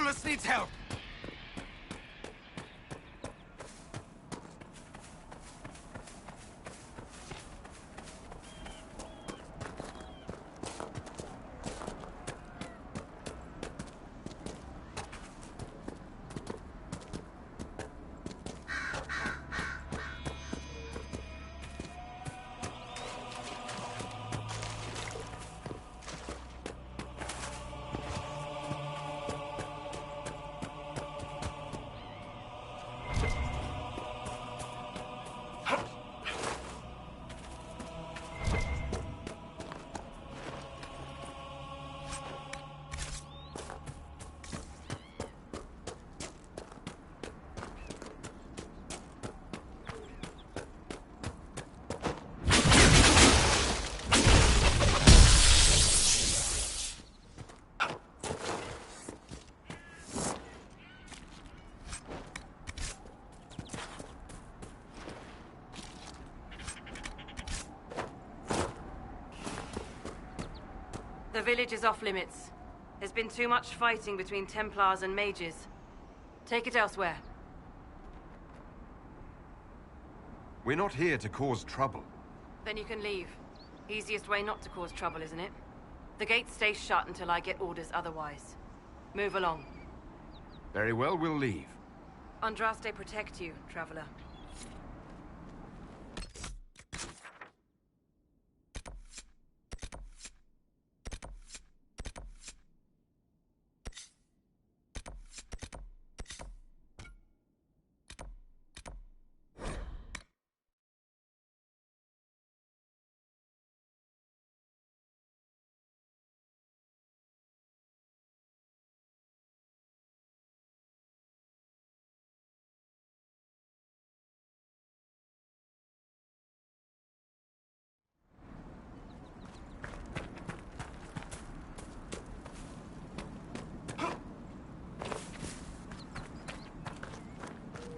Romulus needs help! The village is off limits. There's been too much fighting between Templars and mages. Take it elsewhere. We're not here to cause trouble. Then you can leave. Easiest way not to cause trouble, isn't it? The gate stays shut until I get orders otherwise. Move along. Very well, we'll leave. Andraste protect you, traveler.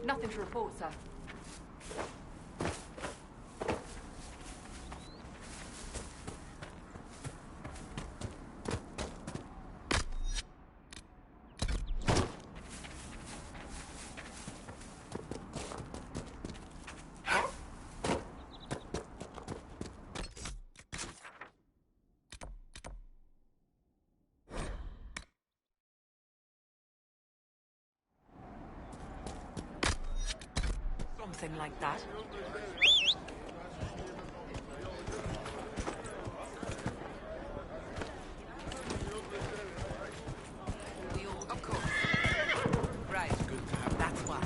Nothing to report, sir. Something like that. Of course. Right. Good to have. That's why.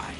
die.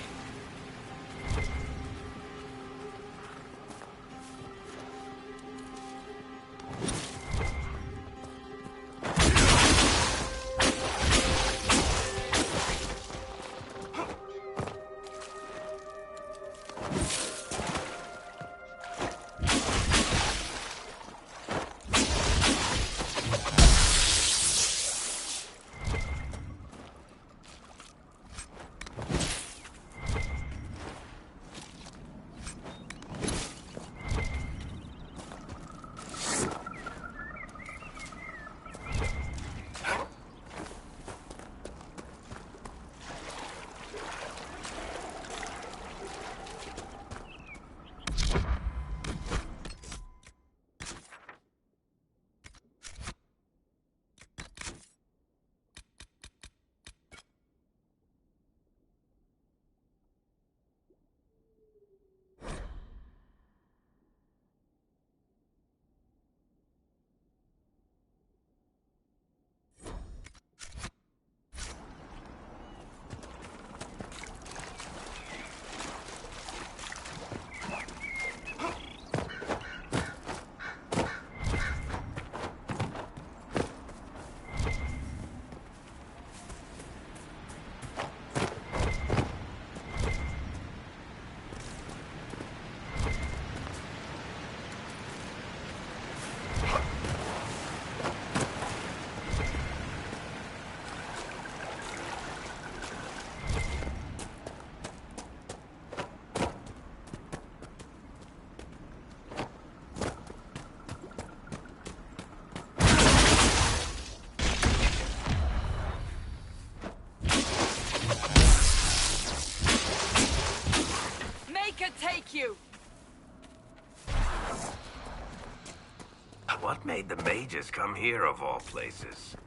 Take you! What made the mages come here of all places?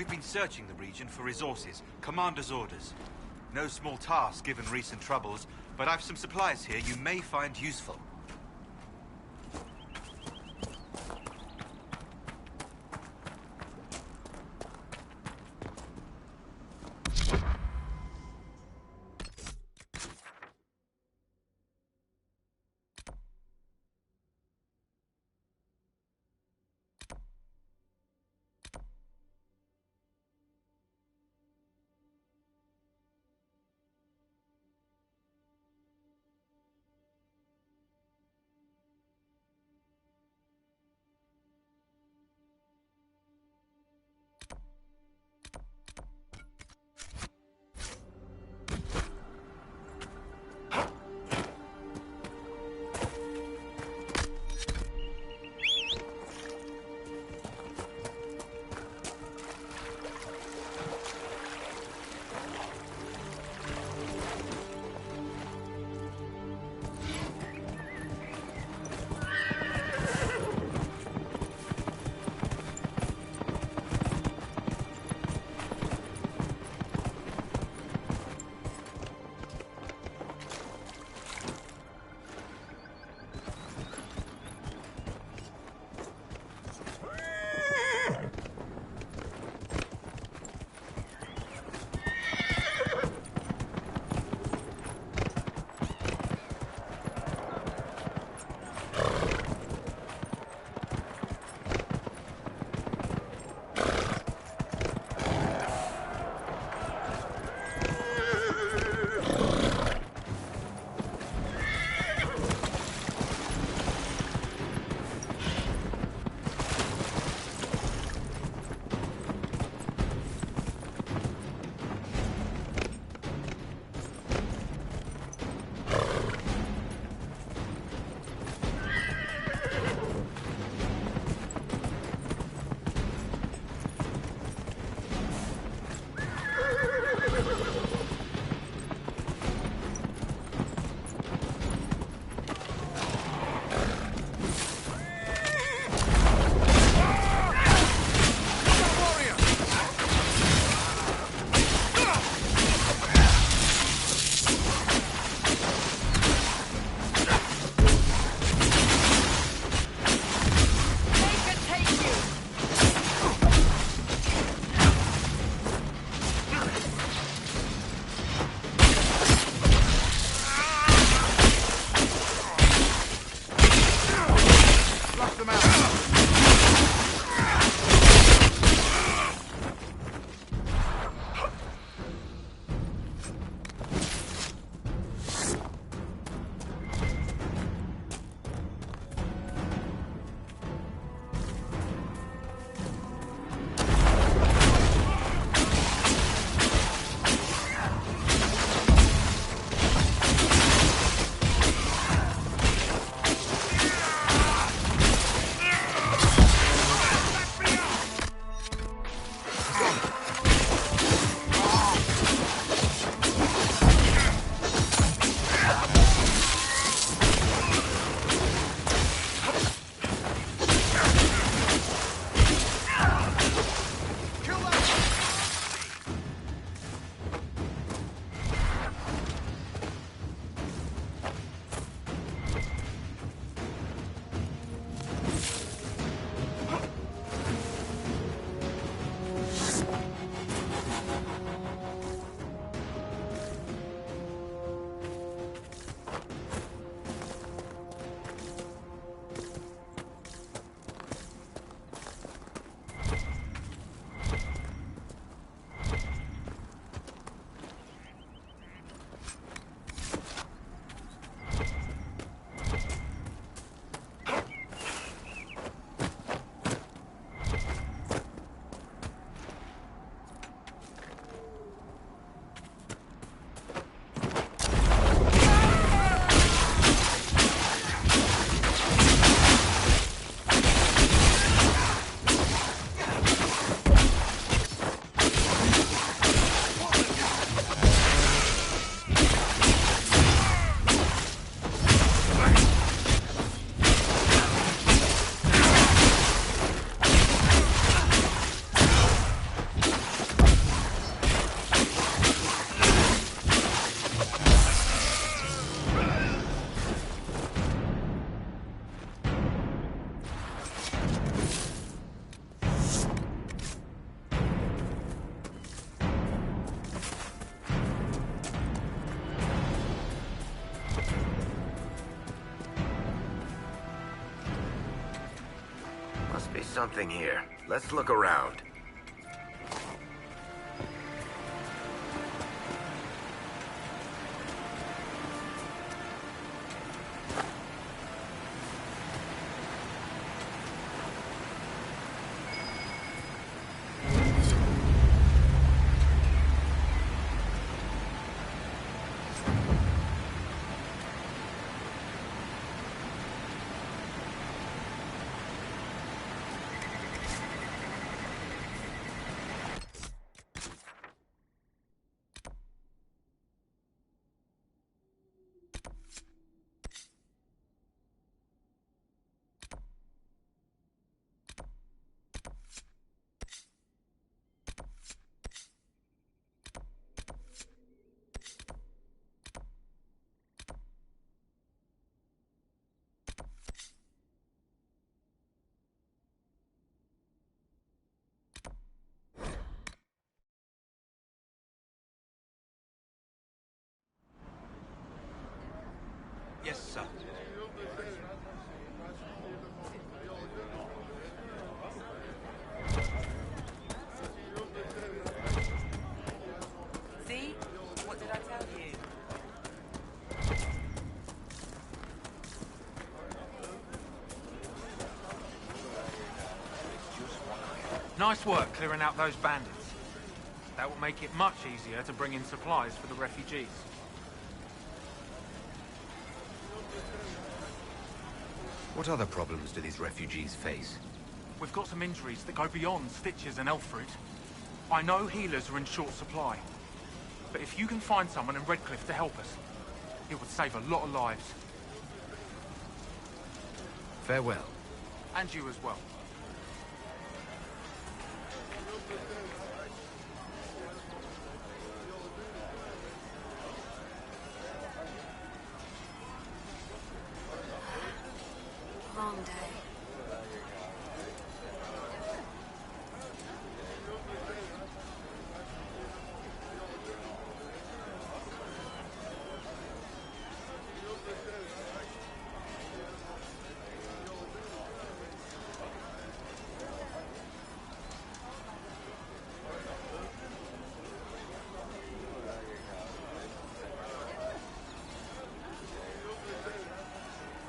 We've been searching the region for resources, commander's orders. No small task given recent troubles, but I've some supplies here you may find useful. be something here. Let's look around. Yes, sir. See? What did I tell you? Nice work clearing out those bandits. That will make it much easier to bring in supplies for the refugees. What other problems do these refugees face? We've got some injuries that go beyond stitches and elf fruit. I know healers are in short supply, but if you can find someone in Redcliffe to help us, it would save a lot of lives. Farewell. And you as well. Long day.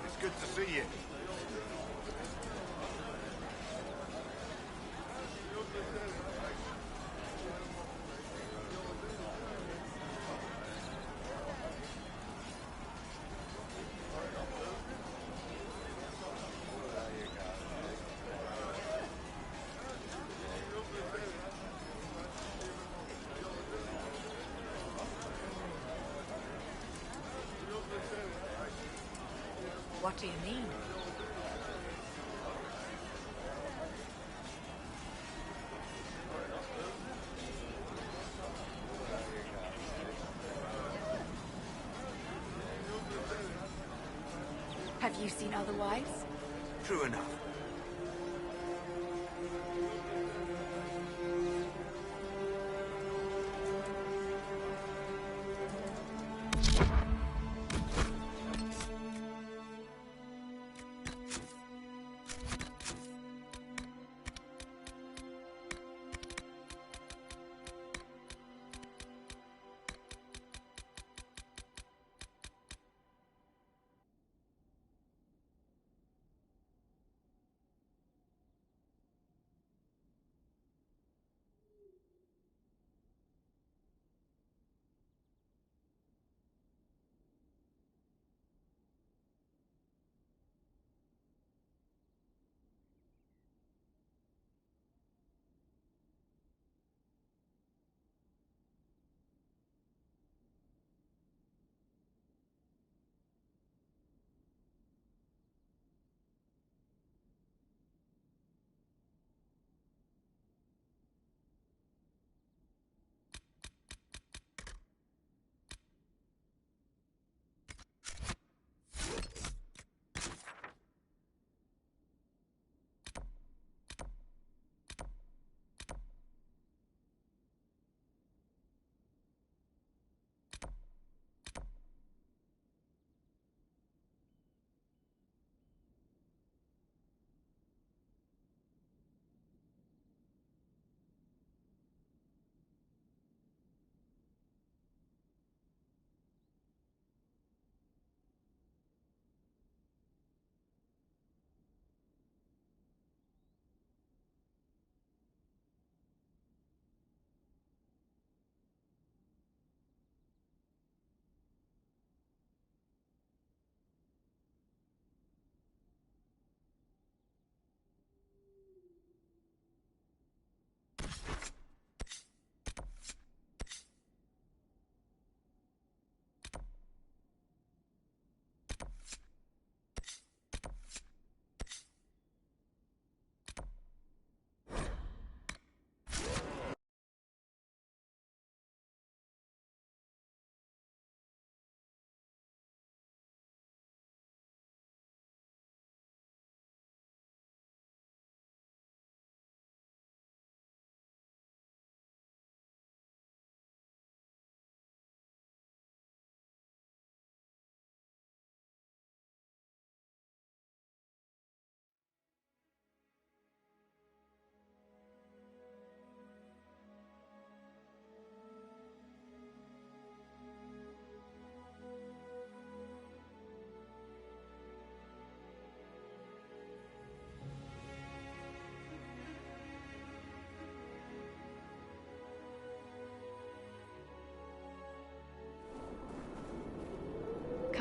It's good to see you. What do you mean? Have you seen otherwise? True enough.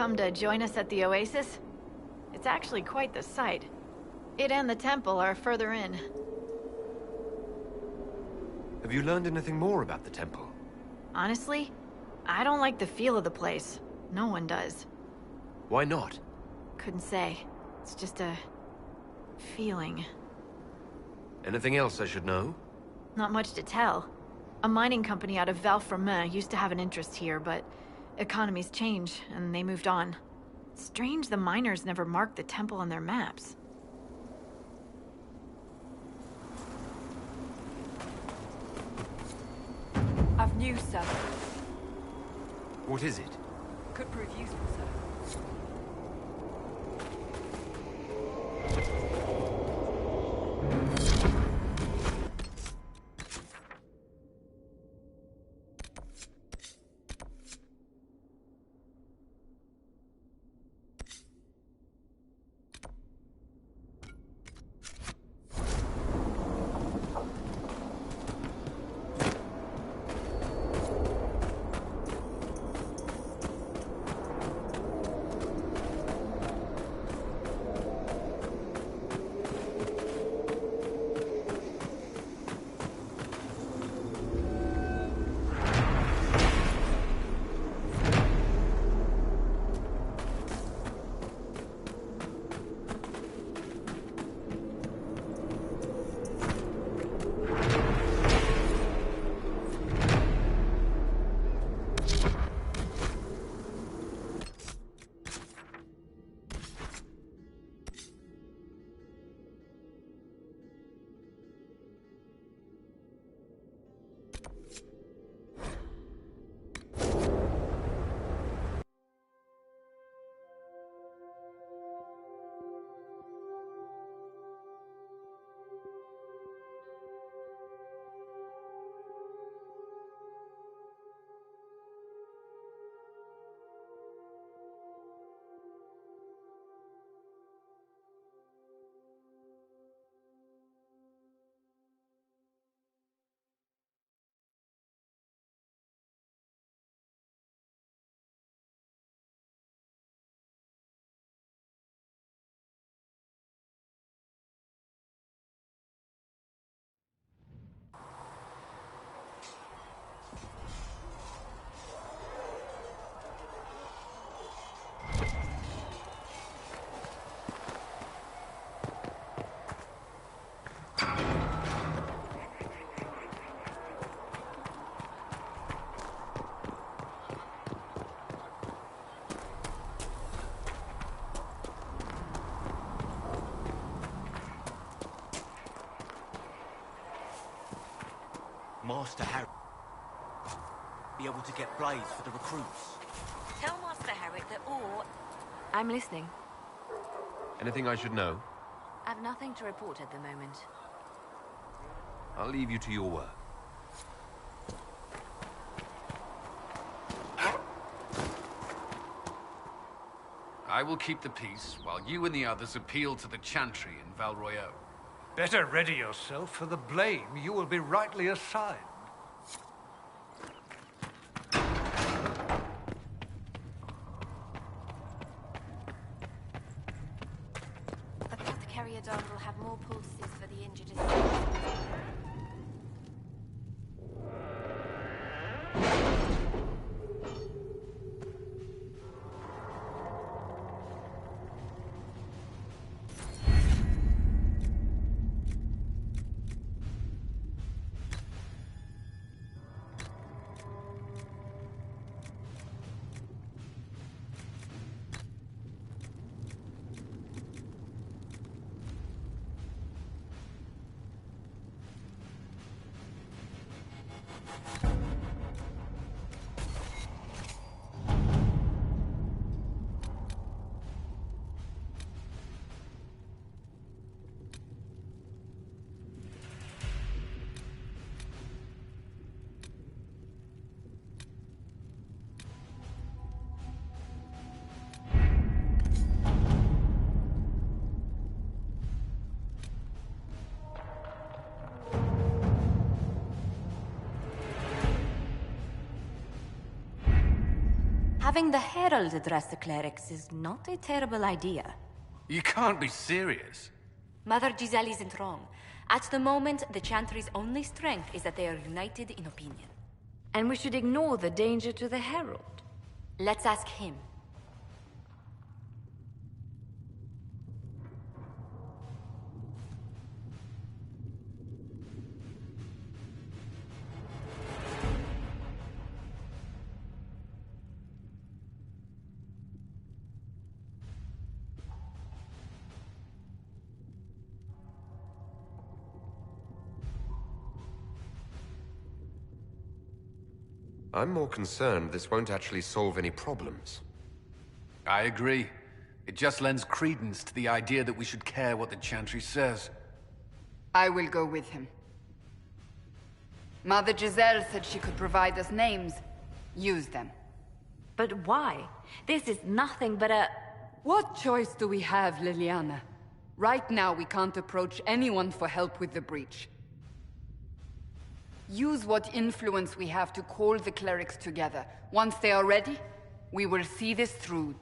come to join us at the Oasis? It's actually quite the sight. It and the temple are further in. Have you learned anything more about the temple? Honestly, I don't like the feel of the place. No one does. Why not? Couldn't say. It's just a... feeling. Anything else I should know? Not much to tell. A mining company out of Val-Fermin used to have an interest here, but economies change, and they moved on. Strange the miners never marked the temple on their maps. I've news, sir. What is it? Could prove useful, sir. Master Harry be able to get blades for the recruits. Tell Master Herrick that all... I'm listening. Anything I should know? I've nothing to report at the moment. I'll leave you to your work. I will keep the peace, while you and the others appeal to the Chantry in Val Royeaux. Better ready yourself for the blame you will be rightly assigned. The Carrier-Dome will have more pulses for the injured. Having the Herald address the clerics is not a terrible idea. You can't be serious. Mother Giselle isn't wrong. At the moment, the Chantry's only strength is that they are united in opinion. And we should ignore the danger to the Herald. Let's ask him. I'm more concerned this won't actually solve any problems. I agree. It just lends credence to the idea that we should care what the Chantry says. I will go with him. Mother Giselle said she could provide us names. Use them. But why? This is nothing but a... What choice do we have, Liliana? Right now, we can't approach anyone for help with the breach. Use what influence we have to call the clerics together. Once they are ready, we will see this through.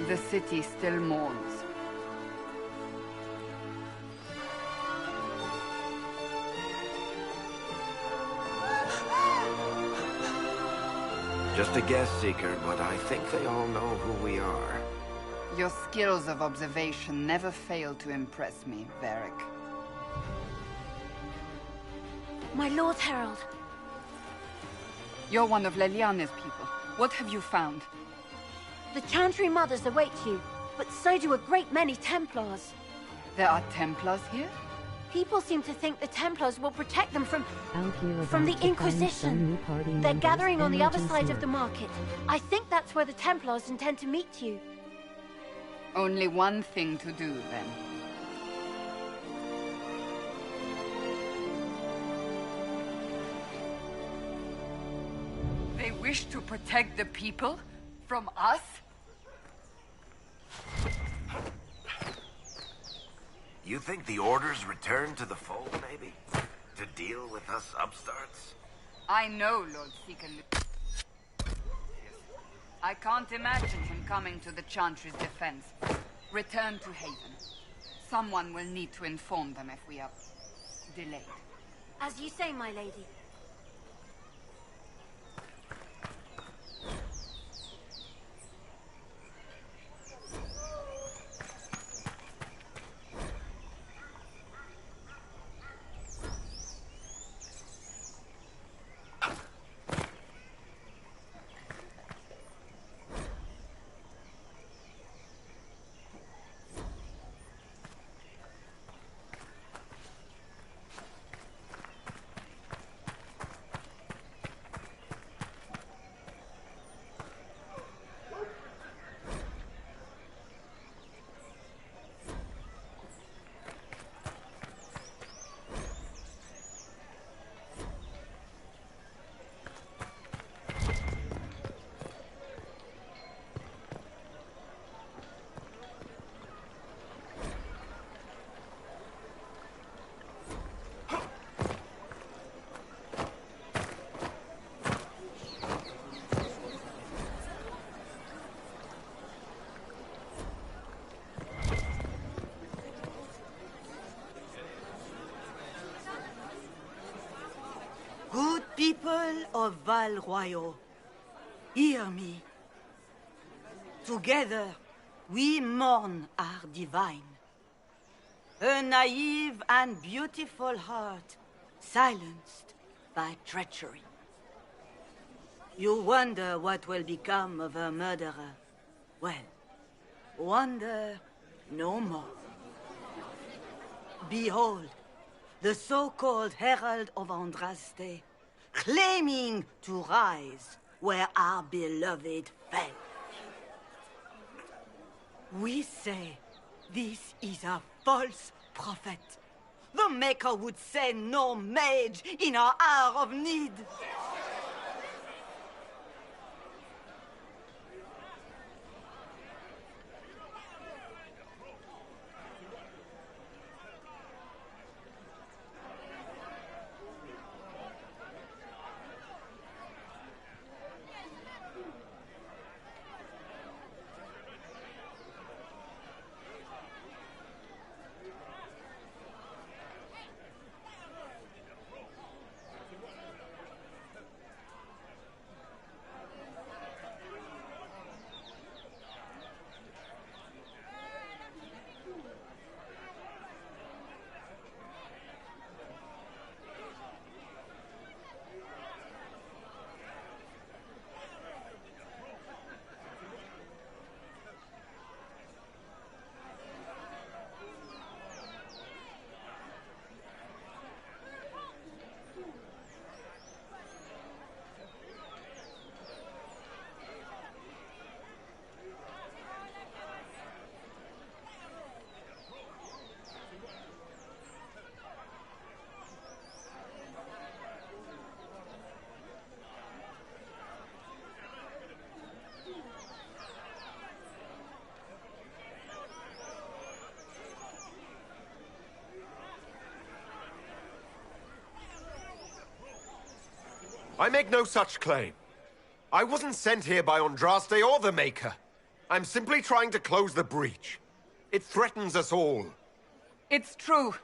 The city still mourns. Just a guess, Seeker, but I think they all know who we are. Your skills of observation never fail to impress me, Varric. My Lord Herald. You're one of Leliana's people. What have you found? The Chantry Mothers await you, but so do a great many Templars. There are Templars here? People seem to think the Templars will protect them from the From Inquisition. They're gathering on the other side of the market. I think that's where the Templars intend to meet you. Only one thing to do, then. They wish to protect the people? From us? You think the Order's return to the fold, maybe? To deal with us upstarts? I know, Lord Seeker. I can't imagine him coming to the Chantry's defense. Return to Haven. Someone will need to inform them if we are delayed. As you say, my lady. of Val Royal, hear me. Together, we mourn our divine. Her naive and beautiful heart silenced by treachery. You wonder what will become of her murderer. Well, wonder no more. Behold, the so-called Herald of Andraste, claiming to rise where our beloved fell. We say this is a false prophet. The Maker would send no mage in our hour of need. I make no such claim. I wasn't sent here by Andraste or the Maker. I'm simply trying to close the breach. It threatens us all. It's true.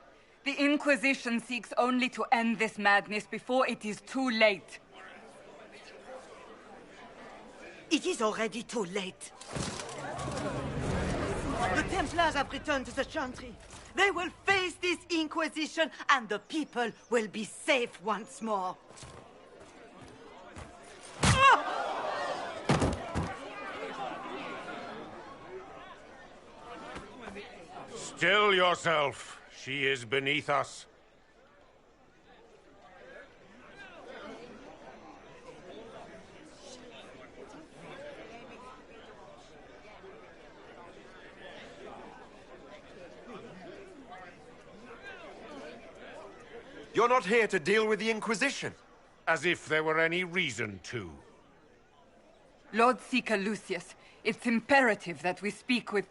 The Inquisition seeks only to end this madness before it is too late. It is already too late. The Templars have returned to the Chantry. They will face this Inquisition, and the people will be safe once more. Still yourself. She is beneath us. You're not here to deal with the Inquisition. As if there were any reason to. Lord Seeker Lucius, it's imperative that we speak with...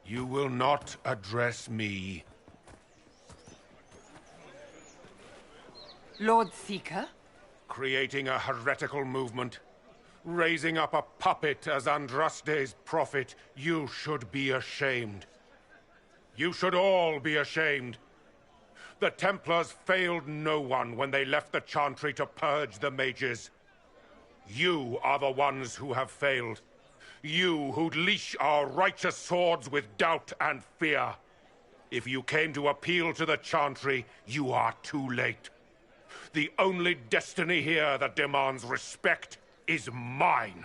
You will not address me. Lord Seeker? Creating a heretical movement. Raising up a puppet as Andraste's prophet. You should be ashamed. You should all be ashamed. The Templars failed no one when they left the Chantry to purge the mages. You are the ones who have failed. You who'd leash our righteous swords with doubt and fear. If you came to appeal to the Chantry, you are too late. The only destiny here that demands respect is mine.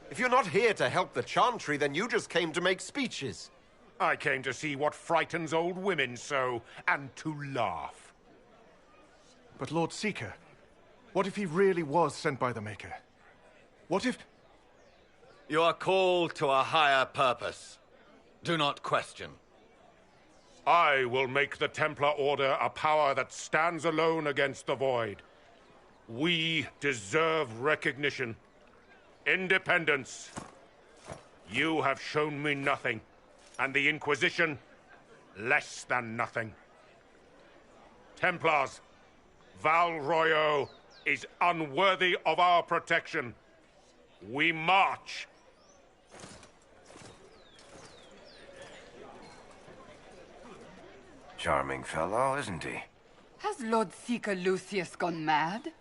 If you're not here to help the Chantry, then you just came to make speeches. I came to see what frightens old women so, and to laugh. But Lord Seeker, what if he really was sent by the Maker? What if... You are called to a higher purpose. Do not question. I will make the Templar Order a power that stands alone against the Void. We deserve recognition. Independence. You have shown me nothing, and the Inquisition, less than nothing. Templars, Val Royal is unworthy of our protection. We march. charming fellow, isn't he? Has Lord Seeker Lucius gone mad?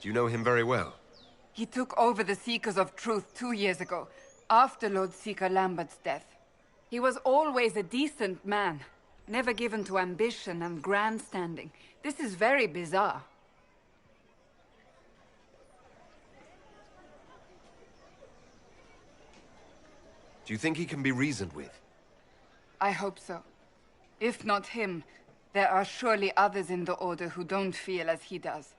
Do you know him very well? He took over the Seekers of Truth 2 years ago, after Lord Seeker Lambert's death. He was always a decent man, never given to ambition and grandstanding. This is very bizarre. Do you think he can be reasoned with? I hope so. If not him, there are surely others in the Order who don't feel as he does.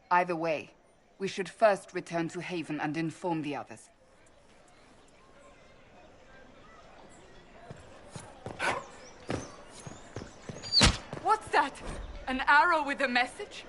Either way, we should first return to Haven and inform the others. What's that? An arrow with a message?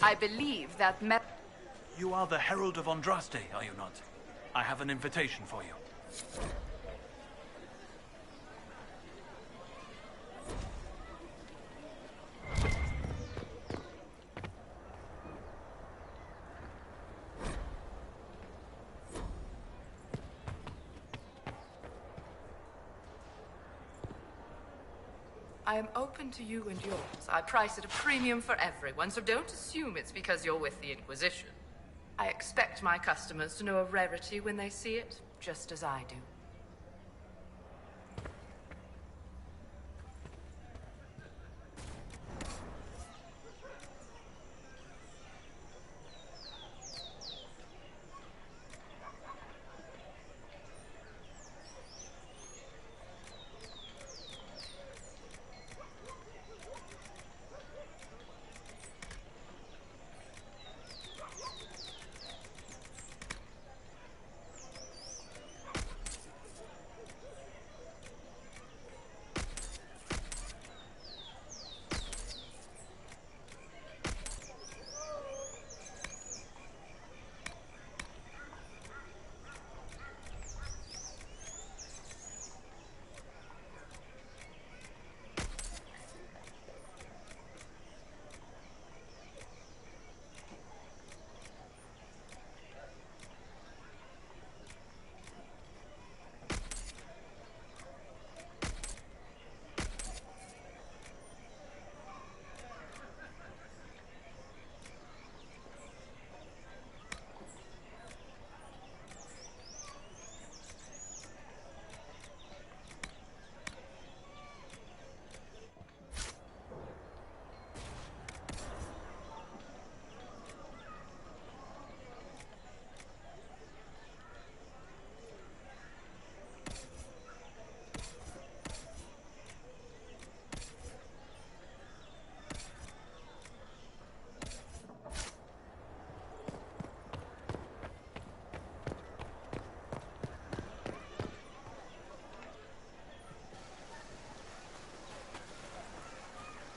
I believe that You are the Herald of Andraste, are you not? I have an invitation for you. I am open to you and yours. I price at a premium for everyone, so don't assume it's because you're with the Inquisition. I expect my customers to know a rarity when they see it, just as I do.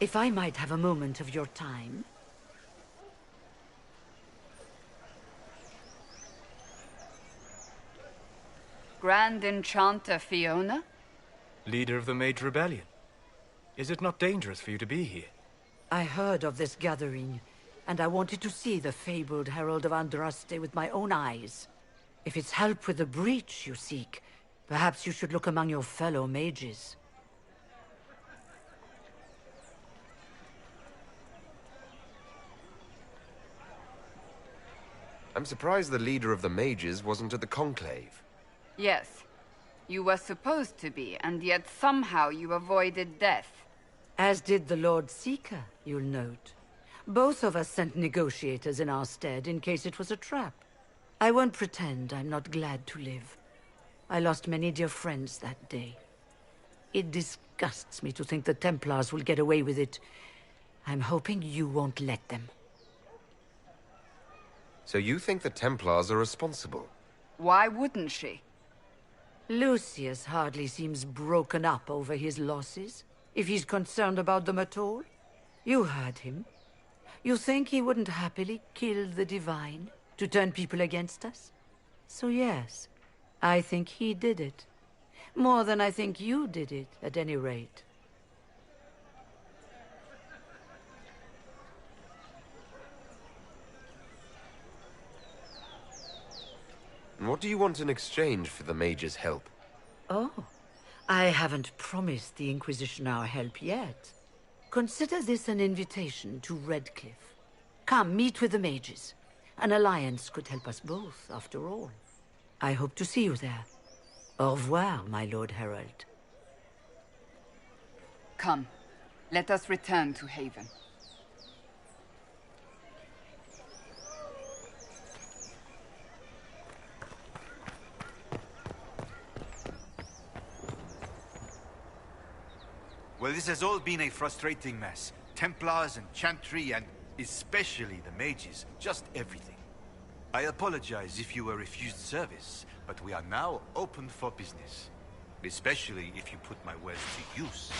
If I might have a moment of your time. Grand Enchanter Fiona? Leader of the Mage Rebellion. Is it not dangerous for you to be here? I heard of this gathering, and I wanted to see the fabled Herald of Andraste with my own eyes. If it's help with the breach you seek, perhaps you should look among your fellow mages. I'm surprised the leader of the mages wasn't at the conclave. Yes. You were supposed to be, and yet somehow you avoided death. As did the Lord Seeker, you'll note. Both of us sent negotiators in our stead in case it was a trap. I won't pretend I'm not glad to live. I lost many dear friends that day. It disgusts me to think the Templars will get away with it. I'm hoping you won't let them. So you think the Templars are responsible? Why wouldn't she? Lucius hardly seems broken up over his losses, if he's concerned about them at all. You heard him. You think he wouldn't happily kill the Divine to turn people against us? So yes, I think he did it. More than I think you did it, at any rate. And what do you want in exchange for the mage's help? Oh, I haven't promised the Inquisition our help yet. Consider this an invitation to Redcliffe. Come, meet with the mages. An alliance could help us both, after all. I hope to see you there. Au revoir, my Lord Herald. Come, let us return to Haven. Well, this has all been a frustrating mess. Templars and Chantry and especially the mages. Just everything. I apologize if you were refused service, but we are now open for business. Especially if you put my wares to use.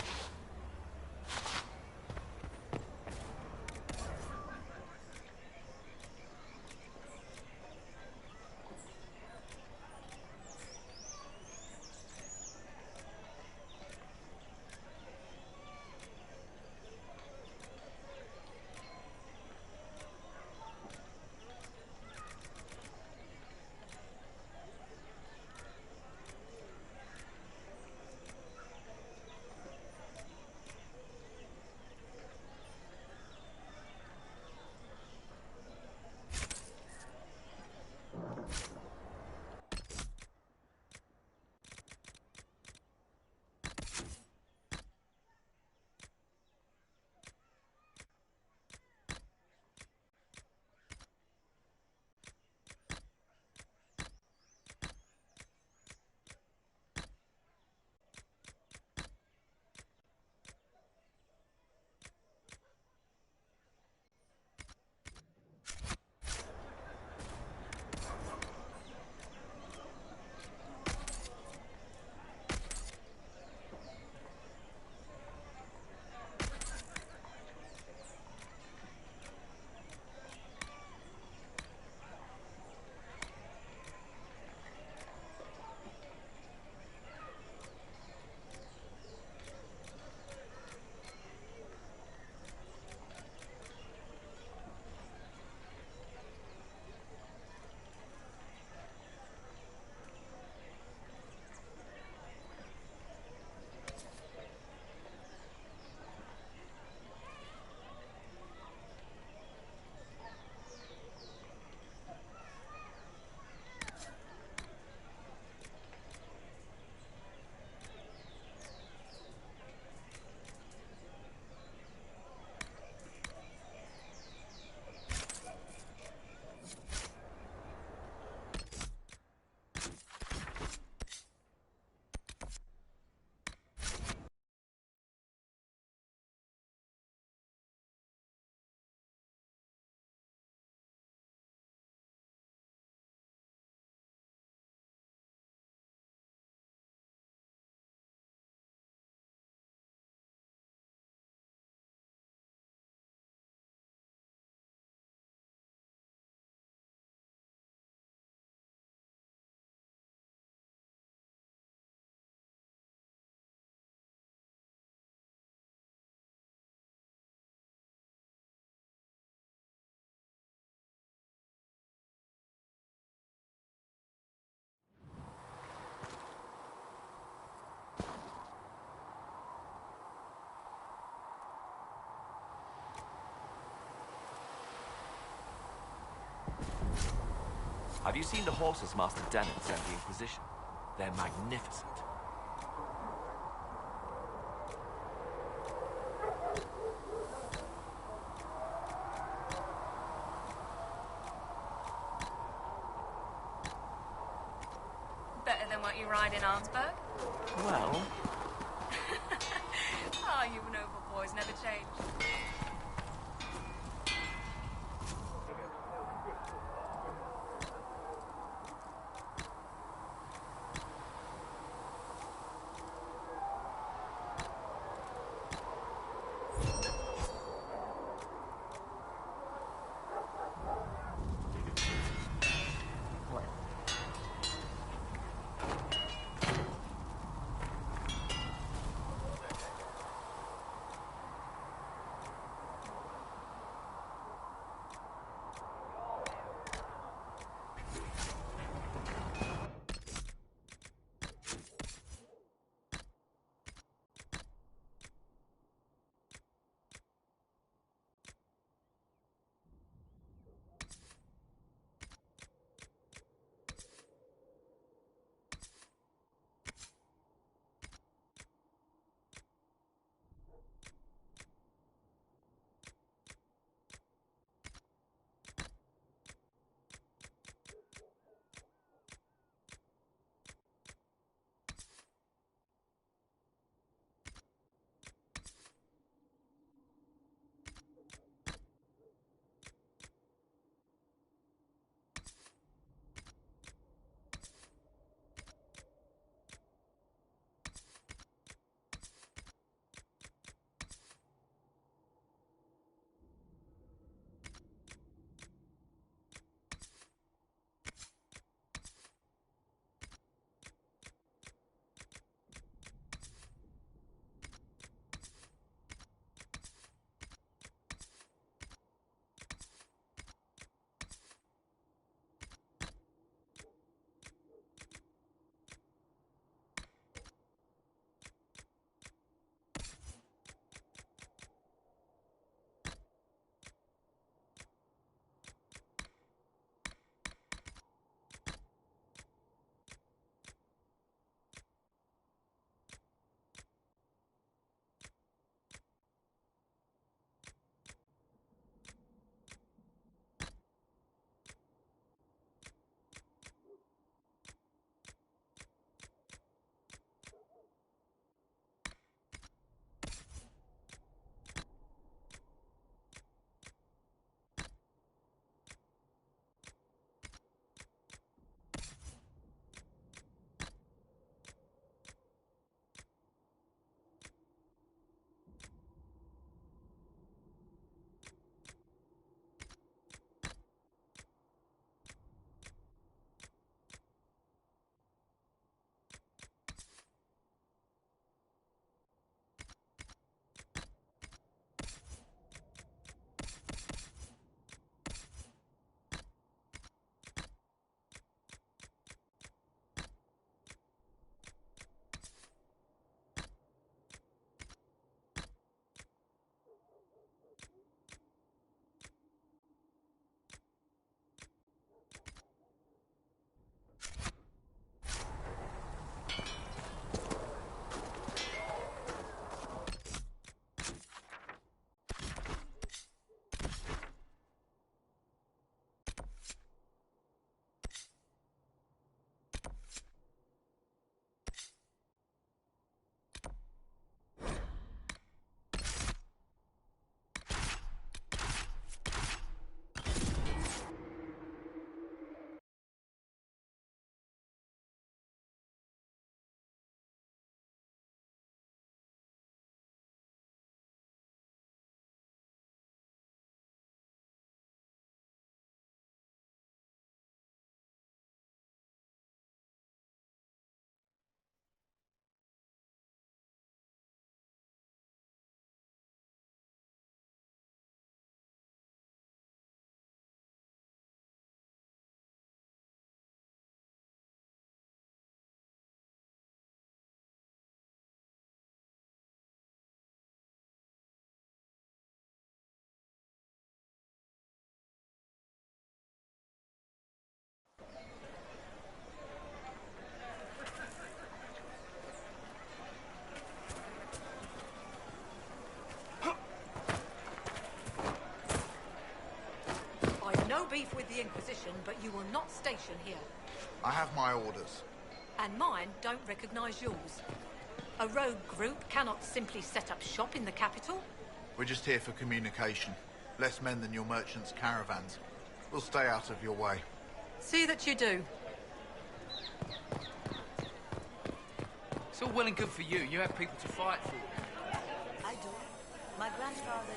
Have you seen the horses Master Dennett sent the Inquisition? They're magnificent. Better than what you ride in Arnsberg? Well... Ah, you noble boys never change. beef with the Inquisition, but you will not station here. I have my orders. And mine don't recognize yours. A rogue group cannot simply set up shop in the capital. We're just here for communication. Less men than your merchants' caravans. We'll stay out of your way. See that you do. It's all well and good for you. You have people to fight for. I do. My grandfather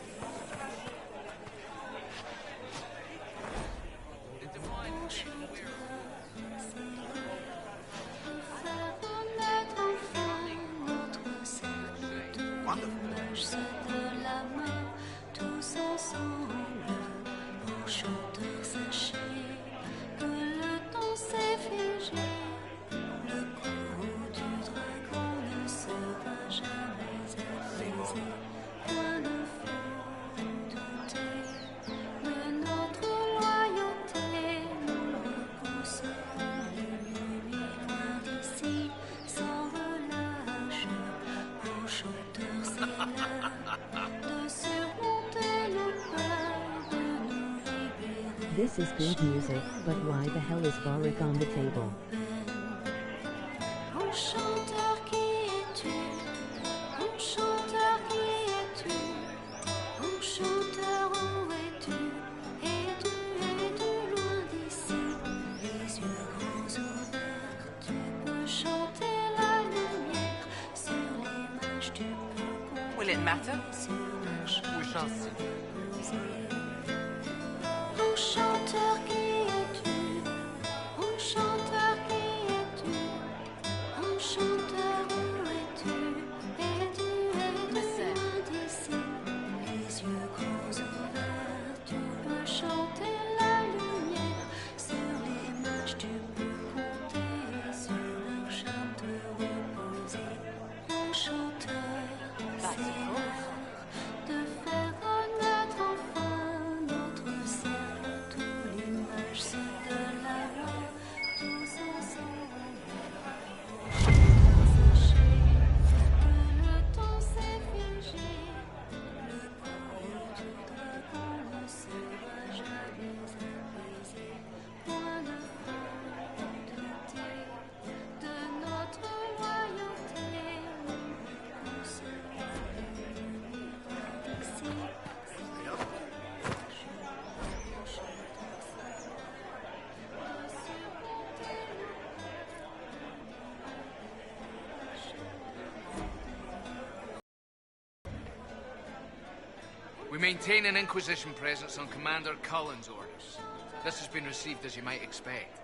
This is good music, but why the hell is Varric on the table? Enchanteur, qui es-tu? Enchanteur, qui es-tu? Enchanteur, où es-tu? Es-tu loin d'ici? Les yeux grands ouverts, tu peux chanter la lumière. Sur l'image, tu peux compter. Will it matter? We shall see. Enchanteur, qui es-tu? Enchanteur, qui es-tu? Enchanteur, où es-tu? Es-tu loin d'ici? Les yeux grands ouverts, tu peux chanter la lumière. Sur les marches, tu peux compter. Sur leur charme te reposer. Enchanteur, c'est l'heure de faire renaître enfin notre ciel. Tout l'image de la loi, tous ensemble. Sachez que le temps s'est figé. Le courroux du dragon ne sera jamais apaisé. Point de feu, de notre royauté. On sera unis d'ici. We maintain an Inquisition presence on Commander Cullen's orders. This has been received as you might expect.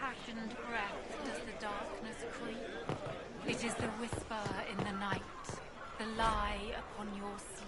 Passioned breath does the darkness creep. It is the whisper in the night, the lie upon your sleep.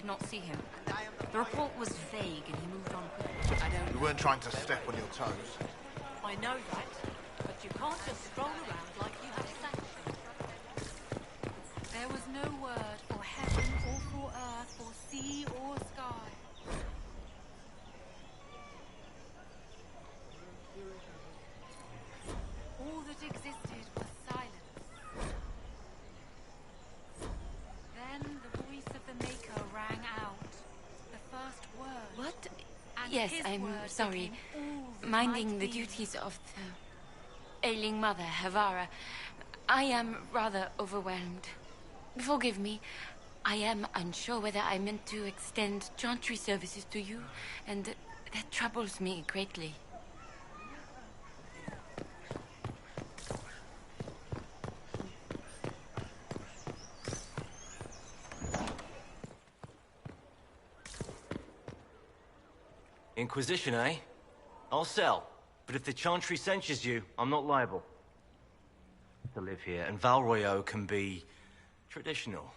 did not see him. The report was vague and he moved on quickly. We weren't trying to step on your toes. I know that, but you can't just stroll around like you have sanction. There was no word for heaven or for earth, for sea or sky. All that existed was silence. Then the voice of the Maker rang out. The first word. What? And Yes, his I'm word sorry. became all that Minding might the be. duties of the ailing mother, Havara. I am rather overwhelmed. Forgive me. I am unsure whether I meant to extend chantry services to you, and that troubles me greatly. Inquisition, eh? I'll sell. But if the Chantry censures you, I'm not liable. To live here, and Val Royeaux can be traditional.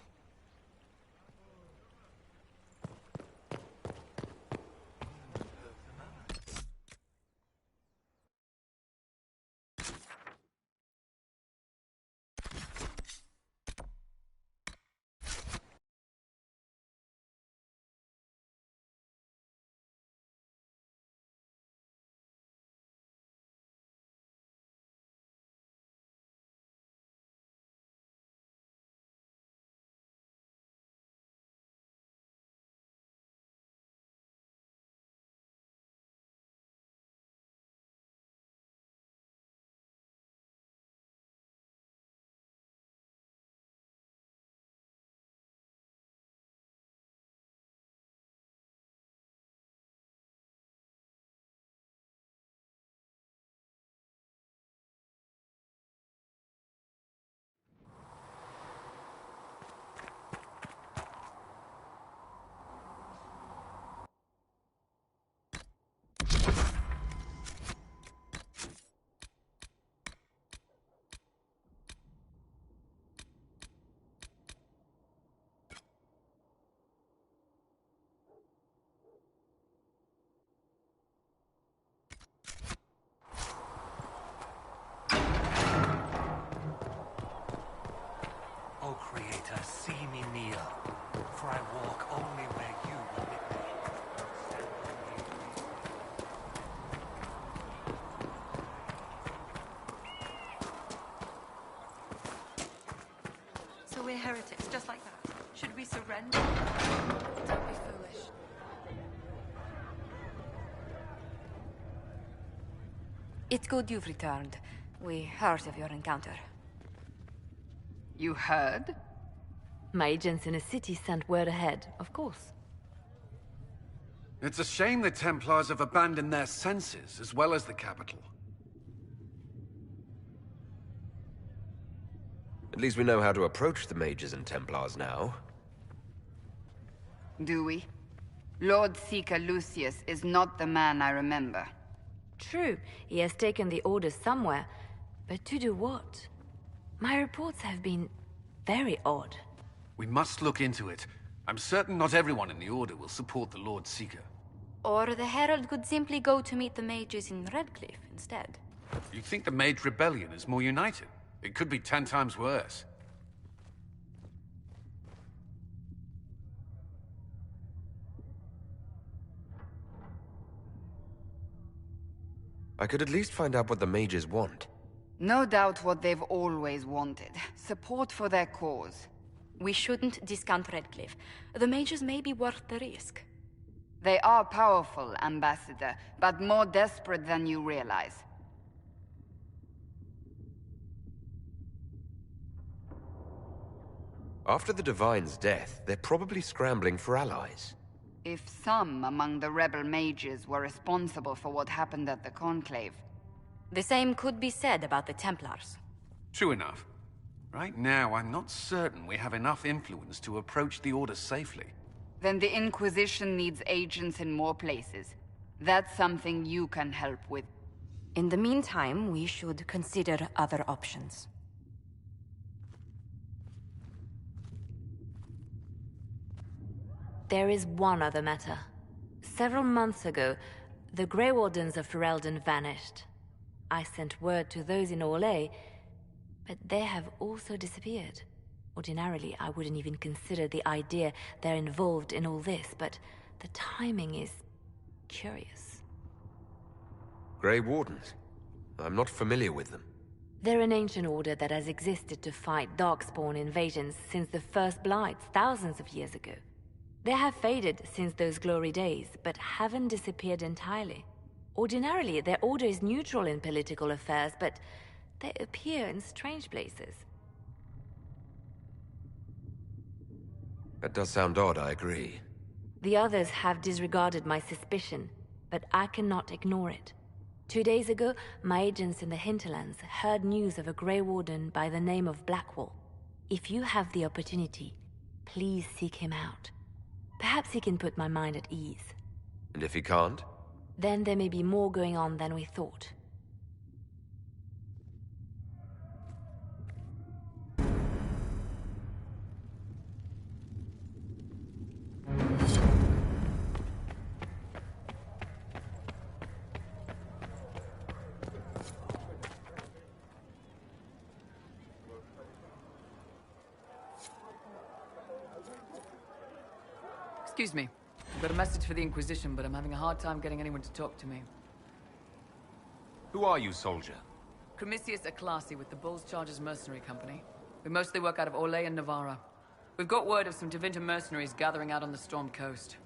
O Creator, see me kneel, for I walk only where you will lead me. So we're heretics, just like that. Should we surrender? Don't be foolish. It's good you've returned. We heard of your encounter. You heard? My agents in the city sent word ahead, of course. It's a shame the Templars have abandoned their senses, as well as the capital. At least we know how to approach the mages and Templars now. Do we? Lord Seeker Lucius is not the man I remember. True, he has taken the orders somewhere, but to do what? My reports have been very odd. We must look into it. I'm certain not everyone in the Order will support the Lord Seeker. Or the Herald could simply go to meet the mages in Redcliffe instead. You think the Mage Rebellion is more united? It could be 10 times worse. I could at least find out what the mages want. No doubt what they've always wanted. Support for their cause. We shouldn't discount Redcliffe. The mages may be worth the risk. They are powerful, Ambassador, but more desperate than you realize. After the Divine's death, they're probably scrambling for allies. If some among the rebel mages were responsible for what happened at the Conclave. The same could be said about the Templars. True enough. Right now, I'm not certain we have enough influence to approach the Order safely. Then the Inquisition needs agents in more places. That's something you can help with. In the meantime, we should consider other options. There is one other matter. Several months ago, the Grey Wardens of Ferelden vanished. I sent word to those in Orlais, but they have also disappeared. Ordinarily, I wouldn't even consider the idea they're involved in all this, but the timing is curious. Grey Wardens? I'm not familiar with them. They're an ancient order that has existed to fight Darkspawn invasions since the First Blights thousands of years ago. They have faded since those glory days, but haven't disappeared entirely. Ordinarily, their order is neutral in political affairs, but they appear in strange places. That does sound odd, I agree. The others have disregarded my suspicion, but I cannot ignore it. 2 days ago, my agents in the hinterlands heard news of a Grey Warden by the name of Blackwall. If you have the opportunity, please seek him out. Perhaps he can put my mind at ease. And if he can't? Then there may be more going on than we thought. Excuse me. I've got a message for the Inquisition, but I'm having a hard time getting anyone to talk to me. Who are you, soldier? Cremisius Aclasi with the Bull's Chargers Mercenary Company. We mostly work out of Orlais and Navarra. We've got word of some Tevinter mercenaries gathering out on the Storm Coast.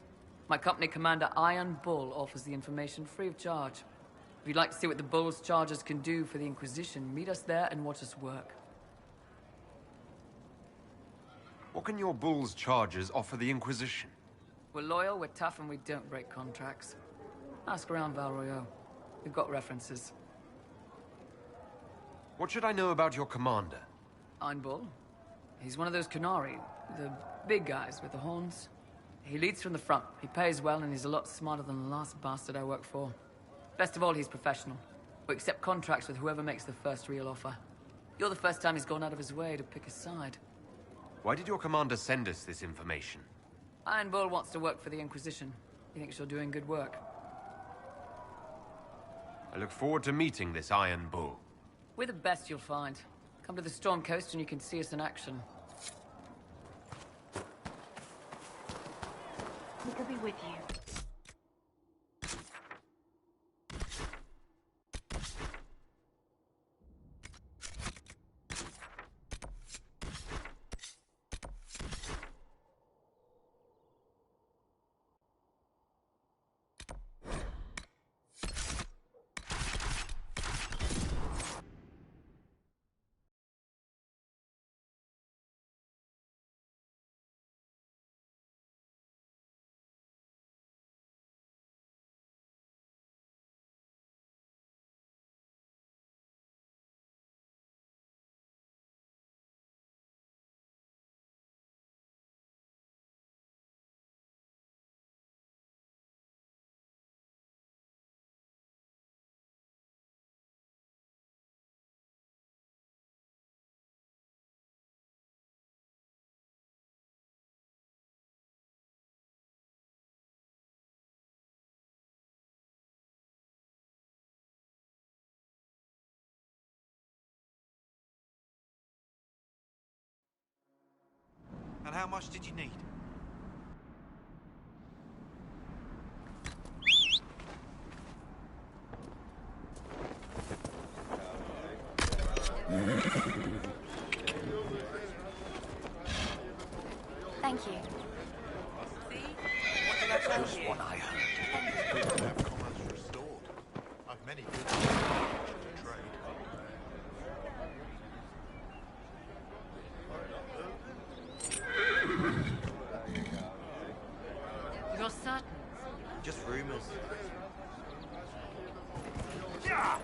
My company commander, Iron Bull, offers the information free of charge. If you'd like to see what the Bull's Chargers can do for the Inquisition, meet us there and watch us work. What can your Bull's Chargers offer the Inquisition? We're loyal, we're tough, and we don't break contracts. Ask around Val Royeaux. We've got references. What should I know about your commander? Iron Bull. He's one of those Qunari, the big guys with the horns. He leads from the front, he pays well, and he's a lot smarter than the last bastard I worked for. Best of all, he's professional. We accept contracts with whoever makes the first real offer. You're the first time he's gone out of his way to pick a side. Why did your commander send us this information? Iron Bull wants to work for the Inquisition. He thinks you're doing good work. I look forward to meeting this Iron Bull. We're the best you'll find. Come to the Storm Coast and you can see us in action. We could be with you. And how much did you need? Thank you. Just what I heard. Good to have commerce restored. I've many good to trade. You're certain? Just rumors. Yeah!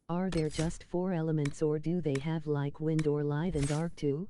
Are there just 4 elements, or do they have like wind or light and dark too?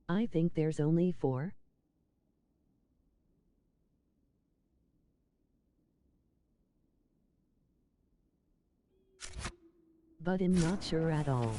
I think there's only 4. But I'm not sure at all.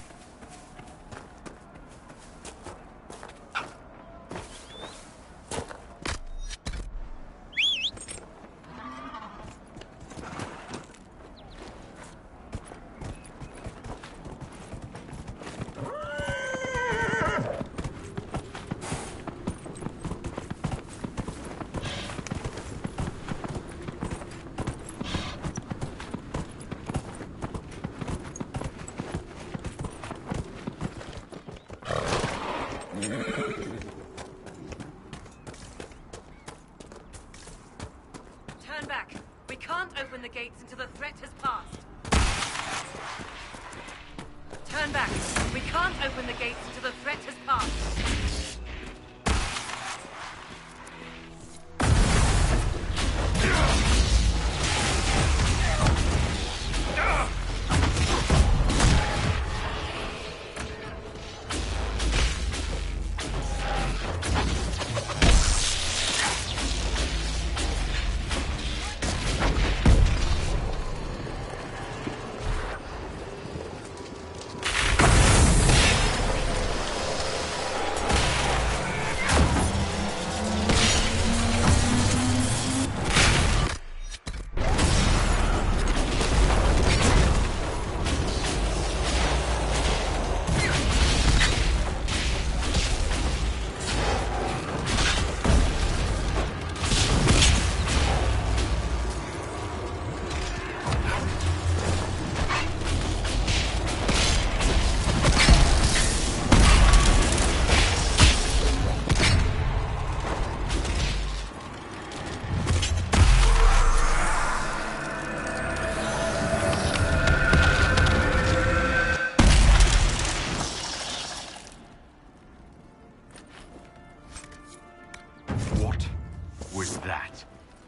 Turn back. We can't open the gates until the threat has passed. Turn back. We can't open the gates until the threat has passed.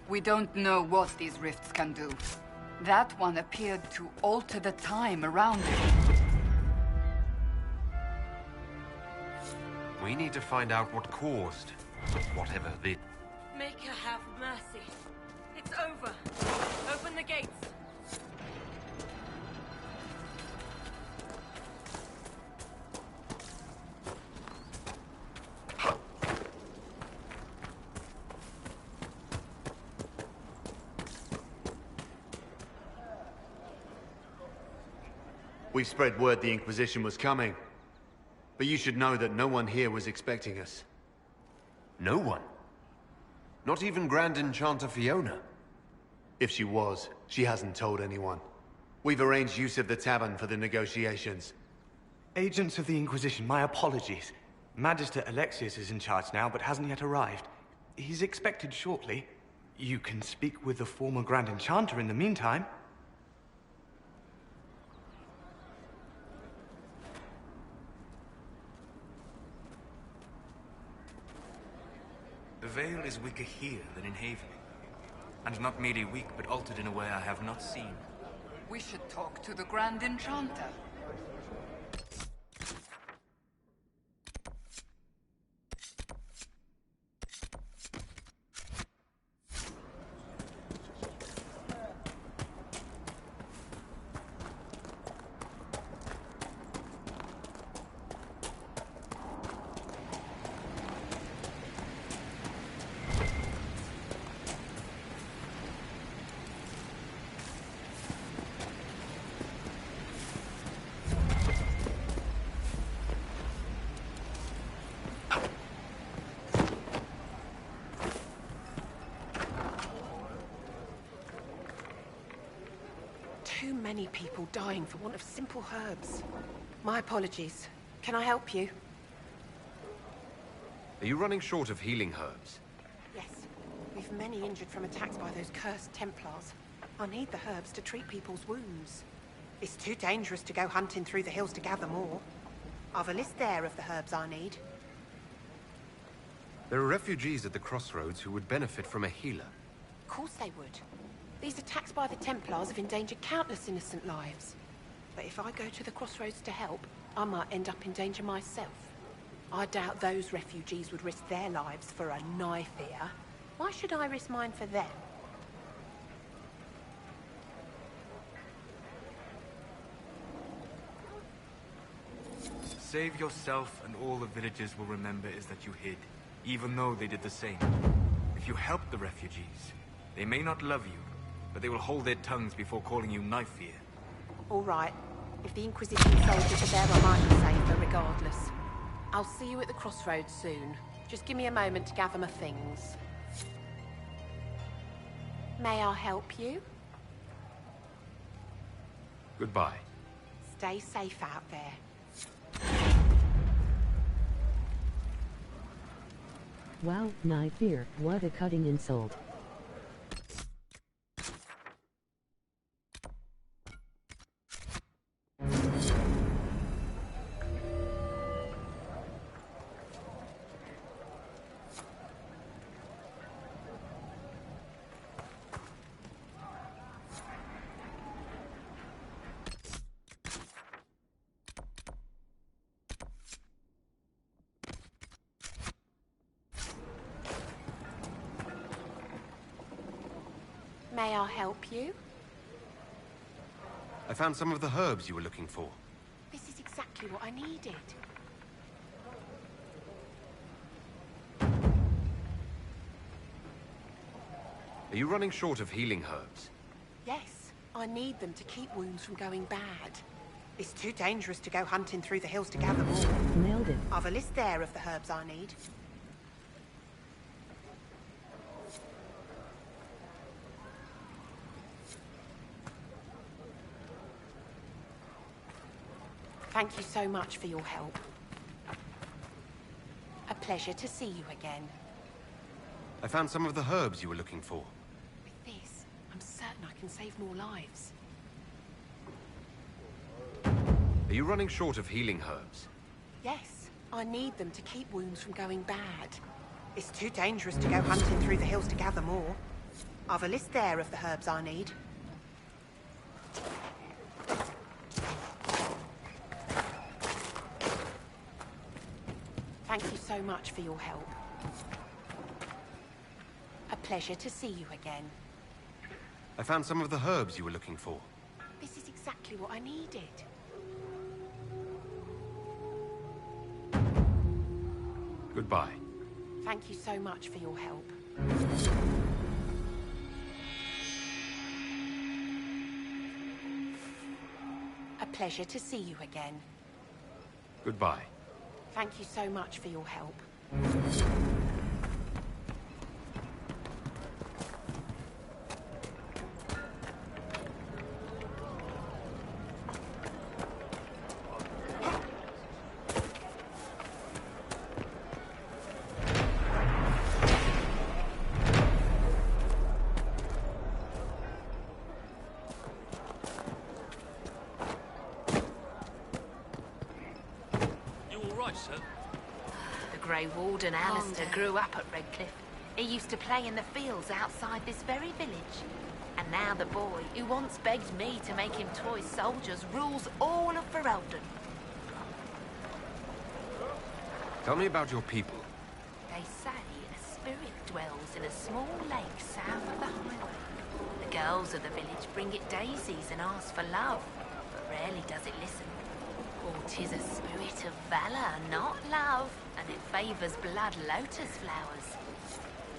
We don't know what these rifts can do. That one appeared to alter the time around it. We need to find out what caused whatever the... Make her have mercy. It's over. Open the gates. We spread word the Inquisition was coming. But you should know that no one here was expecting us. No one? Not even Grand Enchanter Fiona? If she was, she hasn't told anyone. We've arranged use of the tavern for the negotiations. Agents of the Inquisition, my apologies. Magister Alexius is in charge now, but hasn't yet arrived. He's expected shortly. You can speak with the former Grand Enchanter in the meantime. The Veil is weaker here than in Haven. And not merely weak, but altered in a way I have not seen. We should talk to the Grand Enchanter. many people dying for want of simple herbs. My apologies. Can I help you? Are you running short of healing herbs? Yes. We've many injured from attacks by those cursed Templars. I need the herbs to treat people's wounds. It's too dangerous to go hunting through the hills to gather more. I've a list there of the herbs I need. There are refugees at the crossroads who would benefit from a healer. Of course they would. These attacks by the Templars have endangered countless innocent lives. But if I go to the crossroads to help, I might end up in danger myself. I doubt those refugees would risk their lives for a knife here. Why should I risk mine for them? Save yourself and all the villagers will remember is that you hid, even though they did the same. If you help the refugees, they may not love you, but they will hold their tongues before calling you knife here. All right. If the Inquisition soldiers are there, I might be safer regardless. I'll see you at the crossroads soon. Just give me a moment to gather my things. May I help you? Goodbye. Stay safe out there. Wow, knife here, what a cutting insult. May I help you? I found some of the herbs you were looking for. This is exactly what I needed. Are you running short of healing herbs? Yes, I need them to keep wounds from going bad. It's too dangerous to go hunting through the hills to gather more. Nailed it. I've a list there of the herbs I need. Thank you so much for your help. A pleasure to see you again. I found some of the herbs you were looking for. With this, I'm certain I can save more lives. Are you running short of healing herbs? Yes, I need them to keep wounds from going bad. It's too dangerous to go hunting through the hills to gather more. I've a list there of the herbs I need. Thank you so much for your help. A pleasure to see you again. I found some of the herbs you were looking for. This is exactly what I needed. Goodbye. Thank you so much for your help. A pleasure to see you again. Goodbye. Thank you so much for your help. The Grey Warden Alistair grew up at Redcliffe. He used to play in the fields outside this very village. And now the boy, who once begged me to make him toy soldiers, rules all of Ferelden. Tell me about your people. They say a spirit dwells in a small lake south of the highway. The girls of the village bring it daisies and ask for love, but rarely does it listen. For 'tis a spirit of valor, not love, and it favors blood lotus flowers.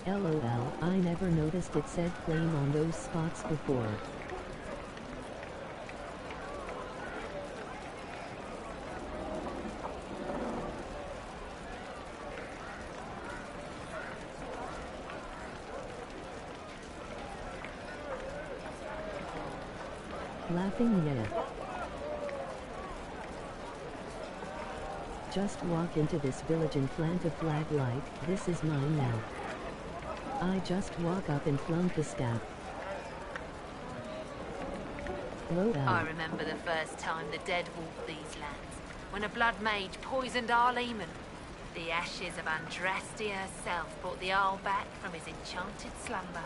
LOL, I never noticed it said flame on those spots before. Laughing yeah. Just walk into this village and plant a flag like, this is mine now. I just walk up and flunk the staff. I remember the first time the dead walked these lands, when a blood mage poisoned our Lehman. The ashes of Andraste herself brought the Arl back from his enchanted slumber.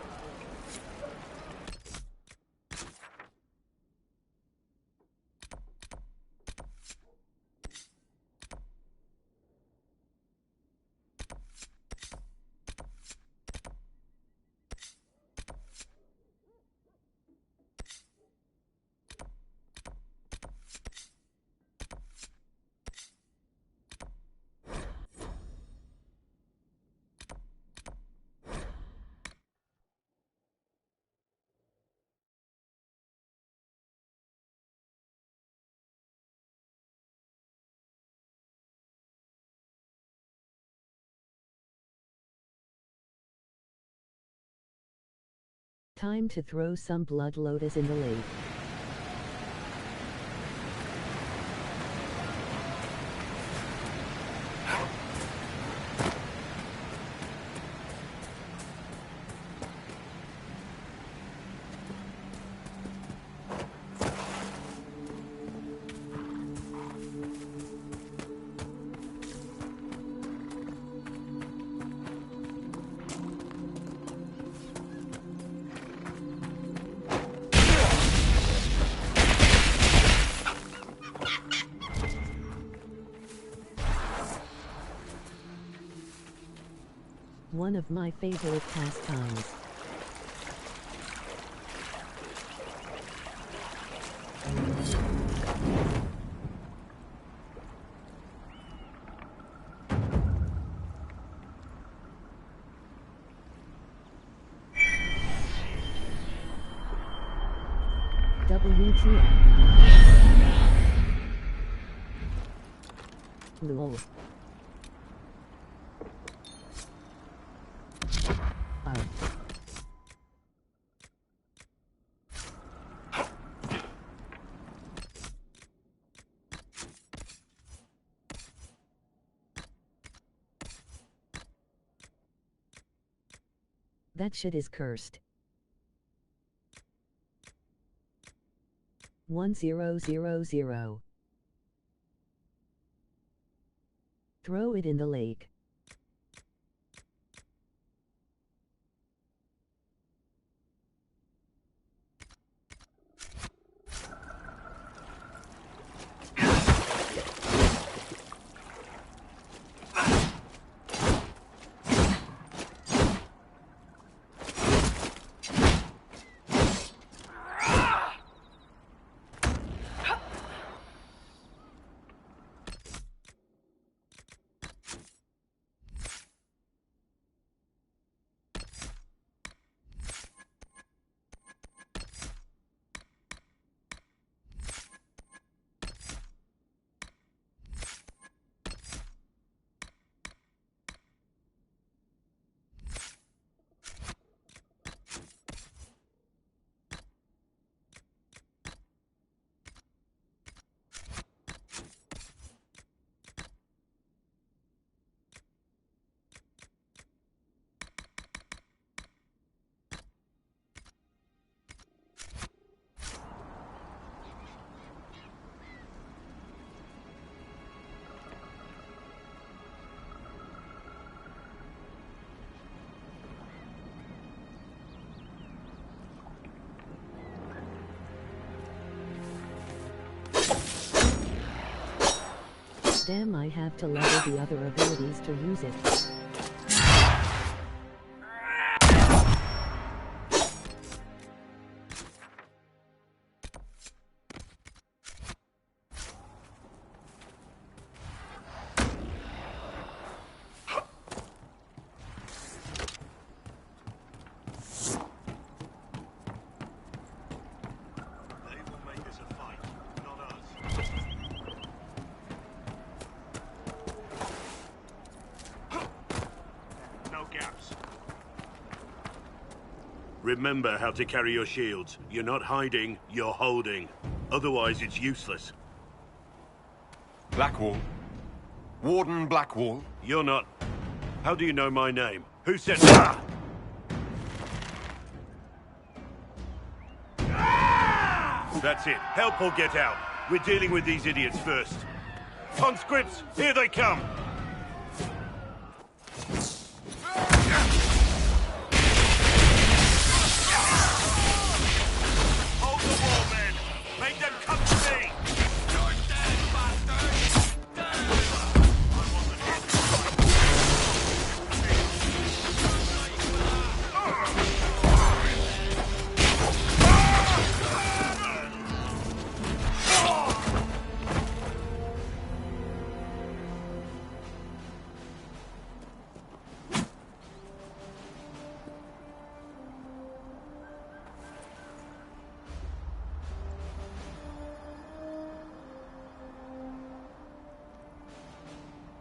Time to throw some blood lotus in the lake. One of my favorite pastimes. WTF. Lol. That shit is cursed. 1000. Throw it in the lake. Damn, I have to level the other abilities to use it. Remember how to carry your shields. You're not hiding, you're holding. Otherwise, it's useless. Blackwall. Warden Blackwall. You're not... How do you know my name? Who said... Ah! That's it. Help or get out. We're dealing with these idiots first. Conscripts, here they come! Hold the wall, men! Make them come to me!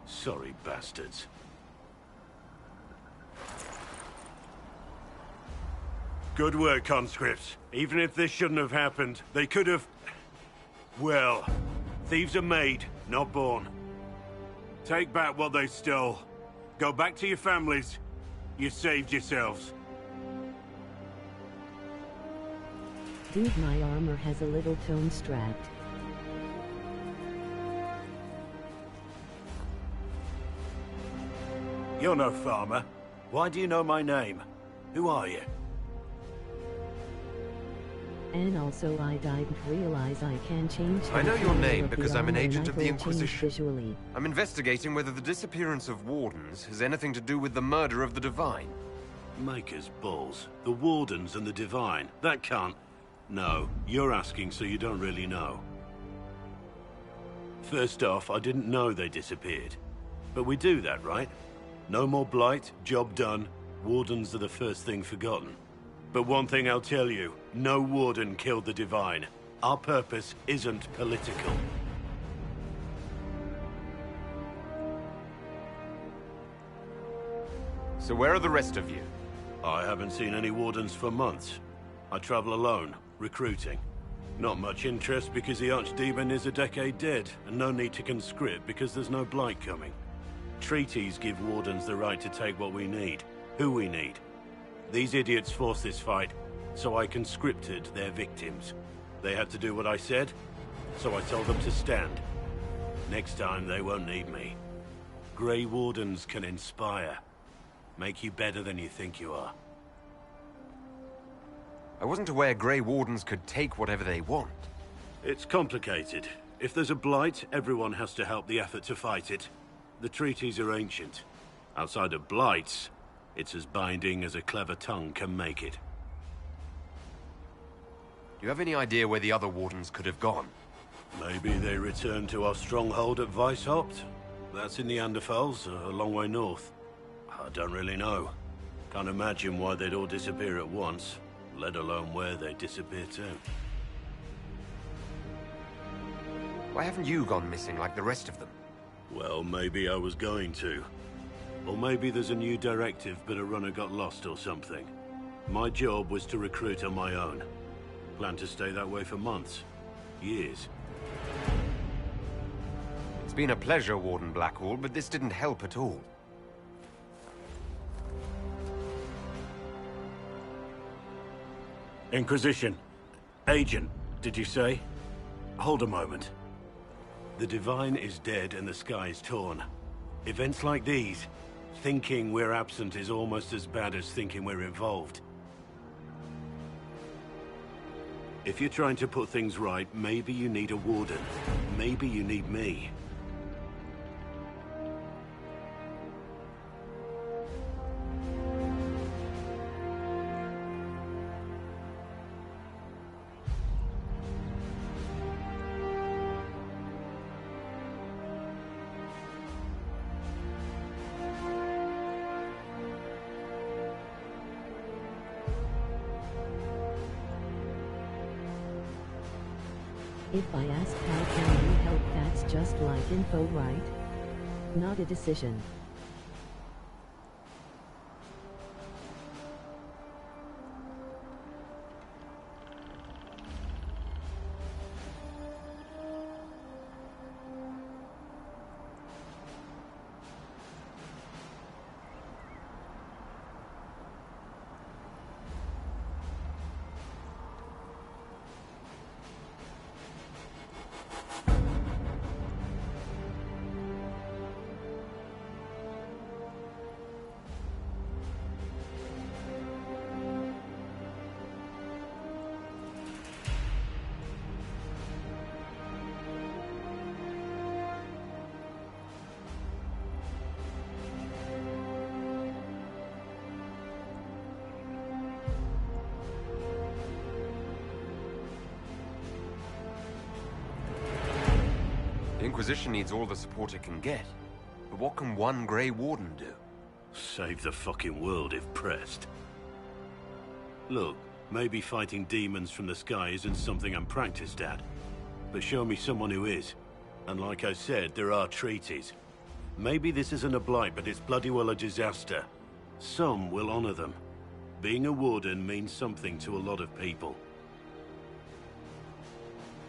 Sorry, bastards. Good work, conscripts. Even if this shouldn't have happened, they could have... Well, thieves are made, not born. Take back what they stole. Go back to your families. You saved yourselves. Dude, my armor has a little tone strapped. You're no farmer. Why do you know my name? Who are you? And also I didn't realize I can change the I know your color name of the because I'm an armor agent and of the I will change Inquisition. visually. I'm investigating whether the disappearance of Wardens has anything to do with the murder of the Divine. Maker's balls. The Wardens and the Divine. That can't... No, you're asking so you don't really know. First off, I didn't know they disappeared. But we do that, right? No more blight, job done. Wardens are the first thing forgotten. But one thing I'll tell you, no Warden killed the Divine. Our purpose isn't political. So where are the rest of you? I haven't seen any Wardens for months. I travel alone, recruiting. Not much interest because the Archdemon is a decade dead, and no need to conscript because there's no blight coming. Treaties give Wardens the right to take what we need, who we need. These idiots forced this fight, so I conscripted their victims. They had to do what I said, so I told them to stand. Next time, they won't need me. Grey Wardens can inspire. Make you better than you think you are. I wasn't aware Grey Wardens could take whatever they want. It's complicated. If there's a blight, everyone has to help the effort to fight it. The treaties are ancient. Outside of blights, it's as binding as a clever tongue can make it. Do you have any idea where the other Wardens could have gone? Maybe they returned to our stronghold at Weishaupt? That's in the Anderfels, a long way north. I don't really know. Can't imagine why they'd all disappear at once, let alone where they'd disappear to. Why haven't you gone missing like the rest of them? Well, maybe I was going to. Or maybe there's a new directive, but a runner got lost or something. My job was to recruit on my own. Plan to stay that way for months. Years. It's been a pleasure, Warden Blackwall, but this didn't help at all. Inquisition. Agent, did you say? Hold a moment. The Divine is dead and the sky is torn. Events like these, thinking we're absent is almost as bad as thinking we're involved. If you're trying to put things right, maybe you need a Warden. Maybe you need me. If I ask how can you help, that's just like info, right? Not a decision. The Inquisition needs all the support it can get. But what can one Grey Warden do? Save the fucking world if pressed. Look, maybe fighting demons from the sky isn't something I'm practiced at. But show me someone who is. And like I said, there are treaties. Maybe this isn't a blight, but it's bloody well a disaster. Some will honor them. Being a warden means something to a lot of people.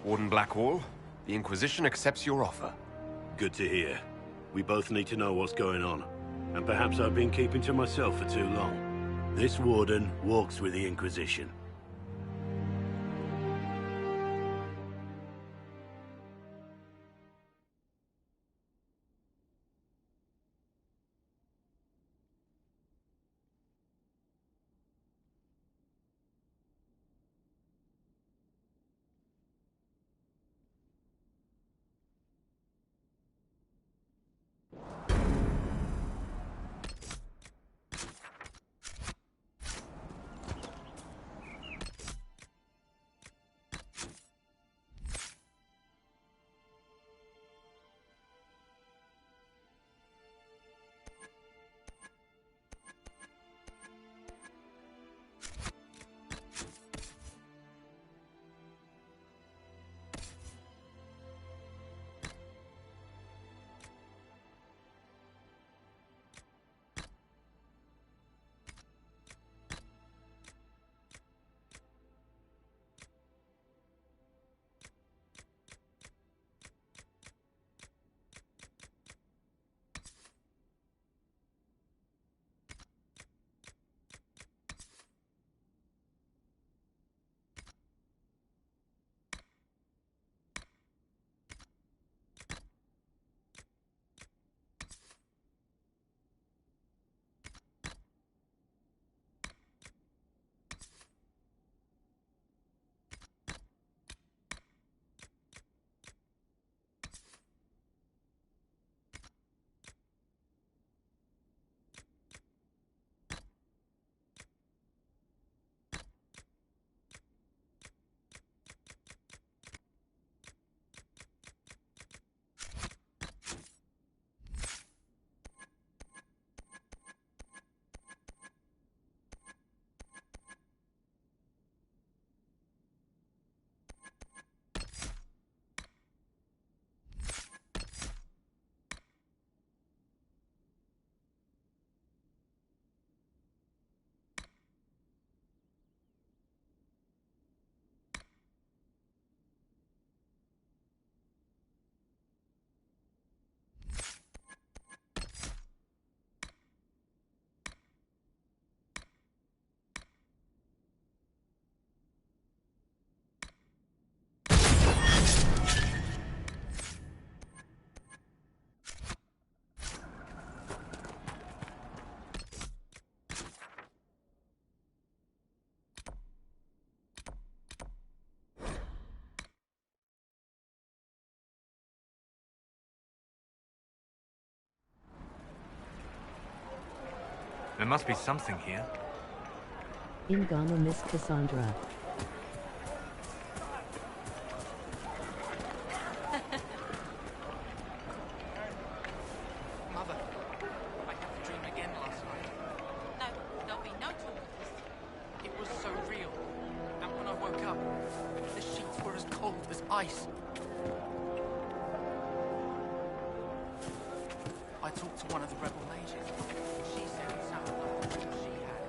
Warden Blackwall, the Inquisition accepts your offer. Good to hear. We both need to know what's going on. And perhaps I've been keeping to myself for too long. This warden walks with the Inquisition. There must be something here. Ingama Miss Cassandra. Mother, I had the dream again last night. No, there'll be no talk of this. It was so real. And when I woke up, the sheets were as cold as ice. I talked to one of the rebel mages. She said it sounded like the dream she had.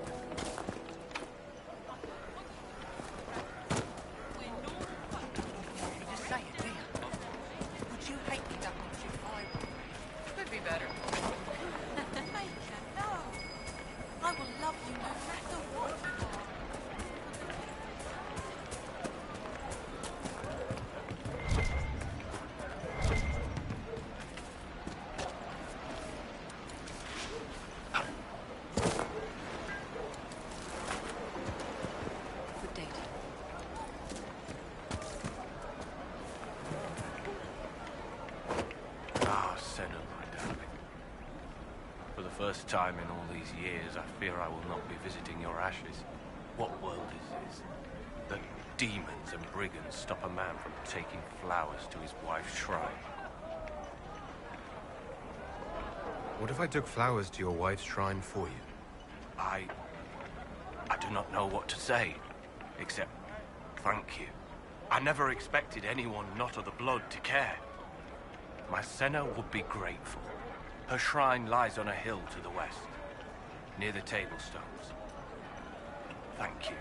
You just say it, do you? Would you hate me that much if I were? Could be better. Major, no! I will love you no matter what you are. First time in all these years, I fear I will not be visiting your ashes. What world is this? That demons and brigands stop a man from taking flowers to his wife's shrine. What if I took flowers to your wife's shrine for you? I do not know what to say, except thank you. I never expected anyone not of the blood to care. My Senna would be grateful. Her shrine lies on a hill to the west, near the tablstones. Thank you.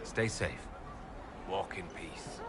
Stay safe. Walk in peace.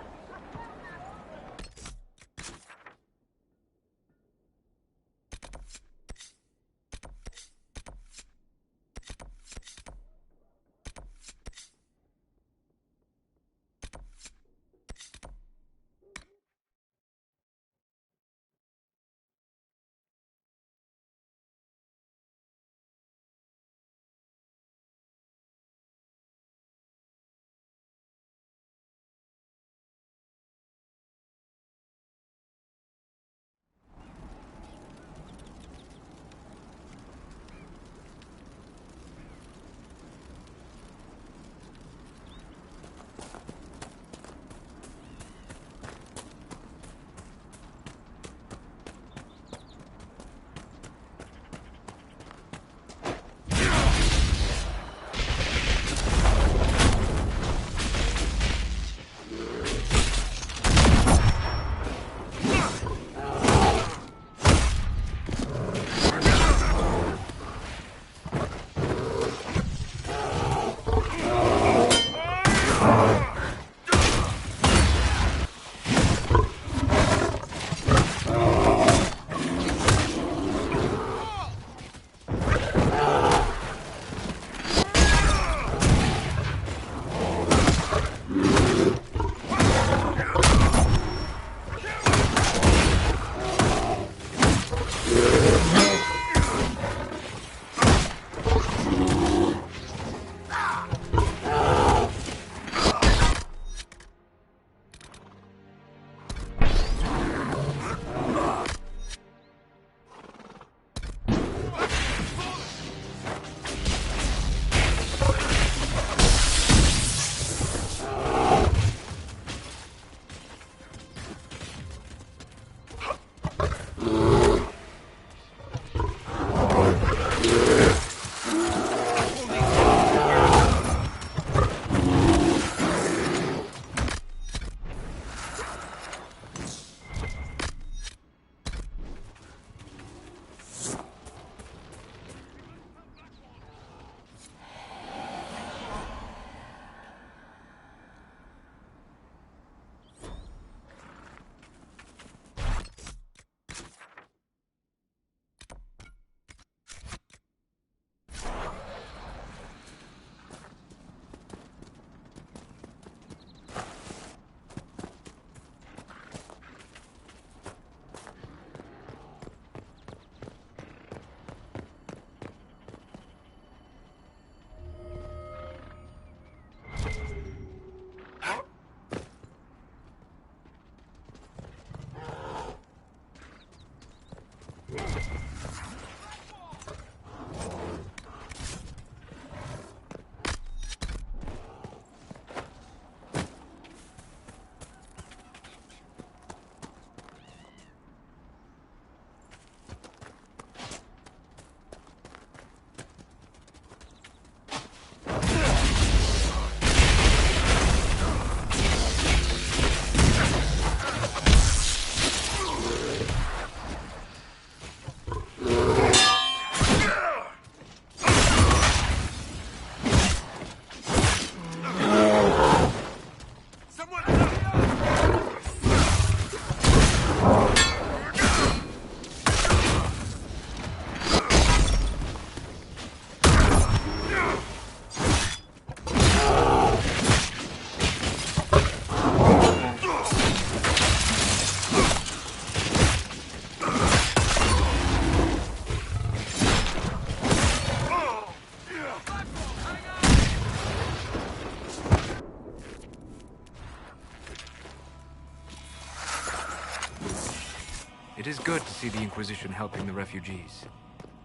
It is good to see the Inquisition helping the refugees.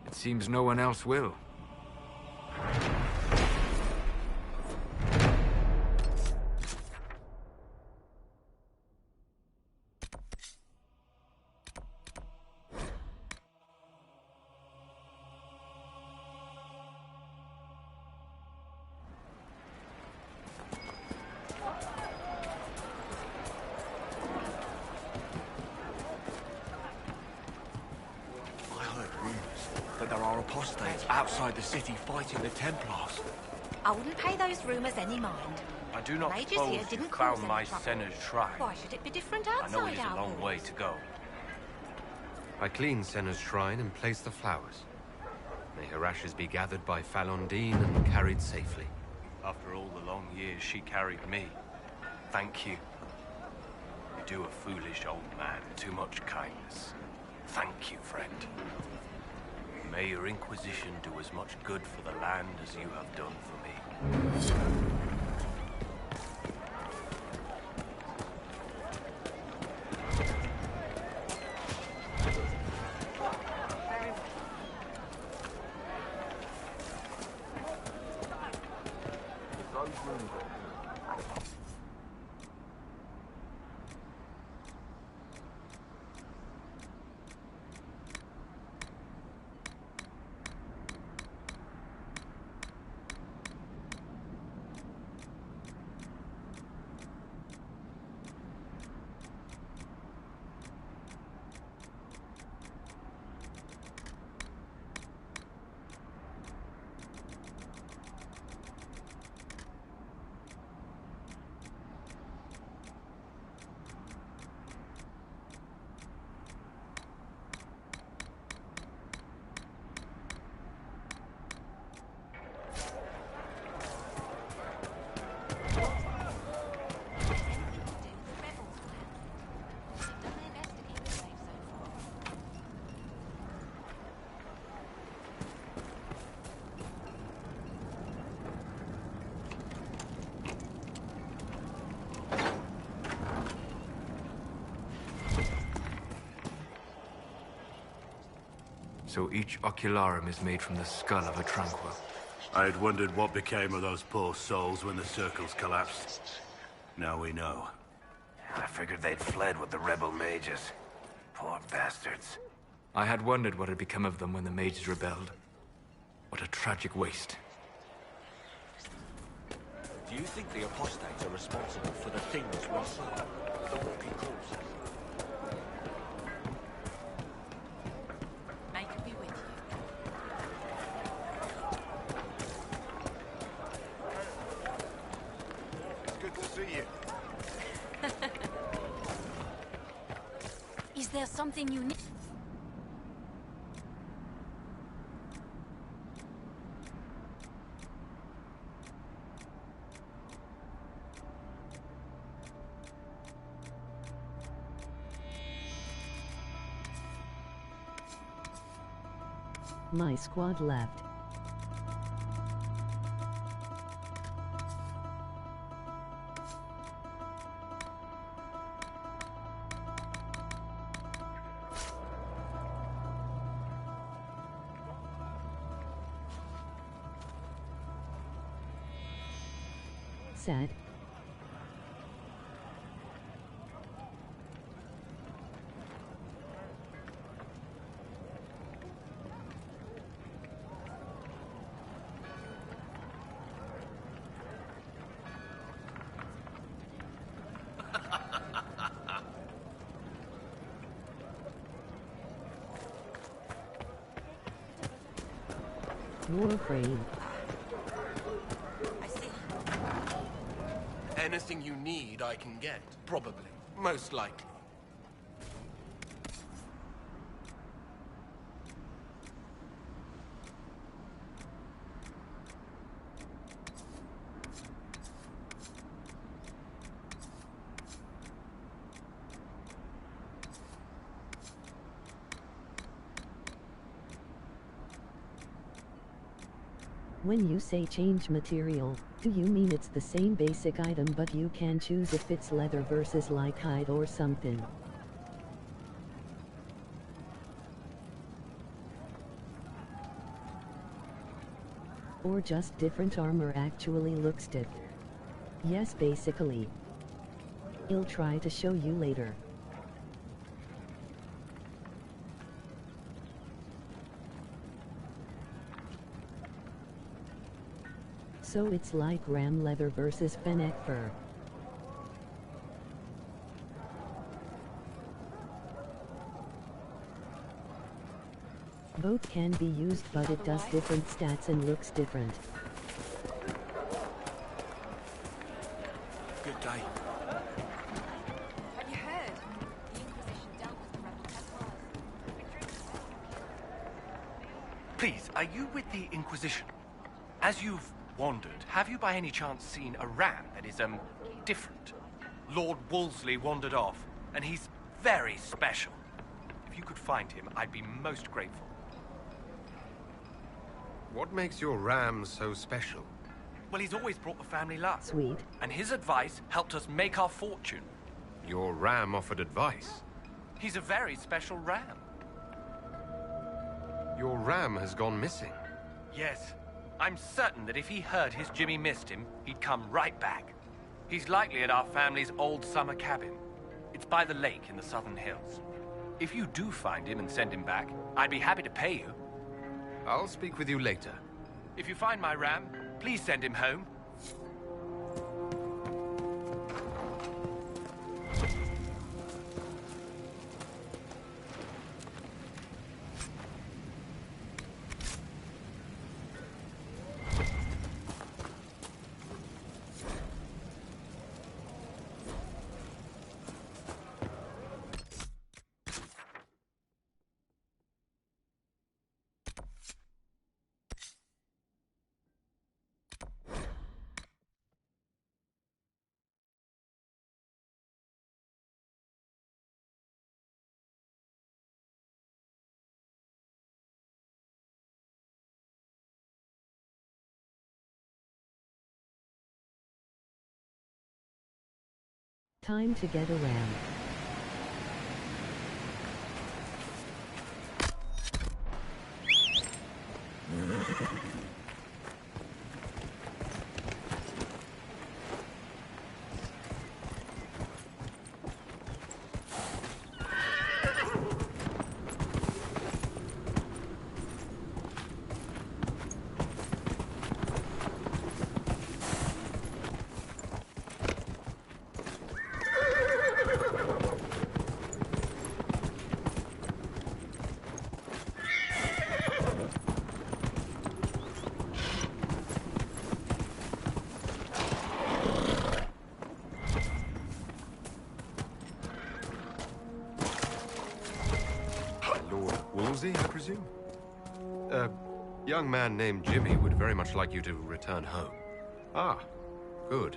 It seems no one else will. heard there are apostates outside the city fighting the Templars. I wouldn't pay those rumors any mind. I do not Mages suppose here you didn't cause found any my trouble. Senna's shrine. Why should it be different I outside know it is a our long way to go. I cleaned Senna's shrine and placed the flowers. May her ashes be gathered by Falondine and carried safely. After all the long years she carried me, thank you. You do a foolish old man too much kindness. Thank you, friend. May your Inquisition do as much good for the land as you have done for me. So each ocularum is made from the skull of a tranquil. I had wondered what became of those poor souls when the circles collapsed. Now we know. I figured they'd fled with the rebel mages. Poor bastards. I had wondered what had become of them when the mages rebelled. What a tragic waste. Do you think the apostates are responsible for the things we saw? The walking corpses? May it be with you. It's good to see you. Is there something you need? My squad left. Sad. Warframe. Anything you need, I can get. Probably. Most likely. When you say change material, do you mean it's the same basic item but you can choose if it's leather versus like hide or something? Or just different armor actually looks stiff? Yes, basically. I'll try to show you later. So it's like ram leather versus fennec fur. Both can be used, but it does different stats and looks different. Good day. Have you heard? The Inquisition dealt with the rebel Templars. Please, are you with the Inquisition? As you've wandered, have you by any chance seen a ram that is, different? Lord Wolseley wandered off, and he's very special. If you could find him, I'd be most grateful. What makes your ram so special? Well, he's always brought the family luck. Sweet. And his advice helped us make our fortune. Your ram offered advice? He's a very special ram. Your ram has gone missing. Yes. I'm certain that if he heard his Jimmy missed him, he'd come right back. He's likely at our family's old summer cabin. It's by the lake in the southern hills. If you do find him and send him back, I'd be happy to pay you. I'll speak with you later. If you find my ram, please send him home. Time to get around. Wolsey, I presume? A young man named Jimmy would very much like you to return home. Ah, good.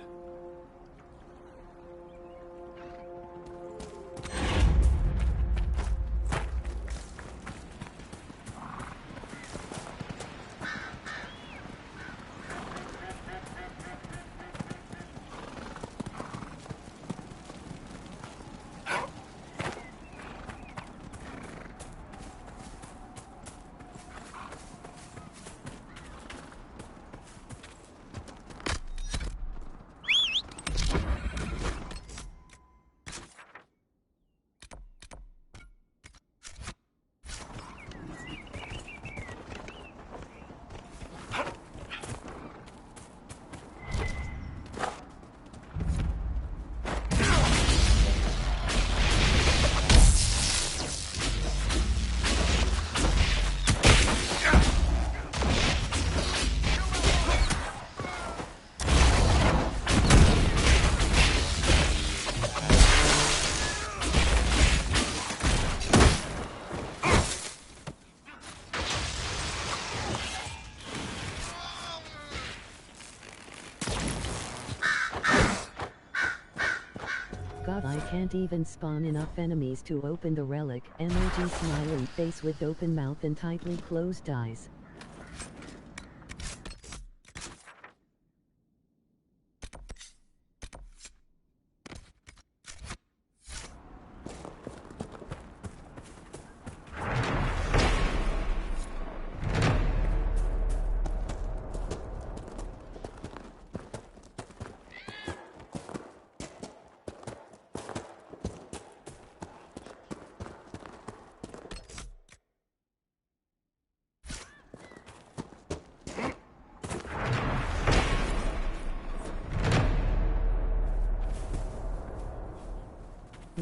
God, I can't even spawn enough enemies to open the relic. Emoji smiley face with open mouth and tightly closed eyes.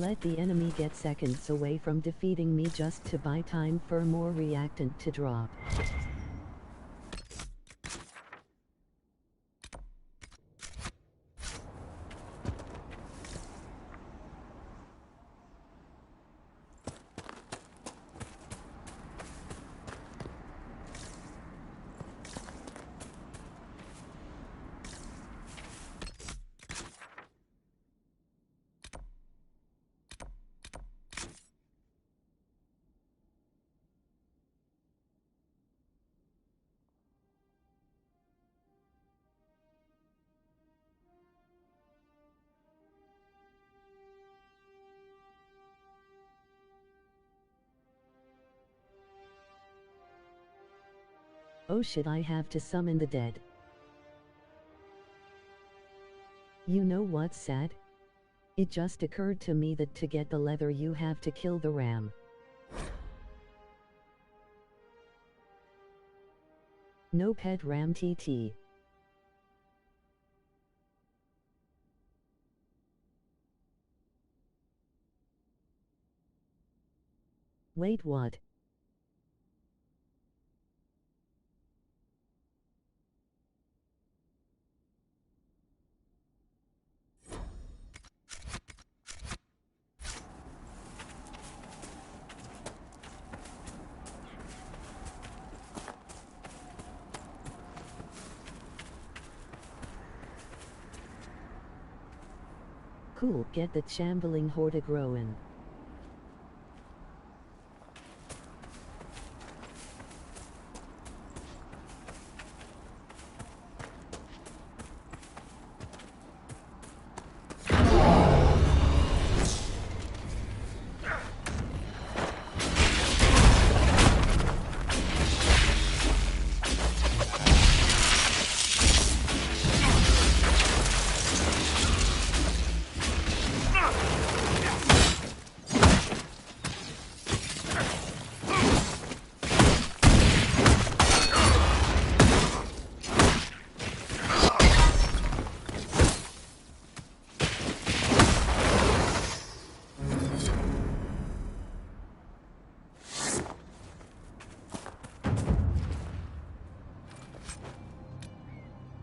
Let the enemy get seconds away from defeating me just to buy time for more reactant to drop. Oh shit, I have to summon the dead. You know what's sad? It just occurred to me that to get the leather you have to kill the ram. No pet ram TT. Wait, what? Cool, get that shambling horde growing.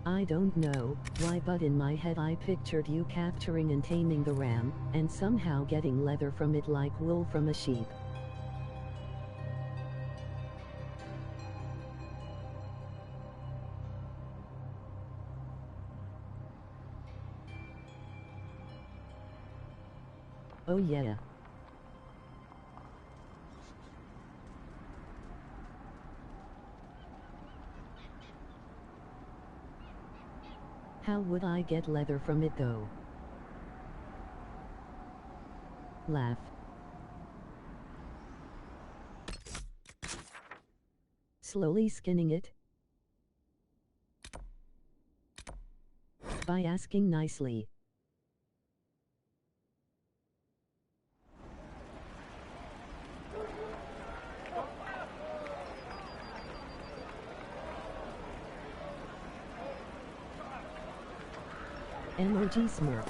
I don't know why, but in my head I pictured you capturing and taming the ram, and somehow getting leather from it like wool from a sheep. Oh yeah. How would I get leather from it though? Laugh. Slowly skinning it? By asking nicely. Emoji smirk.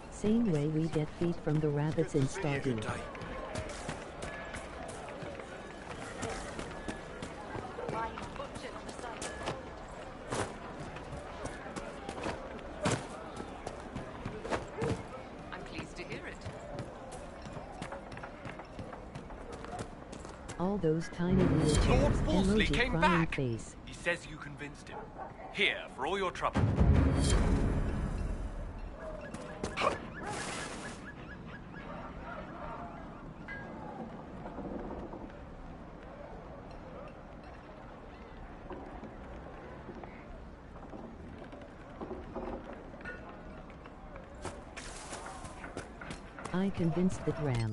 Same way we get feet from the rabbits in Stardew. I'm pleased to hear it. All those tiny wheelchairs. Lord Wolseley Emoji came crying back! face. He says you convinced him. Here, for all your trouble. I convinced the ram.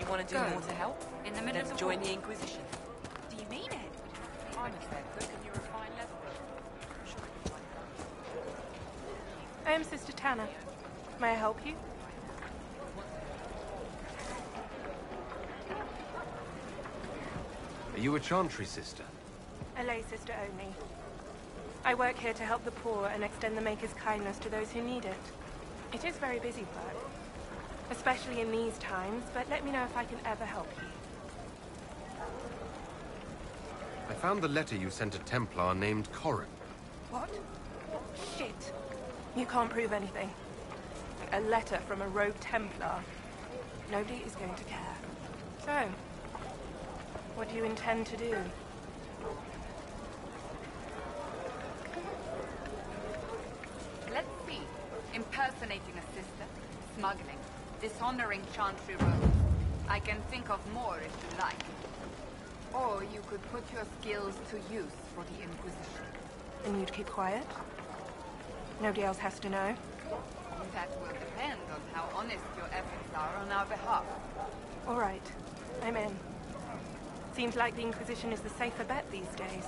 Want to do more to help? In the middle Let's of join the Inquisition. Do you mean it? I'm a fair cook and you're a fine leveler. I am Sister Tanner. May I help you? Are you a Chantry sister? A lay sister only. I work here to help the poor and extend the Maker's kindness to those who need it. It is very busy work, especially in these times, but let me know if I can ever help you. I found the letter you sent a Templar named Corrin. What? Shit. You can't prove anything. A letter from a rogue Templar. Nobody is going to care. So, what do you intend to do? Let's see. Impersonating a sister, smuggling, dishonoring Chantry robes. I can think of more if you like. Or you could put your skills to use for the Inquisition. And you'd keep quiet? Nobody else has to know? That will depend on how honest your efforts are on our behalf. All right. I'm in. Seems like the Inquisition is the safer bet these days.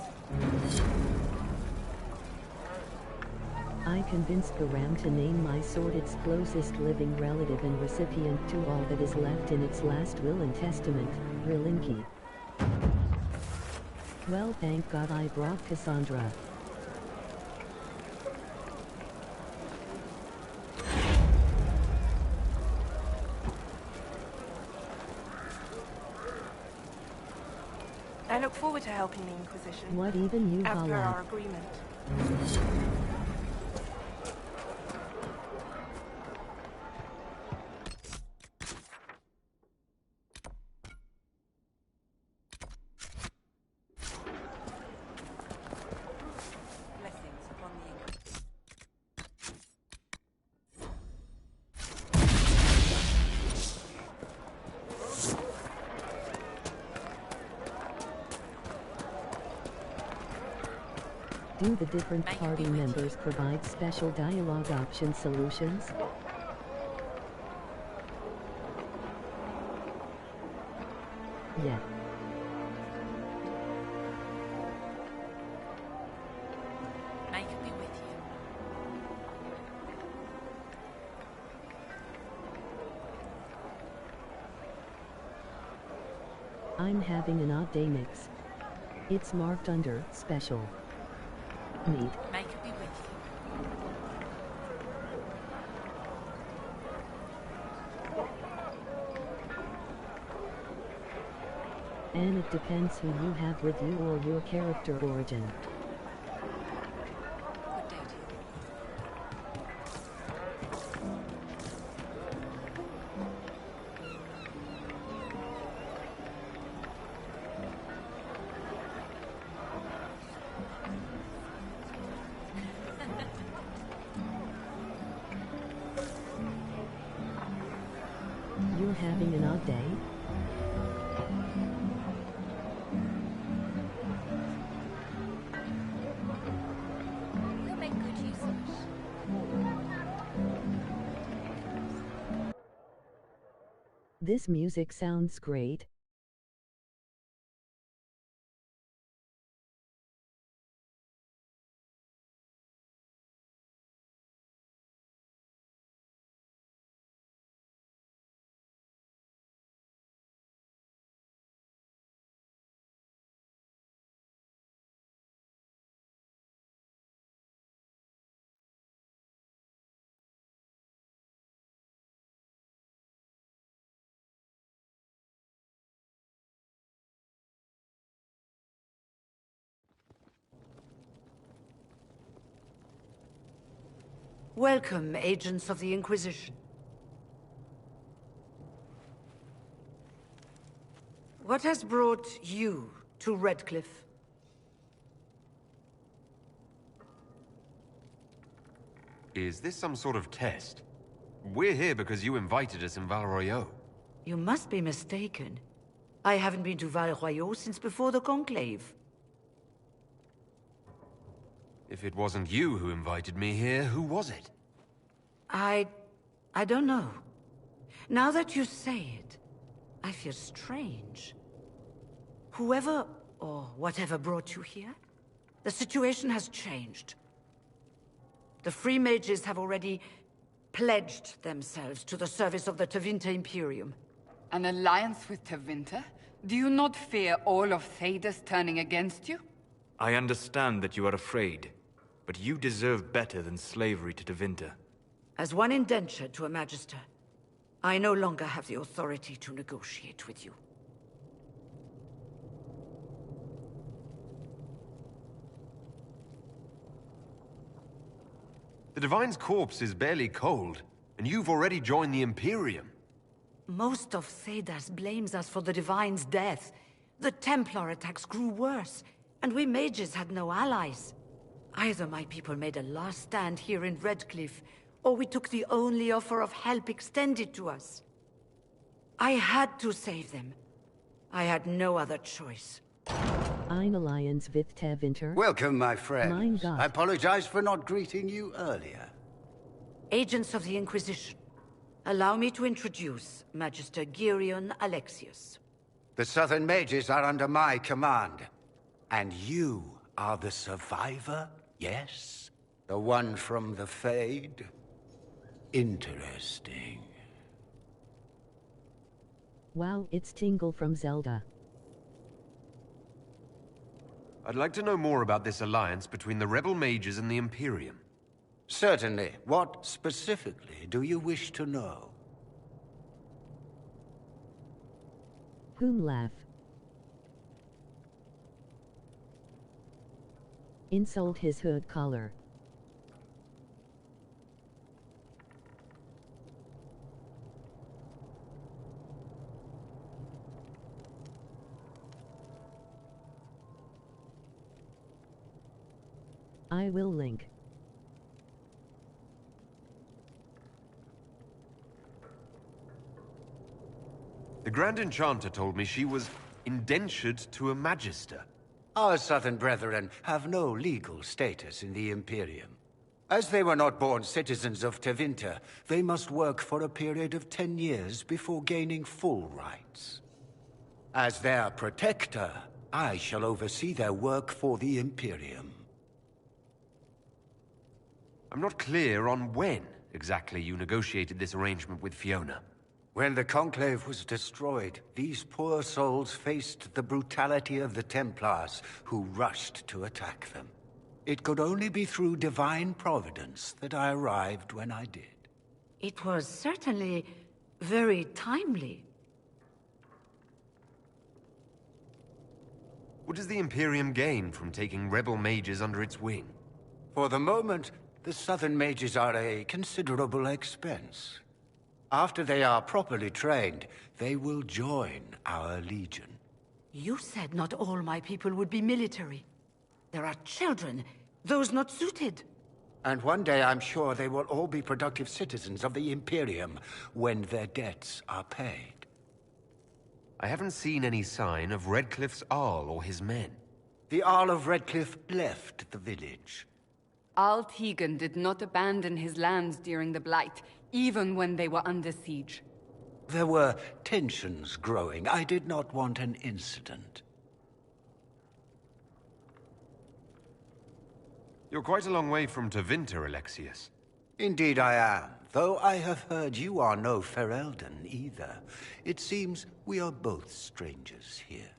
I convinced the ram to name my sword its closest living relative and recipient to all that is left in its last will and testament, Rilinki. Well, thank God I brought Cassandra. I look forward to helping the Inquisition. What even you as per holla? our agreement. Blessings upon the Inquisition. Do the different party members provide special dialogue option solutions? Yeah. May it be with you. I'm having an odd day mix. It's marked under special. Neat. May it be with you. And it depends who you have with you or your character origin. Good day to you. You're having an odd day? We'll make good use of it. This music sounds great. Welcome, agents of the Inquisition. What has brought you to Redcliffe? Is this some sort of test? We're here because you invited us in Val Royeaux. You must be mistaken. I haven't been to Val Royeaux since before the Conclave. If it wasn't you who invited me here, who was it? I don't know. Now that you say it, I feel strange. Whoever or whatever brought you here, the situation has changed. The Free Mages have already pledged themselves to the service of the Tevinter Imperium. An alliance with Tevinter? Do you not fear all of Thedas turning against you? I understand that you are afraid, but you deserve better than slavery to Tevinter. As one indentured to a Magister, I no longer have the authority to negotiate with you. The Divine's corpse is barely cold, and you've already joined the Imperium. Most of Thedas blames us for the Divine's death. The Templar attacks grew worse, and we mages had no allies. Either my people made a last stand here in Redcliffe, or we took the only offer of help extended to us. I had to save them. I had no other choice. Ein Alliance with Tevinter. Welcome, my friend. Mein Gott. I apologize for not greeting you earlier. Agents of the Inquisition, allow me to introduce Magister Girion Alexius. The Southern Mages are under my command. And you are the survivor, yes? The one from the Fade? Interesting. Wow, it's Tingle from Zelda. I'd like to know more about this alliance between the rebel mages and the Imperium. Certainly. What specifically do you wish to know? Whom laugh? Insult his hood collar. I will link. The Grand Enchanter told me she was indentured to a Magister. Our Southern brethren have no legal status in the Imperium. As they were not born citizens of Tevinter, they must work for a period of 10 years before gaining full rights. As their protector, I shall oversee their work for the Imperium. I'm not clear on when exactly you negotiated this arrangement with Fiona. When the Conclave was destroyed, these poor souls faced the brutality of the Templars, who rushed to attack them. It could only be through divine providence that I arrived when I did. It was certainly very timely. What does the Imperium gain from taking rebel mages under its wing? For the moment, the Southern Mages are a considerable expense. After they are properly trained, they will join our Legion. You said not all my people would be military. There are children, those not suited. And one day I'm sure they will all be productive citizens of the Imperium when their debts are paid. I haven't seen any sign of Redcliffe's Arl or his men. The Arl of Redcliffe left the village. Al Tegan did not abandon his lands during the Blight, even when they were under siege. There were tensions growing. I did not want an incident. You're quite a long way from Tevinter, Alexius. Indeed I am, though I have heard you are no Ferelden either. It seems we are both strangers here.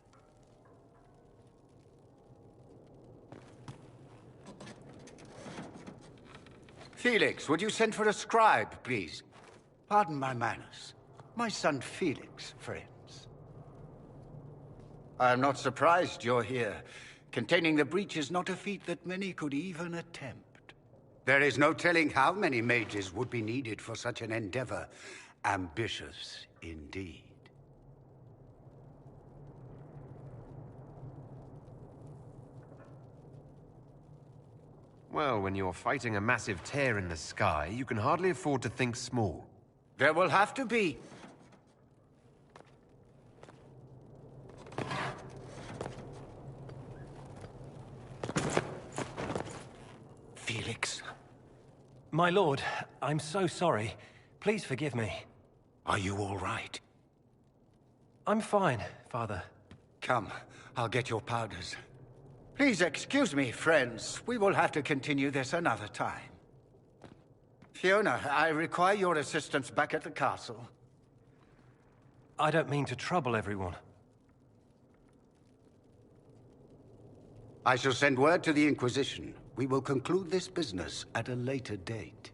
Felix, would you send for a scribe, please? Pardon my manners. My son Felix, friends. I am not surprised you're here. Containing the breach is not a feat that many could even attempt. There is no telling how many mages would be needed for such an endeavor. Ambitious, indeed. Well, when you're fighting a massive tear in the sky, you can hardly afford to think small. There will have to be. Felix. My lord, I'm so sorry. Please forgive me. Are you all right? I'm fine, Father. Come, I'll get your powders. Please excuse me, friends. We will have to continue this another time. Fiona, I require your assistance back at the castle. I don't mean to trouble everyone. I shall send word to the Inquisition. We will conclude this business at a later date.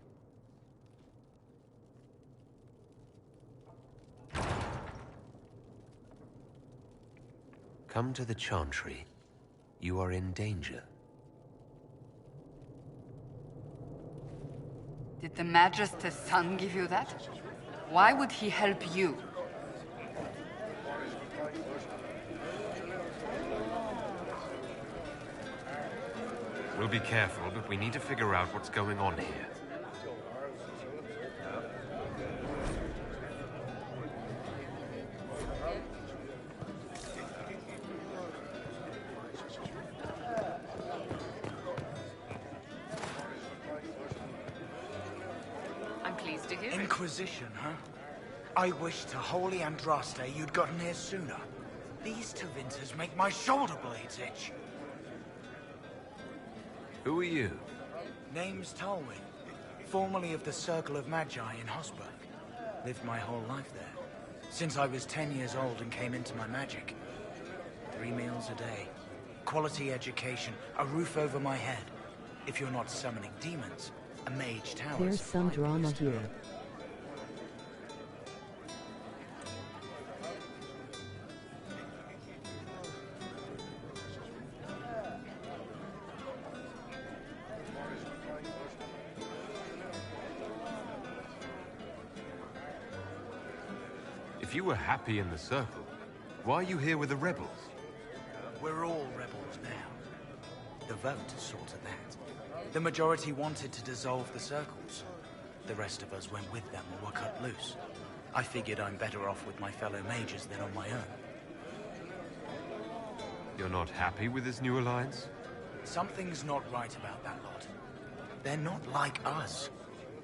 Come to the Chantry. You are in danger. Did the Magister's son give you that? Why would he help you? We'll be careful, but we need to figure out what's going on here. I'm pleased to hear it. Inquisition, huh? I wish to Holy Andraste you'd gotten here sooner. These Tevinters make my shoulder blades itch. Who are you? Name's Talwyn, formerly of the Circle of Magi in Hosberg. Lived my whole life there, since I was 10 years old and came into my magic. 3 meals a day, quality education, a roof over my head. If you're not summoning demons, a mage tower. There's some drama here. If you were happy in the Circle, why are you here with the rebels? We're all rebels now. The vote sorted that. The majority wanted to dissolve the circles. The rest of us went with them or were cut loose. I figured I'm better off with my fellow mages than on my own. You're not happy with this new alliance? Something's not right about that lot. They're not like us.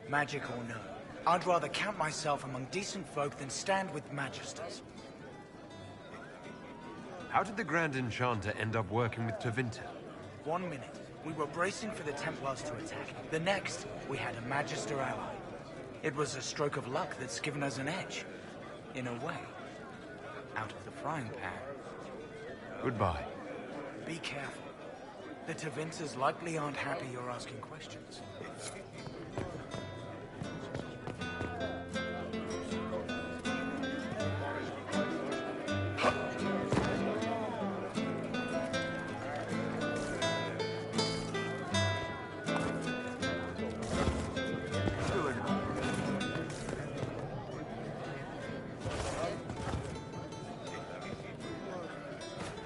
Magic or no, I'd rather count myself among decent folk than stand with magisters. How did the Grand Enchanter end up working with Tevinter? 1 minute, we were bracing for the Templars to attack. The next, we had a Magister ally. It was a stroke of luck that's given us an edge. In a way. Out of the frying pan. Goodbye. Be careful. The Tevinters likely aren't happy you're asking questions.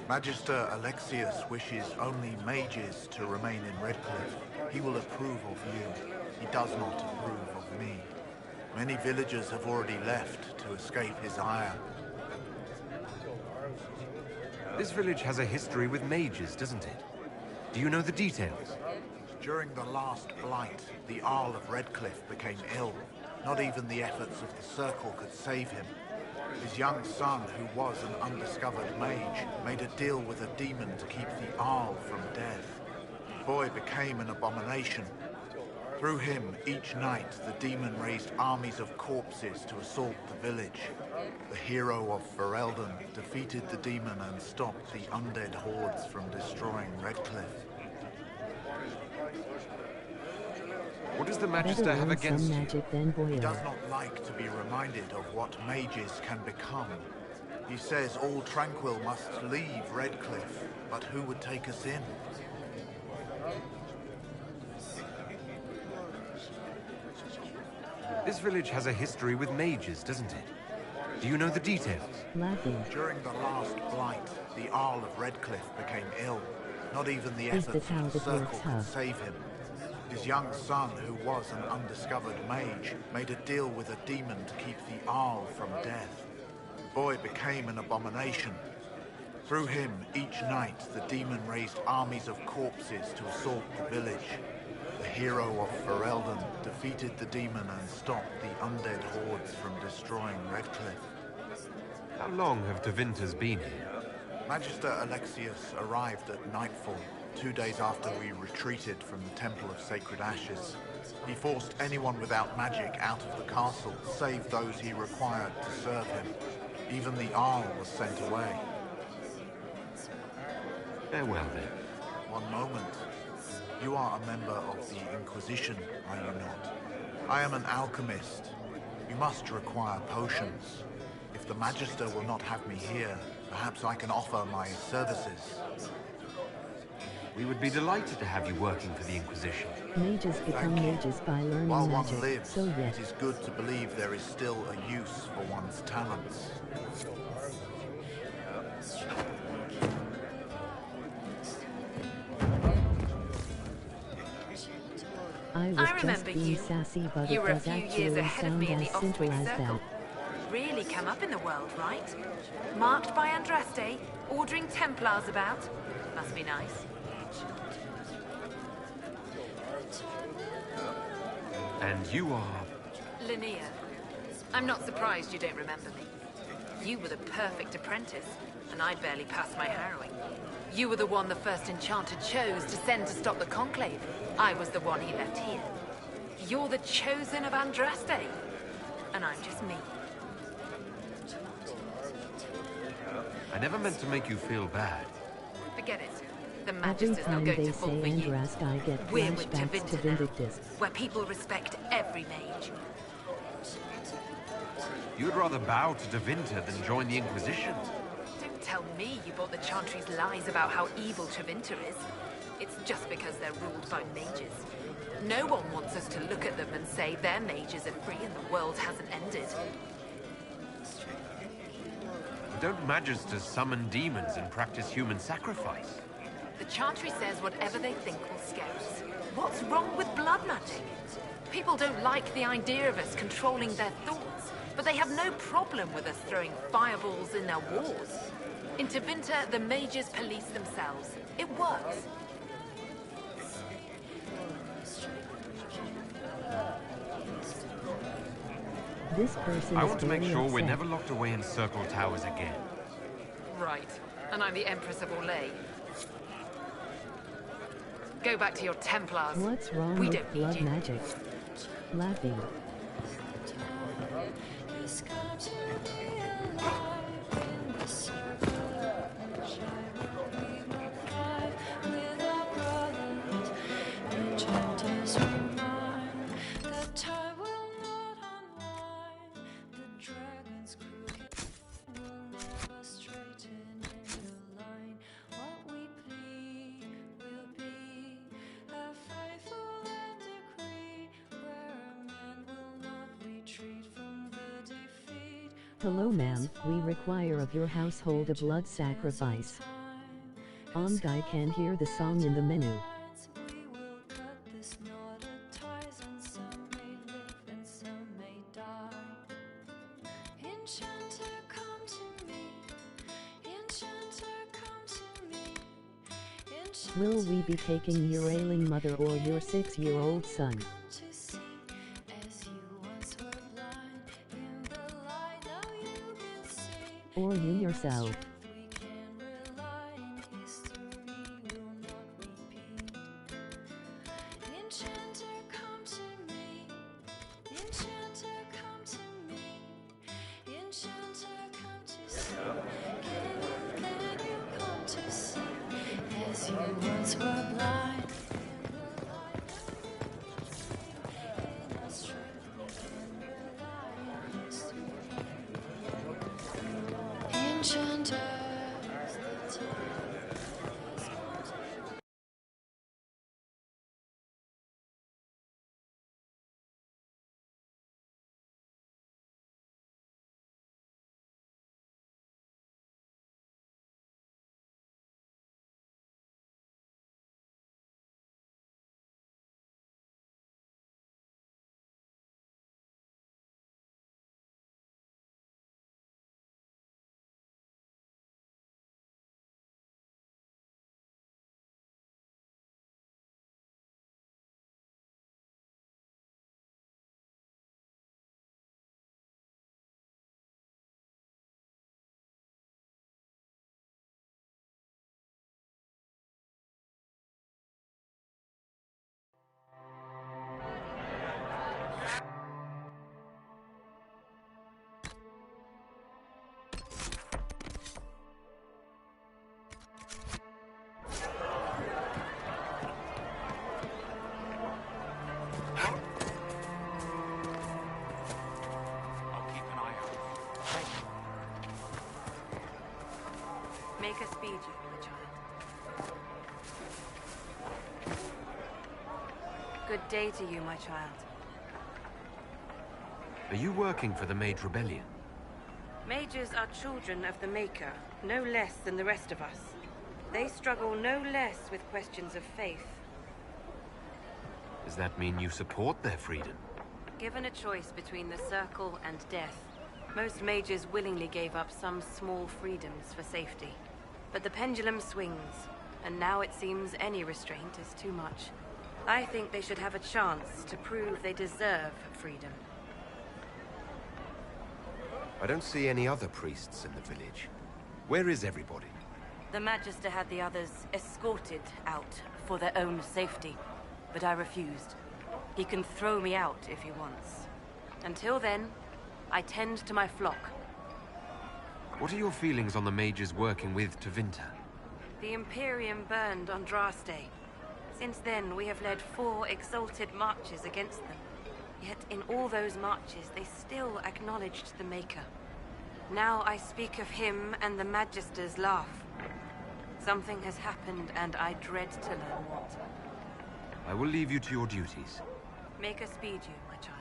Magister Alexius wishes only mages to remain in Redcliffe. He will approve of you. He does not approve of me. Many villagers have already left to escape his ire. This village has a history with mages, doesn't it? Do you know the details? During the last blight, the Arl of Redcliffe became ill. Not even the efforts of the Circle could save him. His young son, who was an undiscovered mage, made a deal with a demon to keep the Arl from death. The boy became an abomination. Through him, each night, the demon raised armies of corpses to assault the village. The hero of Ferelden defeated the demon and stopped the undead hordes from destroying Redcliffe. What does the Magister have against you? He does not like to be reminded of what mages can become. He says all tranquil must leave Redcliffe, but who would take us in? This village has a history with mages, doesn't it? Do you know the details? Laughing. During the last blight, the Arl of Redcliffe became ill. Not even the efforts of the Circle could save him. His young son, who was an undiscovered mage, made a deal with a demon to keep the Arl from death. The boy became an abomination. Through him, each night, the demon raised armies of corpses to assault the village. The hero of Ferelden defeated the demon and stopped the undead hordes from destroying Redcliffe. How long have Tevinters been here? Magister Alexius arrived at nightfall, 2 days after we retreated from the Temple of Sacred Ashes. He forced anyone without magic out of the castle, save those he required to serve him. Even the Arl was sent away. Farewell, then. One moment. You are a member of the Inquisition, are you not? I am an alchemist. You must require potions. If the Magister will not have me here, perhaps I can offer my services. We would be delighted to have you working for the Inquisition. Mages become mages by learning While magic, one lives, so yes. it is good to believe there is still a use for one's talents. I was just being sassy, but You it were a does few years actually ahead of sound me in as the simple Ostwick as Circle. that. Really come up in the world, right? Marked by Andraste, ordering Templars about. Must be nice. And you are... Linnea. I'm not surprised you don't remember me. You were the perfect apprentice, and I barely passed my harrowing. You were the one the first enchanter chose to send to stop the Conclave. I was the one he left here. You're the chosen of Andraste, and I'm just me. I never meant to make you feel bad. Forget it. The Every Magister's not time going they to say fall for you. Andraste, I get We're with flashbacks to Tevinter now, Vindictus. where people respect every mage. You'd rather bow to Tevinter than join the Inquisition. Don't tell me you bought the Chantry's lies about how evil Tevinter is. It's just because they're ruled by mages. No one wants us to look at them and say their mages are free and the world hasn't ended. Don't Magisters summon demons and practice human sacrifice? The Chantry says whatever they think will scare us. What's wrong with blood magic? People don't like the idea of us controlling their thoughts, but they have no problem with us throwing fireballs in their wars. In Tevinter, the mages police themselves. It works. This person I is want to make very sure we're upset. never locked away in Circle Towers again. Right. And I'm the Empress of Orlais. Go back to your Templars. What's wrong We with don't need blood you. magic? Laughing. Hello ma'am, we require of your household a blood sacrifice. On guy can hear the song in the menu. Will we be taking your ailing mother or your 6-year-old son? Or you yourself? As you once were blind. Enchanter. my child. Good day to you, my child. Are you working for the Mage Rebellion? Mages are children of the Maker, no less than the rest of us. They struggle no less with questions of faith. Does that mean you support their freedom? Given a choice between the Circle and death, most mages willingly gave up some small freedoms for safety. But the pendulum swings, and now it seems any restraint is too much. I think they should have a chance to prove they deserve freedom. I don't see any other priests in the village. Where is everybody? The Magister had the others escorted out for their own safety, but I refused. He can throw me out if he wants. Until then, I tend to my flock. What are your feelings on the mages working with Tevinter? The Imperium burned on Draste. Since then, we have led 4 exalted marches against them. Yet in all those marches, they still acknowledged the Maker. Now I speak of him and the Magisters laugh. Something has happened, and I dread to learn what. I will leave you to your duties. Make us speed you, my child.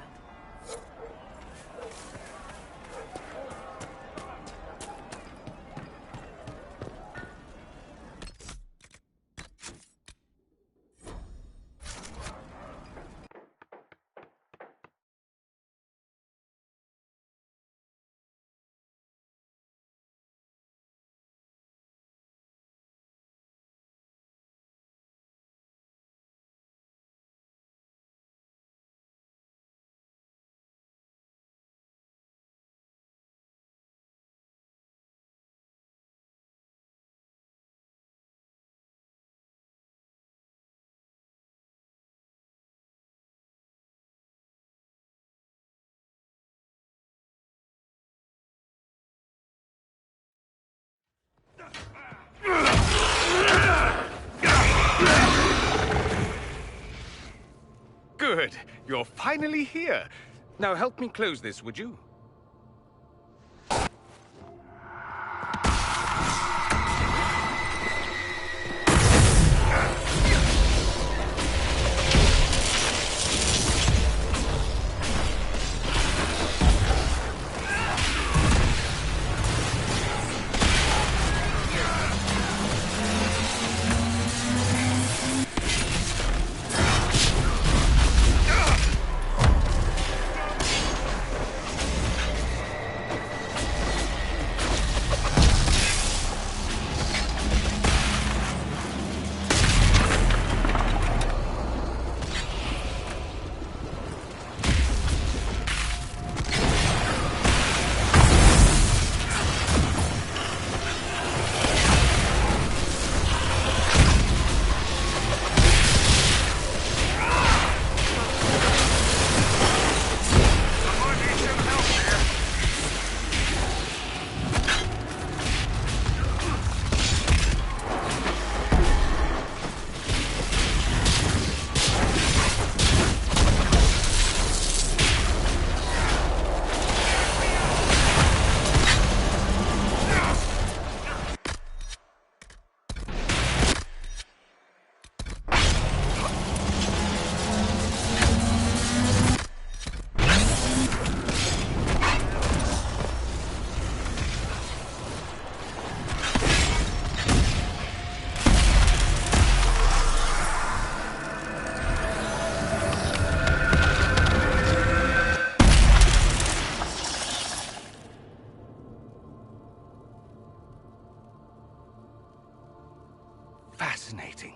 Good. You're finally here. Now help me close this, would you? Fascinating.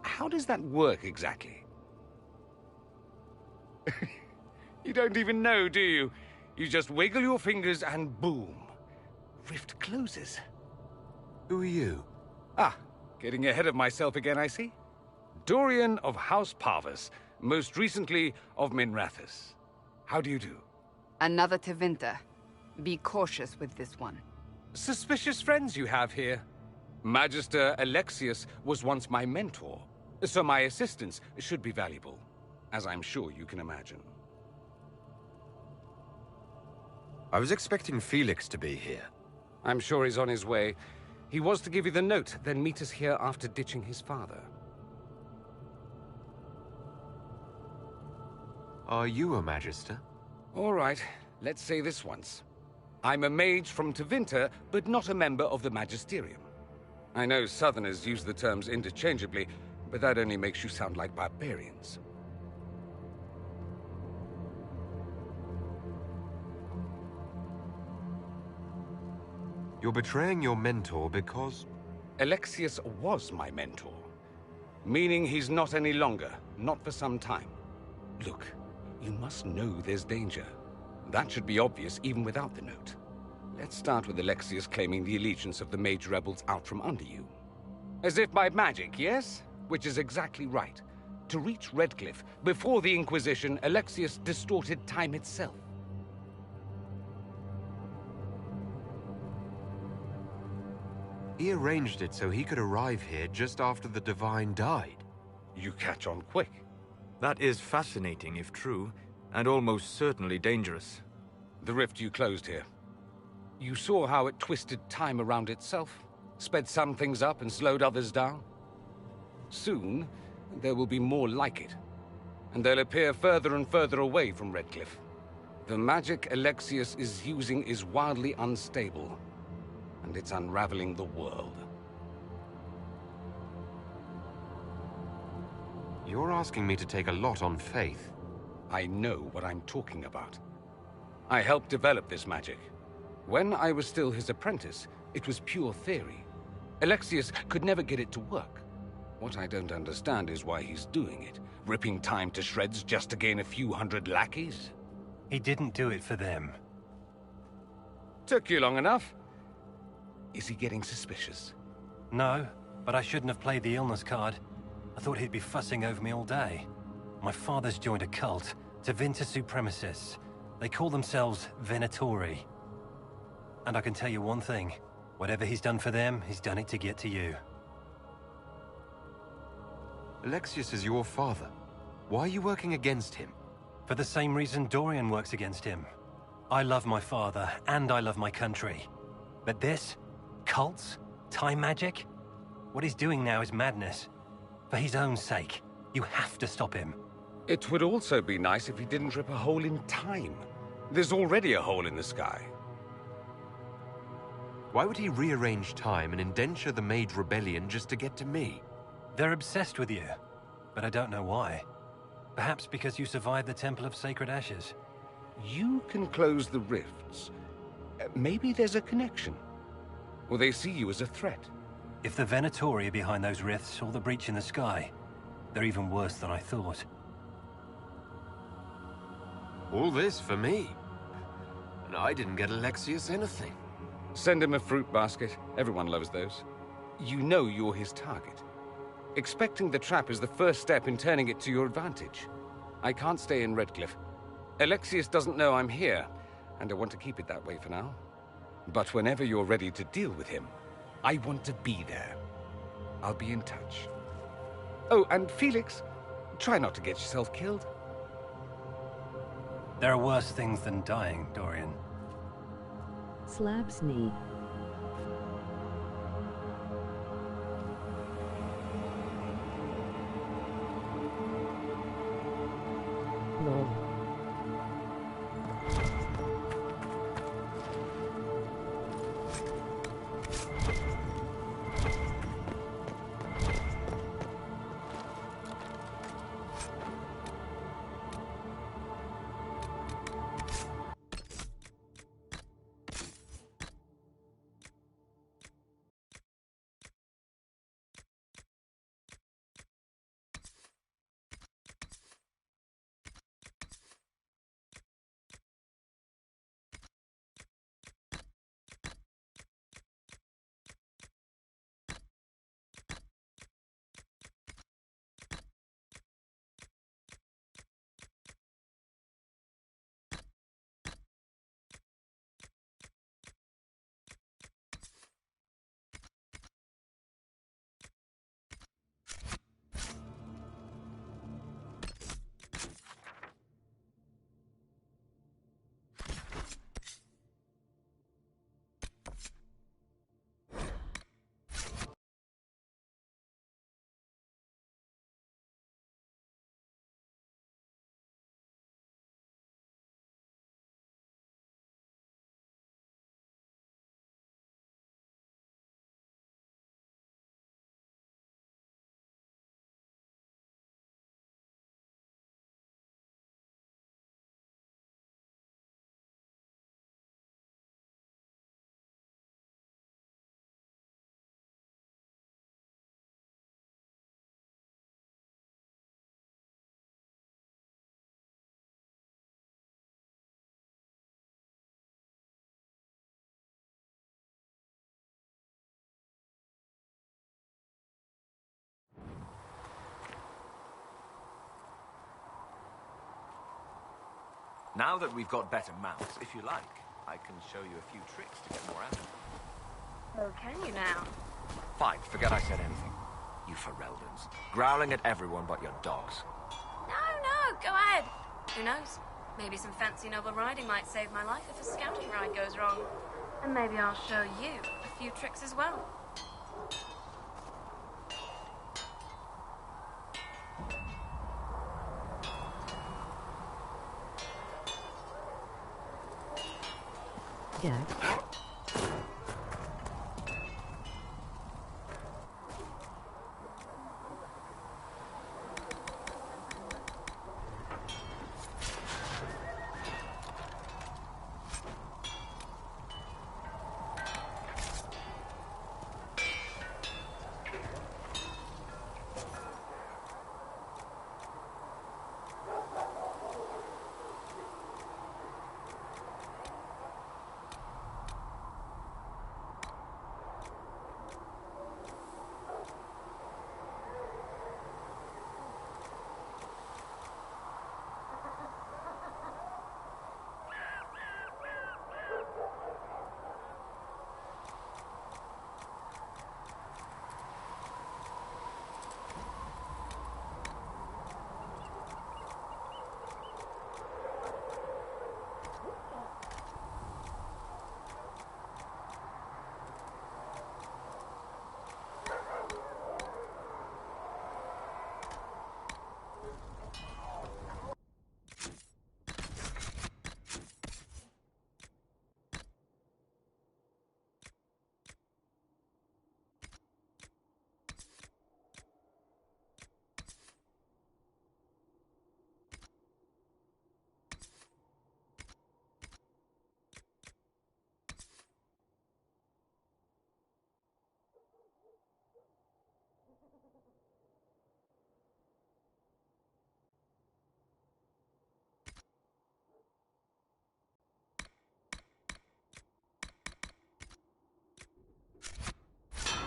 How does that work exactly? You don't even know, do you? You just wiggle your fingers and boom. Rift closes. Who are you? Ah, getting ahead of myself again, I see. Dorian of House Parvus, most recently of Minrathous. How do you do? Another Tevinter. Be cautious with this one. Suspicious friends you have here. Magister Alexius was once my mentor, so my assistance should be valuable, as I'm sure you can imagine. I was expecting Felix to be here. I'm sure he's on his way. He was to give you the note, then meet us here after ditching his father. Are you a Magister? All right, let's say this once. I'm a mage from Tevinter, but not a member of the Magisterium. I know Southerners use the terms interchangeably, but that only makes you sound like barbarians. You're betraying your mentor because... Alexius was my mentor. Meaning he's not any longer, not for some time. Look, you must know there's danger. That should be obvious even without the note. Let's start with Alexius claiming the allegiance of the mage rebels out from under you. As if by magic, yes? Which is exactly right. To reach Redcliffe, before the Inquisition, Alexius distorted time itself. He arranged it so he could arrive here just after the Divine died. You catch on quick. That is fascinating if true, and almost certainly dangerous. The rift you closed here. You saw how it twisted time around itself, sped some things up and slowed others down. Soon, there will be more like it, and they'll appear further and further away from Redcliffe. The magic Alexius is using is wildly unstable, and it's unraveling the world. You're asking me to take a lot on faith. I know what I'm talking about. I helped develop this magic. When I was still his apprentice, it was pure theory. Alexius could never get it to work. What I don't understand is why he's doing it, ripping time to shreds just to gain a few hundred lackeys. He didn't do it for them. Took you long enough. Is he getting suspicious? No, but I shouldn't have played the illness card. I thought he'd be fussing over me all day. My father's joined a cult, Tevinter Supremacists. They call themselves Venatori. And I can tell you one thing. Whatever he's done for them, he's done it to get to you. Alexius is your father. Why are you working against him? For the same reason Dorian works against him. I love my father, and I love my country. But this? Cults? Time magic? What he's doing now is madness. For his own sake, you have to stop him. It would also be nice if he didn't rip a hole in time. There's already a hole in the sky. Why would he rearrange time and indenture the Mage Rebellion just to get to me? They're obsessed with you, but I don't know why. Perhaps because you survived the Temple of Sacred Ashes. You can close the rifts. Maybe there's a connection. Or they see you as a threat. If the Venatori are behind those rifts or the breach in the sky, they're even worse than I thought. All this for me? And I didn't get Alexius anything. Send him a fruit basket. Everyone loves those. You know you're his target. Expecting the trap is the first step in turning it to your advantage. I can't stay in Redcliffe. Alexius doesn't know I'm here, and I want to keep it that way for now. But whenever you're ready to deal with him, I want to be there. I'll be in touch. Oh, and Felix, try not to get yourself killed. There are worse things than dying, Dorian. Slaps knee. Lol. Now that we've got better mounts, if you like, I can show you a few tricks to get more out of them. Oh, can you now? Fine, forget I said anything. You Fereldans, growling at everyone but your dogs. No, go ahead. Who knows? Maybe some fancy noble riding might save my life if a scouting ride goes wrong. And maybe I'll show you a few tricks as well. Yeah.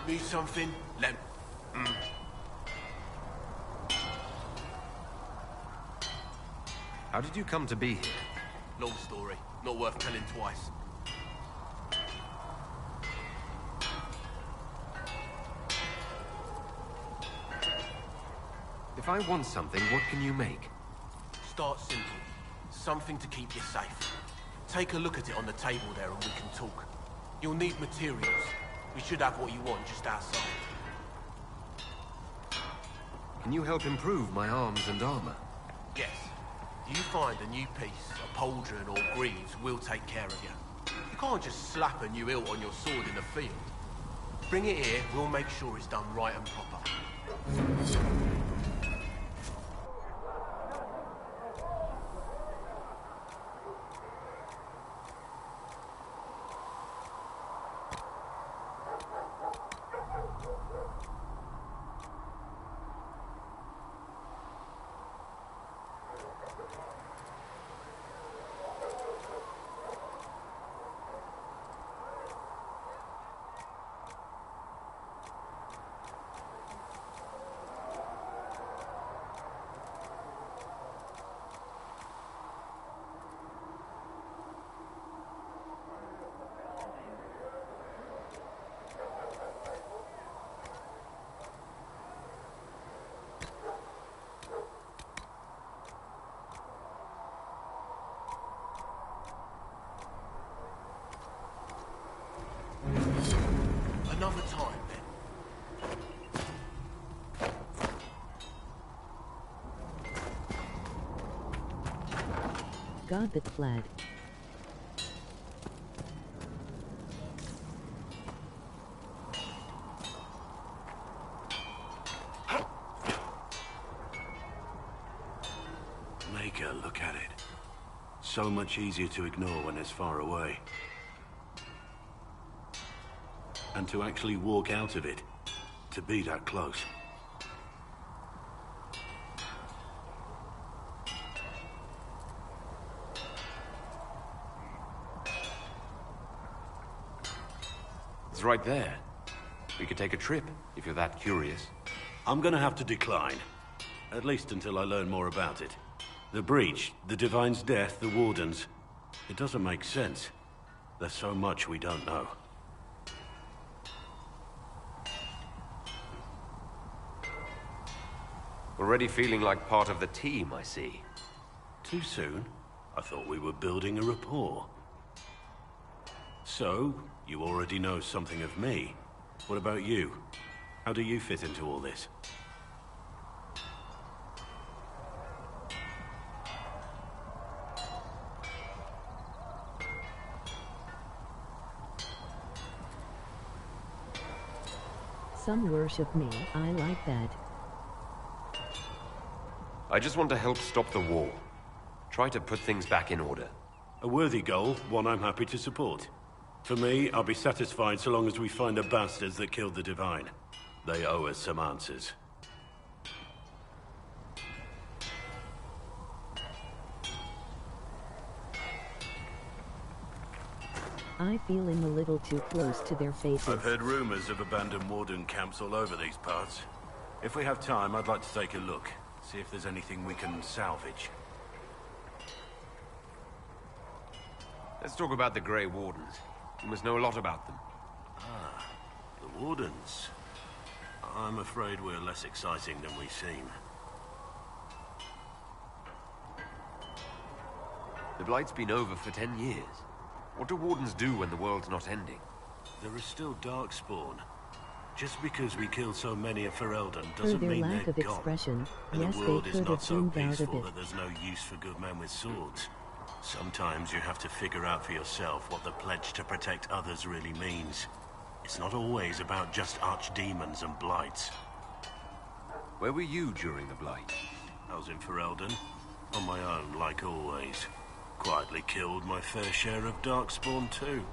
Need something? How did you come to be here? Long story. Not worth telling twice. If I want something, what can you make? Start simple. Something to keep you safe. Take a look at it on the table there and we can talk. You'll need materials. We should have what you want just outside. Can you help improve my arms and armor? Yes. If you find a new piece, a pauldron or greaves, we'll take care of you. You can't just slap a new hilt on your sword in the field. Bring it here, we'll make sure it's done right and proper. Another time, then. God that fled. Maker, look at it. So much easier to ignore when it's far away. And to actually walk out of it, to be that close. It's right there. We could take a trip, if you're that curious. I'm gonna have to decline. At least until I learn more about it. The breach, the Divine's death, the Wardens. It doesn't make sense. There's so much we don't know. Already feeling like part of the team, I see. Too soon? I thought we were building a rapport. So, you already know something of me. What about you? How do you fit into all this? Some worship me, I like that. I just want to help stop the war. Try to put things back in order. A worthy goal, one I'm happy to support. For me, I'll be satisfied so long as we find the bastards that killed the Divine. They owe us some answers. I feel I'm a little too close to their faces. I've heard rumors of abandoned Warden camps all over these parts. If we have time, I'd like to take a look. See if there's anything we can salvage. Let's talk about the Grey Wardens. You must know a lot about them. Ah, the Wardens. I'm afraid we're less exciting than we seem. The Blight's been over for 10 years. What do Wardens do when the world's not ending? There is still Darkspawn. Just because we killed so many of Ferelden For doesn't their mean lack they're of gone. expression, And yes, the they world is could not have so zoomed out a peaceful bit. that there's no use for good men with swords. Sometimes you have to figure out for yourself what the pledge to protect others really means. It's not always about just archdemons and blights. Where were you during the Blight? I was in Ferelden, on my own, like always. Quietly killed my fair share of Darkspawn too.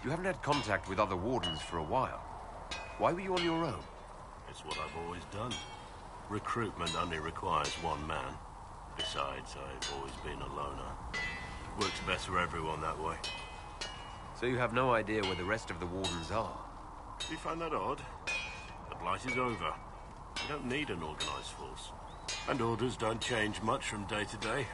You haven't had contact with other Wardens for a while. Why were you on your own? It's what I've always done. Recruitment only requires one man. Besides, I've always been a loner. Works best for everyone that way. So you have no idea where the rest of the Wardens are? Do you find that odd? The Blight is over. We don't need an organized force. And orders don't change much from day to day.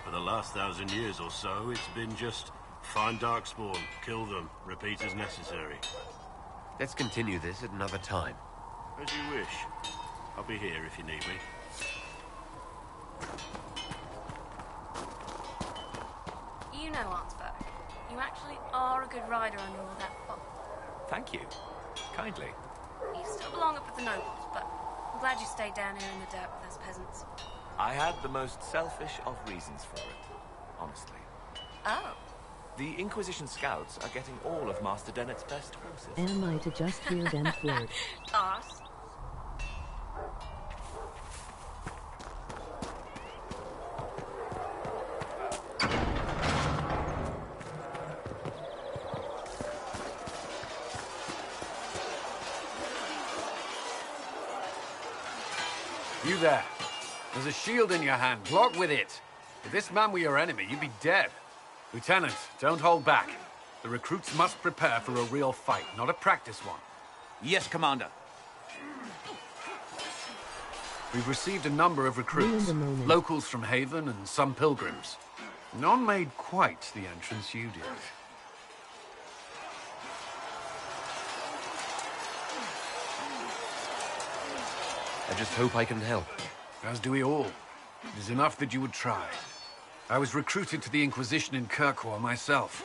For the last 1,000 years or so, it's been just find Darkspawn, kill them, repeat as necessary. Let's continue this at another time. As you wish. I'll be here if you need me. You know, Artsberg, you actually are a good rider under all that fog. Thank you. Kindly. You still belong up with the nobles, but I'm glad you stayed down here in the dirt with those peasants. I had the most selfish of reasons for it, honestly. Oh. The Inquisition scouts are getting all of Master Dennett's best horses. Am I to just hear them flirt? Arse. You there. There's a shield in your hand. Block with it. If this man were your enemy, you'd be dead. Lieutenant, don't hold back. The recruits must prepare for a real fight, not a practice one. Yes, Commander. We've received a number of recruits. Locals from Haven and some pilgrims. None made quite the entrance you did. I just hope I can help. As do we all. It is enough that you would try. I was recruited to the Inquisition in Kirkwall myself.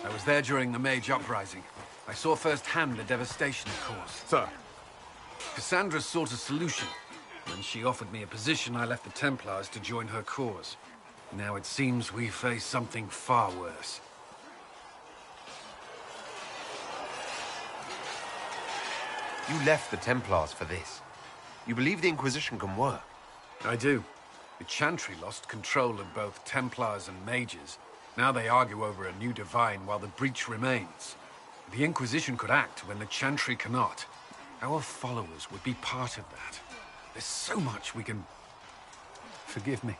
I was there during the Mage Uprising. I saw firsthand the devastation it caused. Sir. Cassandra sought a solution. When she offered me a position, I left the Templars to join her cause. Now it seems we face something far worse. You left the Templars for this. You believe the Inquisition can work? I do. The Chantry lost control of both Templars and Mages. Now they argue over a new Divine while the breach remains. The Inquisition could act when the Chantry cannot. Our followers would be part of that. There's so much we can... Forgive me.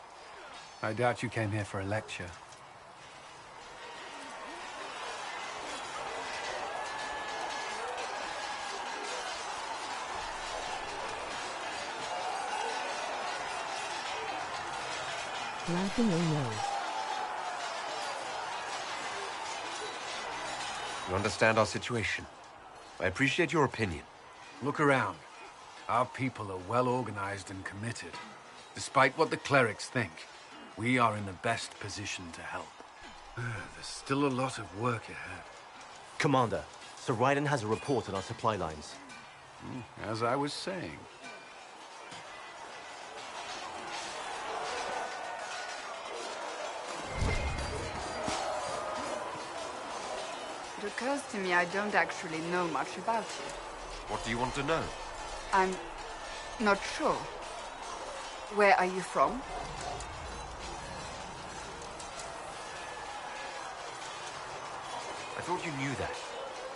I doubt you came here for a lecture. Laughing or no? You understand our situation. I appreciate your opinion. Look around. Our people are well organized and committed. Despite what the clerics think, we are in the best position to help. There's still a lot of work ahead. Commander, Sir Raiden has a report on our supply lines. As I was saying. It occurs to me I don't actually know much about you. What do you want to know? I'm not sure. Where are you from? I thought you knew that.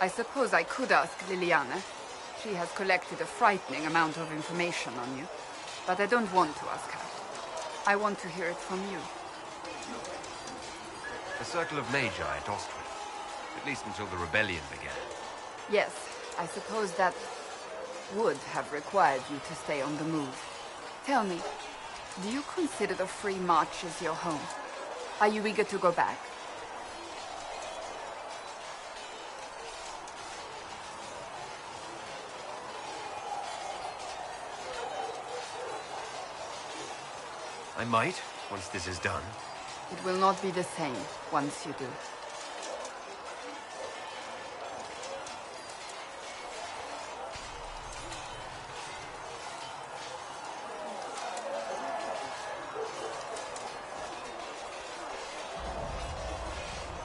I suppose I could ask Liliana. She has collected a frightening amount of information on you. But I don't want to ask her. I want to hear it from you. The Circle of Magi at Austria. At least until the rebellion began. Yes, I suppose that would have required you to stay on the move. Tell me, do you consider the Free March as your home? Are you eager to go back? I might, once this is done. It will not be the same once you do.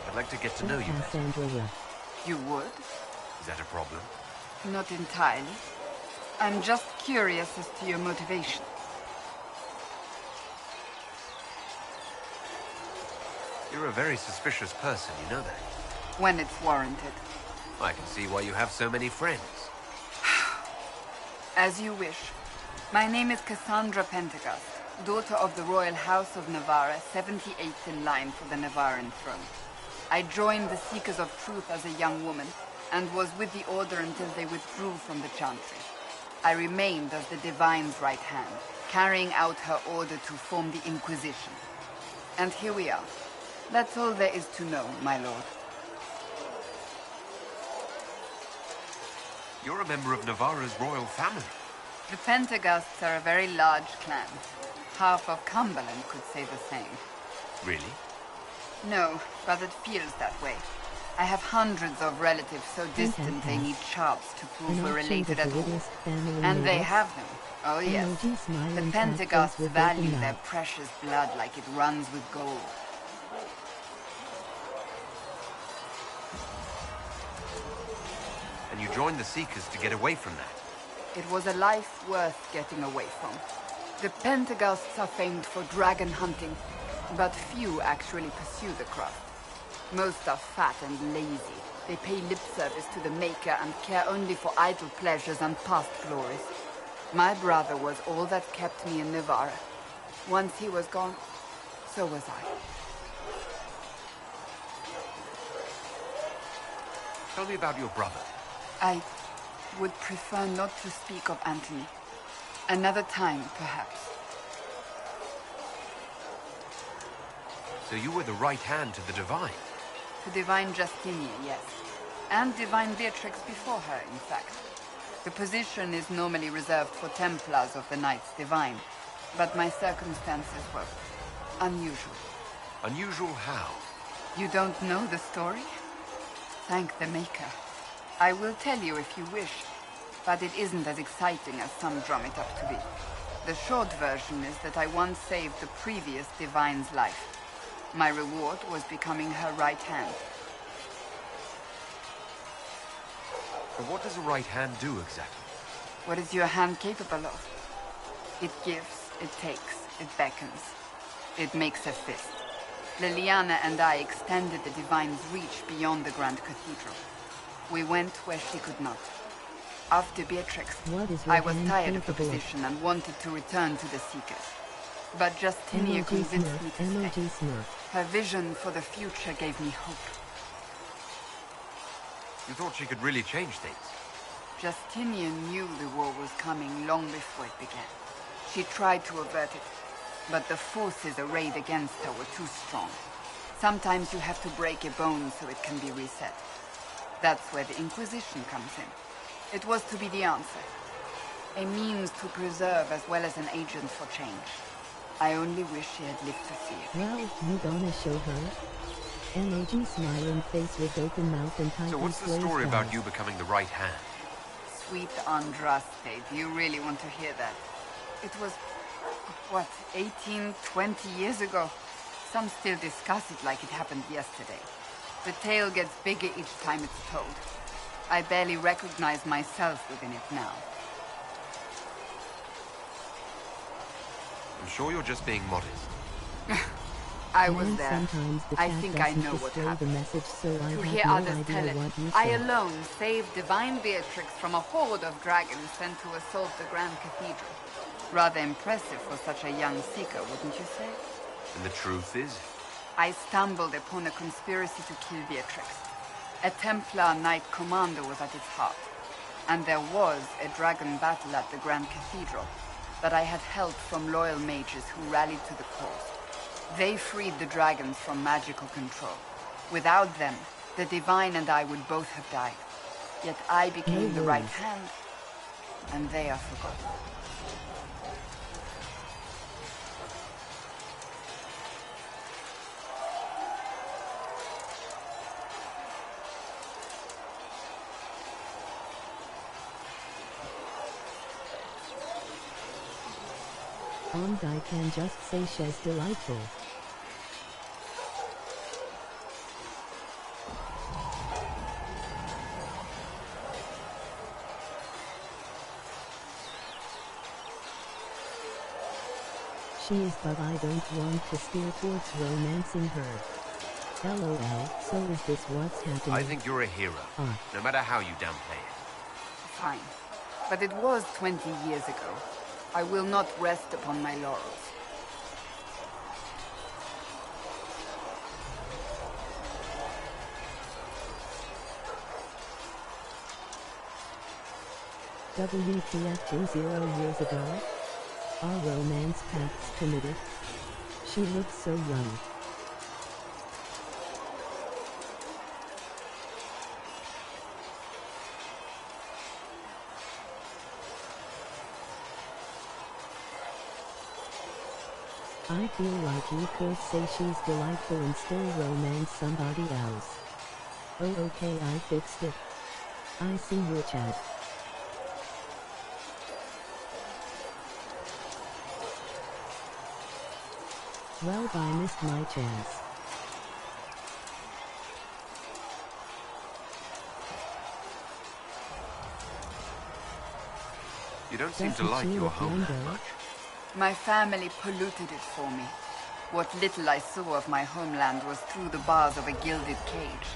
I'd like to get to know you better. You would? Is that a problem? Not entirely. I'm just curious as to your motivation. You're a very suspicious person, you know that? When it's warranted. I can see why you have so many friends. As you wish. My name is Cassandra Pentecost, daughter of the Royal House of Navarra, 78th in line for the Navarran throne. I joined the Seekers of Truth as a young woman, and was with the Order until they withdrew from the Chantry. I remained as the Divine's right hand, carrying out her order to form the Inquisition. And here we are. That's all there is to know, my lord. You're a member of Navarra's royal family. The Pentecosts are a very large clan. Half of Cumberland could say the same. Really? No, but it feels that way. I have hundreds of relatives so distant they need charts to prove we're related at all. And they have them. Oh yes. The Pentecosts value their precious blood like it runs with gold. And you joined the Seekers to get away from that. It was a life worth getting away from. The Pentecosts are famed for dragon hunting, but few actually pursue the craft. Most are fat and lazy. They pay lip service to the Maker and care only for idle pleasures and past glories. My brother was all that kept me in Navarra. Once he was gone, so was I. Tell me about your brother. I would prefer not to speak of Anthony. Another time, perhaps. So you were the right hand to the Divine? To Divine Justinia, yes. And Divine Beatrix before her, in fact. The position is normally reserved for Templars of the Knights Divine, but my circumstances were unusual. Unusual how? You don't know the story? Thank the Maker. I will tell you if you wish, but it isn't as exciting as some drum it up to be. The short version is that I once saved the previous Divine's life. My reward was becoming her right hand. But what does a right hand do exactly? What is your hand capable of? It gives, it takes, it beckons. It makes a fist. Liliana and I extended the Divine's reach beyond the Grand Cathedral. We went where she could not. After Beatrix, I was tired of the position and wanted to return to the Seekers. But Justinia convinced me to stay. Her vision for the future gave me hope. You thought she could really change things? Justinia knew the war was coming long before it began. She tried to avert it, But the forces arrayed against her were too strong. Sometimes you have to break a bone so it can be reset. That's where the Inquisition comes in. It was to be the answer. A means to preserve as well as an agent for change. I only wish she had lived to see it. Well, you gonna show her? NAG smiling face with open mouth and tightly So what's the closed story about eyes. you becoming the right hand? Sweet Andraste, do you really want to hear that? It was, what, 18, 20 years ago? Some still discuss it like it happened yesterday. The tale gets bigger each time it's told. I barely recognize myself within it now. I'm sure you're just being modest. I was And there. sometimes the I chat think I doesn't know what display the happened. message, so I To have hear no others tell idea it, what you I said. alone saved Divine Beatrix from a horde of dragons sent to assault the Grand Cathedral. Rather impressive for such a young seeker, wouldn't you say? And the truth is? I stumbled upon a conspiracy to kill Beatrix. A Templar Knight Commander was at its heart. And there was a dragon battle at the Grand Cathedral, but I had help from loyal mages who rallied to the cause. They freed the dragons from magical control. Without them, the Divine and I would both have died. Yet I became the right hand, and they are forgotten. And I can just say she's delightful. She is, but I don't want to steer towards romancing her. LOL, so is this what's happening? I think you're a hero, no matter how you downplay it. Fine. But it was 20 years ago. I will not rest upon my laurels. WTF 20 years ago? Our romance pacts committed? She looks so young. I feel like you could say she's delightful and still romance somebody else. Oh okay, I fixed it. I see your chat. Well, I missed my chance. You don't seem to like your home that much. My family polluted it for me. What little I saw of my homeland was through the bars of a gilded cage.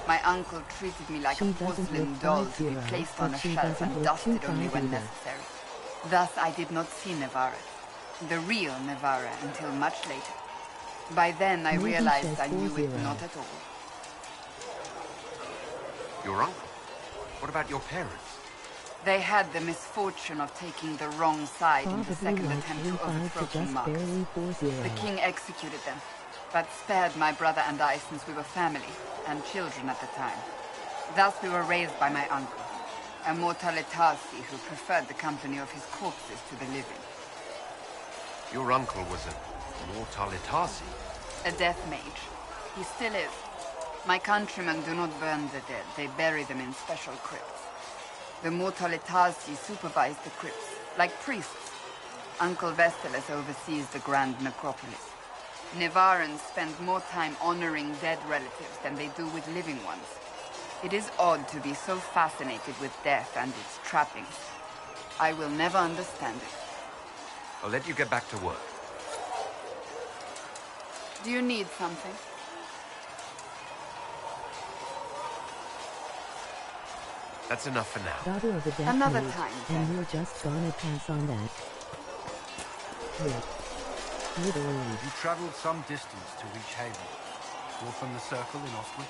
My uncle treated me like a porcelain doll to be placed on a shelf and dusted only when necessary. Thus I did not see Navarra, the real Navarra, until much later. By then I realized I knew it not at all. Your uncle? What about your parents? They had the misfortune of taking the wrong side in the second attempt to overthrow King Marcus. The king executed them, but spared my brother and I since we were family, and children at the time. Thus we were raised by my uncle, a mortalitasi who preferred the company of his corpses to the living. Your uncle was a mortalitasi? A death mage. He still is. My countrymen do not burn the dead, they bury them in special crypts. The mortalitasi supervise the crypts, like priests. Uncle Vestalis oversees the grand necropolis. Nevarans spend more time honoring dead relatives than they do with living ones. It is odd to be so fascinated with death and its trappings. I will never understand it. I'll let you get back to work. Do you need something? That's enough for now. Daughter of a death Another mage, time, and you're just gonna pass on that. Rip. Literally. You traveled some distance to reach Haven. You're from the Circle in Ostwick?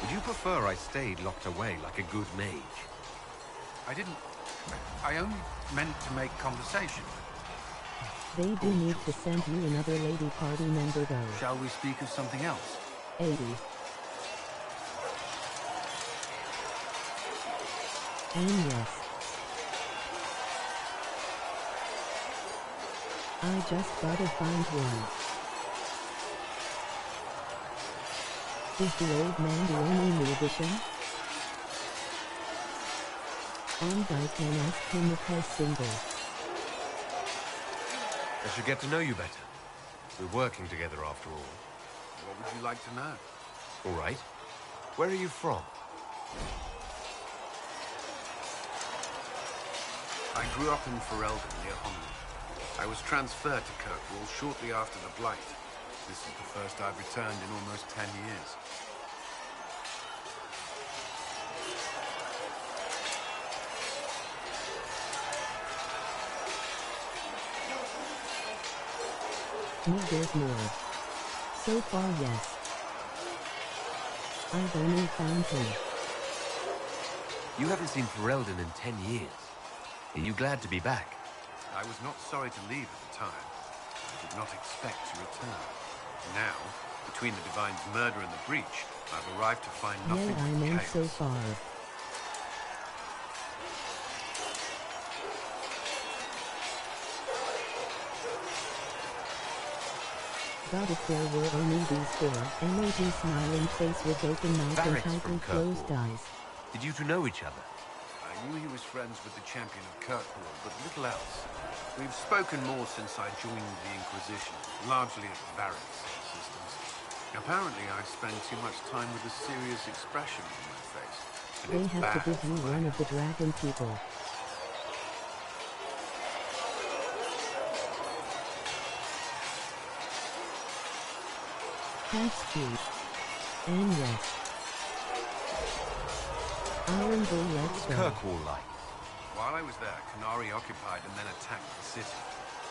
Would you prefer I stayed locked away like a good mage? I only meant to make conversation. They do need to send you another lady party member though. Shall we speak of something else? 80. And yes. I just gotta find one. Is the old man the only new addition? I can ask him if he's single. I should get to know you better. We're working together after all. What would you like to know? All right. Where are you from? I grew up in Ferelden, near Holland. I was transferred to Kirkwall shortly after the Blight. This is the first I've returned in almost 10 years. There's more. So far, yes. I've only found him. You haven't seen Ferelden in 10 years. Are you glad to be back? I was not sorry to leave at the time. I did not expect to return. Now, between the Divine's murder and the breach, I've arrived to find nothing Yeah, I but meant chaos. so far. God, if there were only these four, MOG smiling face with open mouth and Varric's tightly from closed Kirkwall. eyes. Did you two know each other? I knew he was friends with the champion of Kirkwall, but little else. We've spoken more since I joined the Inquisition, largely at Varric's systems. Apparently, I spend too much time with a serious expression on my face. And They it's have bad. to give you one of the dragon people. That's cute. And yes. Iron Bull Let's Go. Kirkwall like? While I was there, Canary occupied and then attacked the city.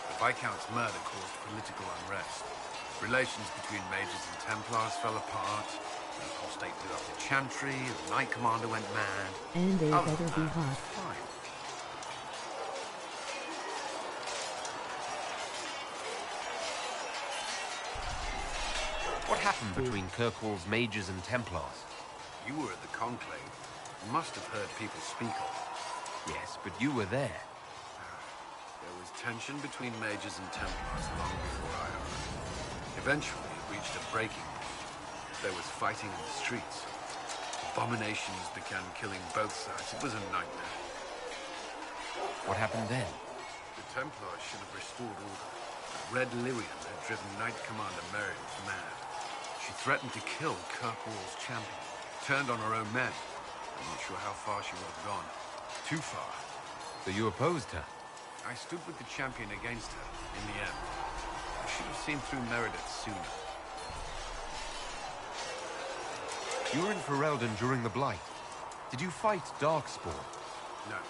The Viscount's murder caused political unrest. Relations between mages and Templars fell apart. The apostate blew up the Chantry, the Knight Commander went mad. And they Other better than be that, hot. fine. What happened between Kirkwall's mages and Templars? You were at the Conclave. You must have heard people speak of it. Yes, but you were there. There was tension between mages and Templars long before I arrived. Eventually, it reached a breaking point. There was fighting in the streets. Abominations began killing both sides. It was a nightmare. What happened then? The Templars should have restored order. Red Lyrian had driven Knight Commander Meredith mad. She threatened to kill Kirkwall's champion. Turned on her own men. I'm not sure how far she would have gone. Too far. So you opposed her? I stood with the champion against her, in the end. I should have seen through Meredith sooner. You were in Ferelden during the Blight. Did you fight Darkspawn? No.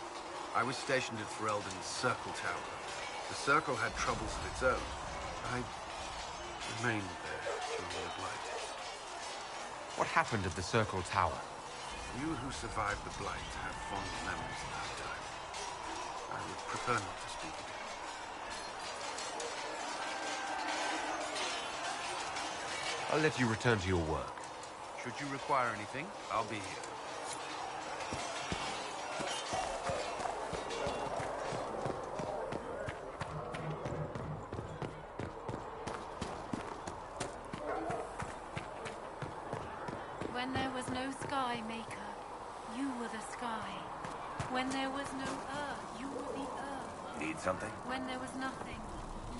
I was stationed at Ferelden's Circle Tower. The Circle had troubles of its own. I remained there during the Blight. What happened at the Circle Tower? You who survived the Blight have fond memories of that time. I would prefer not to speak of it. I'll let you return to your work. Should you require anything, I'll be here. When there was no sky maker, you were the sky. When there was no earth, you were the earth. Need something? When there was nothing,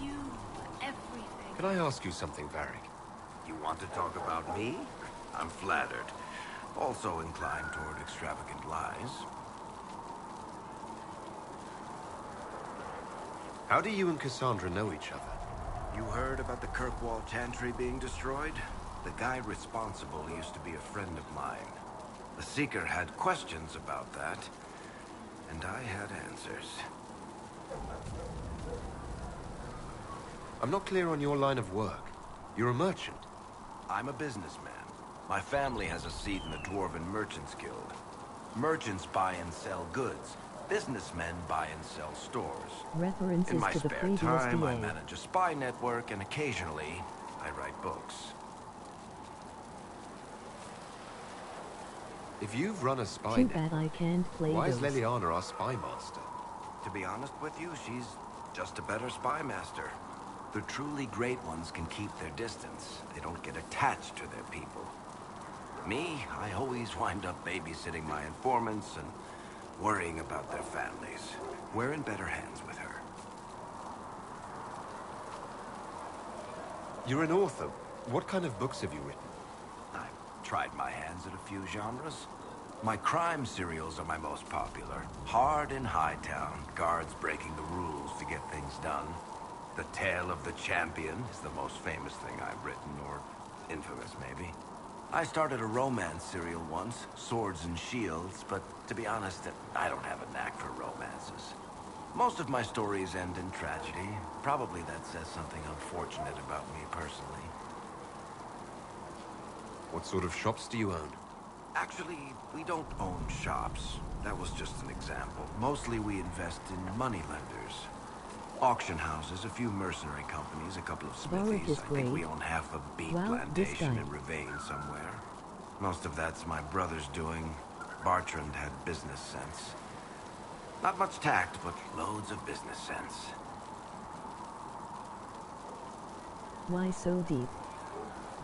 you were everything. Can I ask you something, Varric? You want to talk about me? I'm flattered. Also inclined toward extravagant lies. How do you and Cassandra know each other? You heard about the Kirkwall Chantry being destroyed? The guy responsible used to be a friend of mine. The Seeker had questions about that, and I had answers. I'm not clear on your line of work. You're a merchant. I'm a businessman. My family has a seat in the Dwarven Merchants Guild. Merchants buy and sell goods. Businessmen buy and sell stores. References In my to the spare previous time, I DA. manage a spy network, and occasionally, I write books. If you've run a spy Too network, bad I can't play why is those. Leliana our spy master? To be honest with you, she's just a better spy master. The truly great ones can keep their distance. They don't get attached to their people. Me, I always wind up babysitting my informants and worrying about their families. We're in better hands with her. You're an author. What kind of books have you written? I've tried my hands at a few genres. My crime serials are my most popular. Hard in Hightown, guards breaking the rules to get things done. The Tale of the Champion is the most famous thing I've written, or infamous maybe. I started a romance serial once, Swords and Shields, but to be honest, I don't have a knack for romances. Most of my stories end in tragedy. Probably that says something unfortunate about me personally. What sort of shops do you own? Actually, we don't own shops. That was just an example. Mostly we invest in moneylenders. Auction houses, a few mercenary companies, a couple of Warwick smithies. is I think great. we own half a beet Well, this plantation guy. in Ravane somewhere. Most of that's my brother's doing. Bartrand had business sense. Not much tact, but loads of business sense. Why so deep?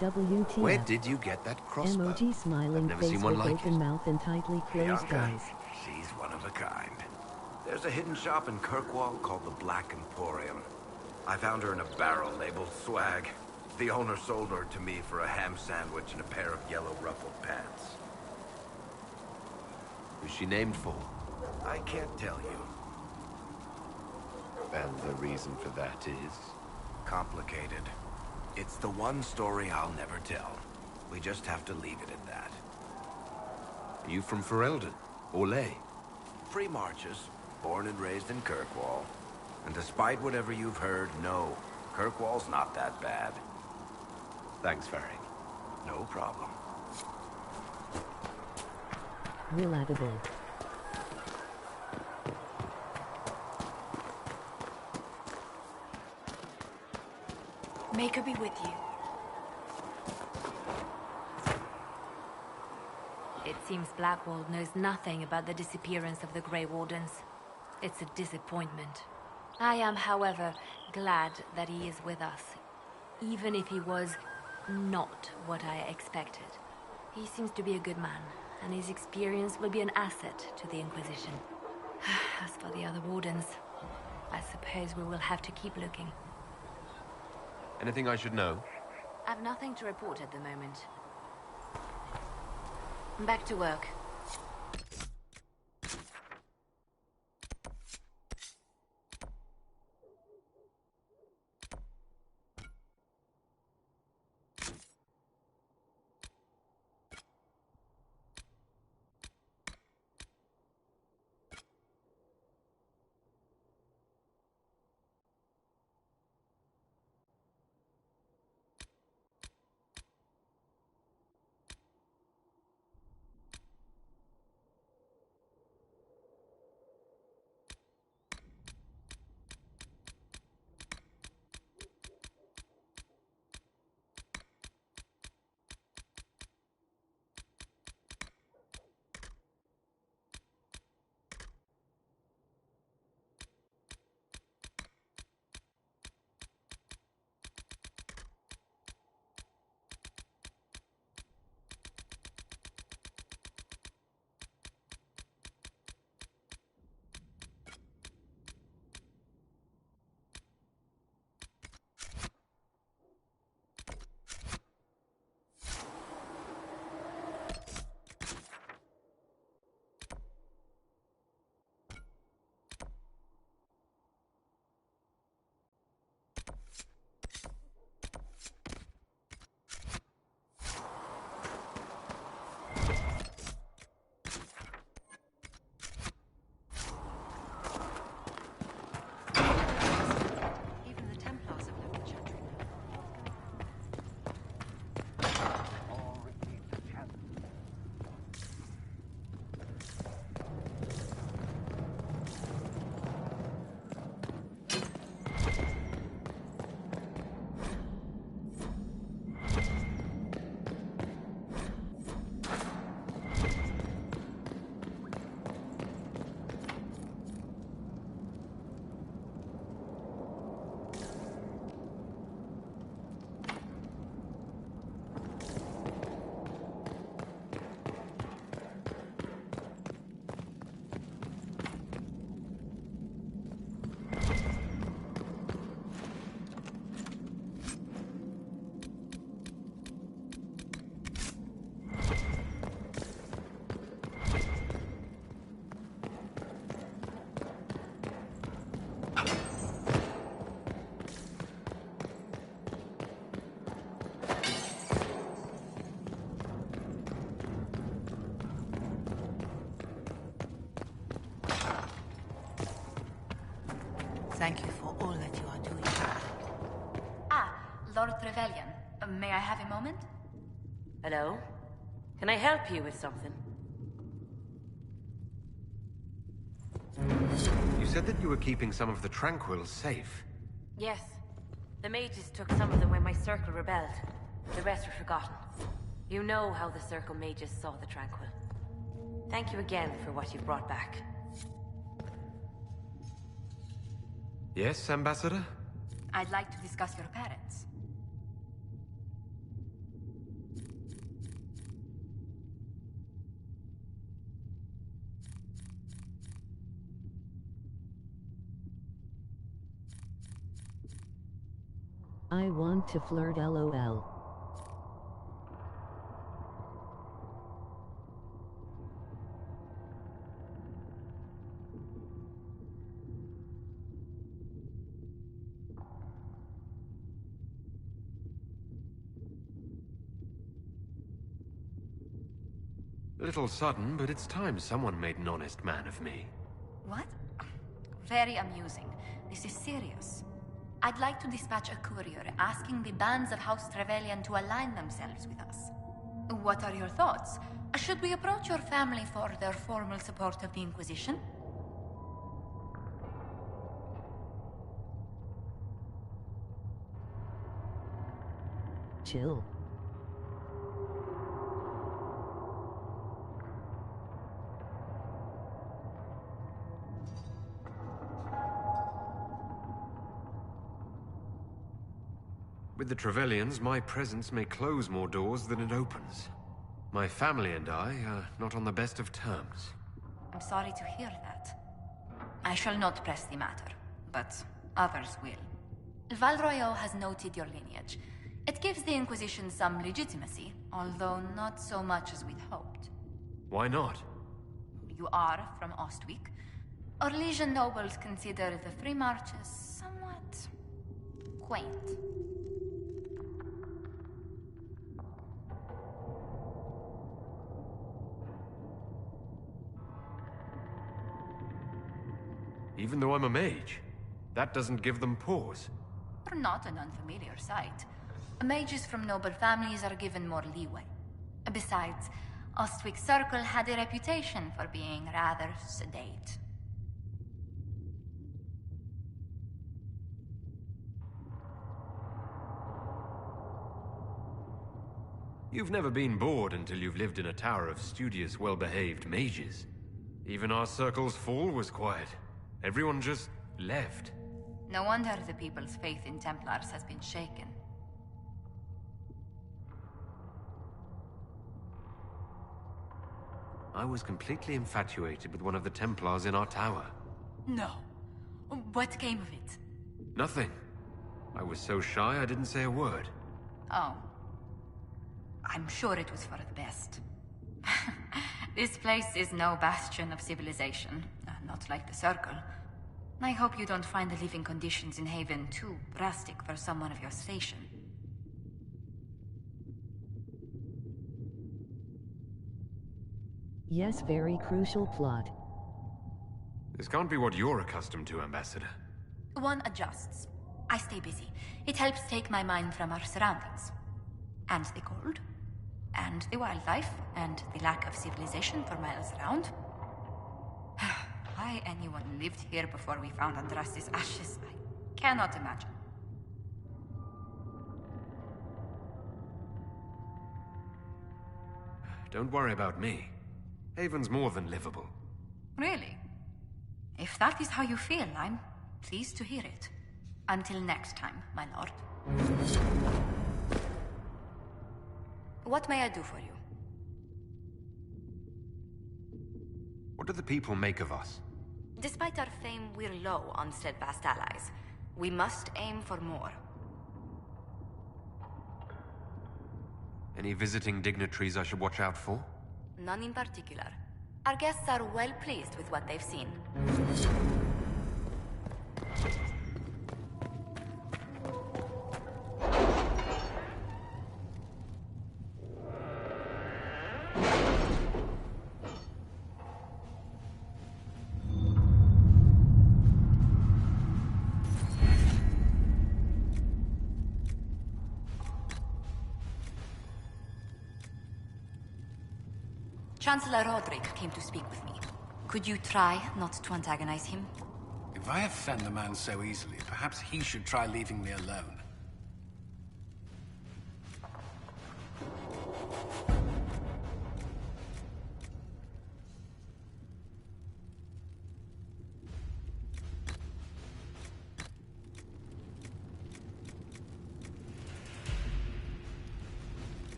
WTF. Where did you get that crossbow? Emoji smiling I've never face seen one with like open mouth and tightly closed Bianca, eyes. she's one of a kind. There's a hidden shop in Kirkwall called the Black Emporium. I found her in a barrel labeled swag. The owner sold her to me for a ham sandwich and a pair of yellow ruffled pants. Who's she named for? I can't tell you. And the reason for that is? Complicated. It's the one story I'll never tell. We just have to leave it at that. Are you from Ferelden? Orlais? Free marches, born and raised in Kirkwall. And despite whatever you've heard, no, Kirkwall's not that bad. Thanks, Varric. No problem. Relatable. Maker be with you. It seems Blackwall knows nothing about the disappearance of the Grey Wardens. It's a disappointment. I am, however, glad that he is with us, even if he was not what I expected. He seems to be a good man, and his experience will be an asset to the Inquisition. As for the other Wardens, I suppose we will have to keep looking. Anything I should know? I've nothing to report at the moment. Back to work. Lord Trevelyan. May I have a moment? Hello? Can I help you with something? You said that you were keeping some of the Tranquils safe. Yes. The mages took some of them when my circle rebelled. The rest were forgotten. You know how the circle mages saw the Tranquil. Thank you again for what you've brought back. Yes, Ambassador? I'd like to discuss your parents. I want to flirt, LOL. A little sudden, but it's time someone made an honest man of me. What? Very amusing. This is serious. I'd like to dispatch a courier asking the bands of House Trevelyan to align themselves with us. What are your thoughts? Should we approach your family for their formal support of the Inquisition? Chill. With the Trevelyan's, my presence may close more doors than it opens. My family and I are not on the best of terms. I'm sorry to hear that. I shall not press the matter, but others will. Valroyo has noted your lineage. It gives the Inquisition some legitimacy, although not so much as we'd hoped. Why not? You are from Ostwick. Orlesian nobles consider the Free Marches somewhat quaint. Even though I'm a mage, that doesn't give them pause. Not an unfamiliar sight. Mages from noble families are given more leeway. Besides, Ostwick's circle had a reputation for being rather sedate. You've never been bored until you've lived in a tower of studious, well-behaved mages. Even our circle's fall was quiet. Everyone just left. No wonder the people's faith in Templars has been shaken. I was completely infatuated with one of the Templars in our tower. No. What came of it? Nothing. I was so shy I didn't say a word. Oh. I'm sure it was for the best. This place is no bastion of civilization. Not like the Circle. I hope you don't find the living conditions in Haven too drastic for someone of your station. Yes, very crucial plot. This can't be what you're accustomed to, Ambassador. One adjusts. I stay busy. It helps take my mind from our surroundings. And the cold. And the wildlife. And the lack of civilization for miles around. Why anyone lived here before we found Andras's ashes, I cannot imagine. Don't worry about me. Haven's more than livable. Really? If that is how you feel, I'm pleased to hear it. Until next time, my lord. What may I do for you? What do the people make of us? Despite our fame, we're low on steadfast allies. We must aim for more. Any visiting dignitaries I should watch out for? None in particular. Our guests are well pleased with what they've seen. Chancellor Roderick came to speak with me. Could you try not to antagonize him? If I offend the man so easily, perhaps he should try leaving me alone.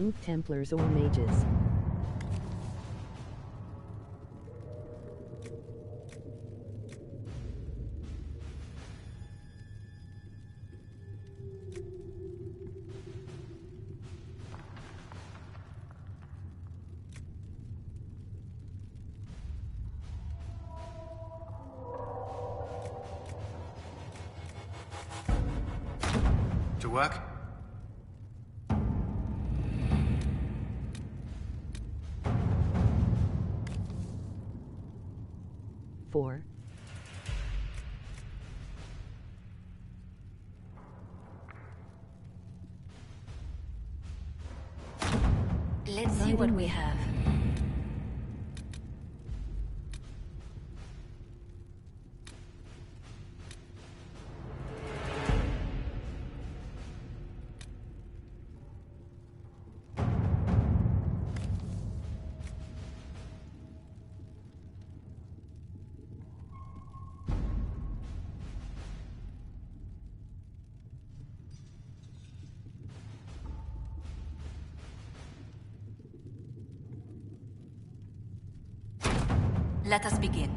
Oop, Templars or mages. To work? Four. Let's see what we have. Let us begin.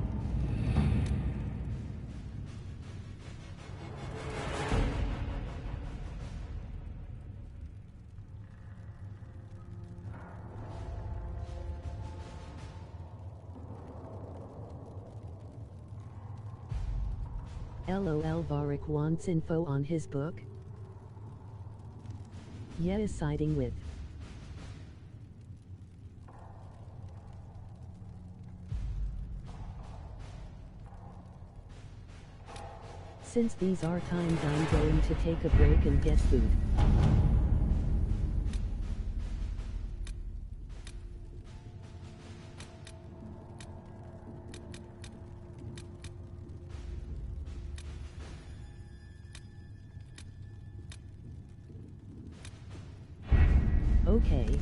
LOL, Varric wants info on his book? Yeah, is siding with. Since these are times, I'm going to take a break and get food. Okay.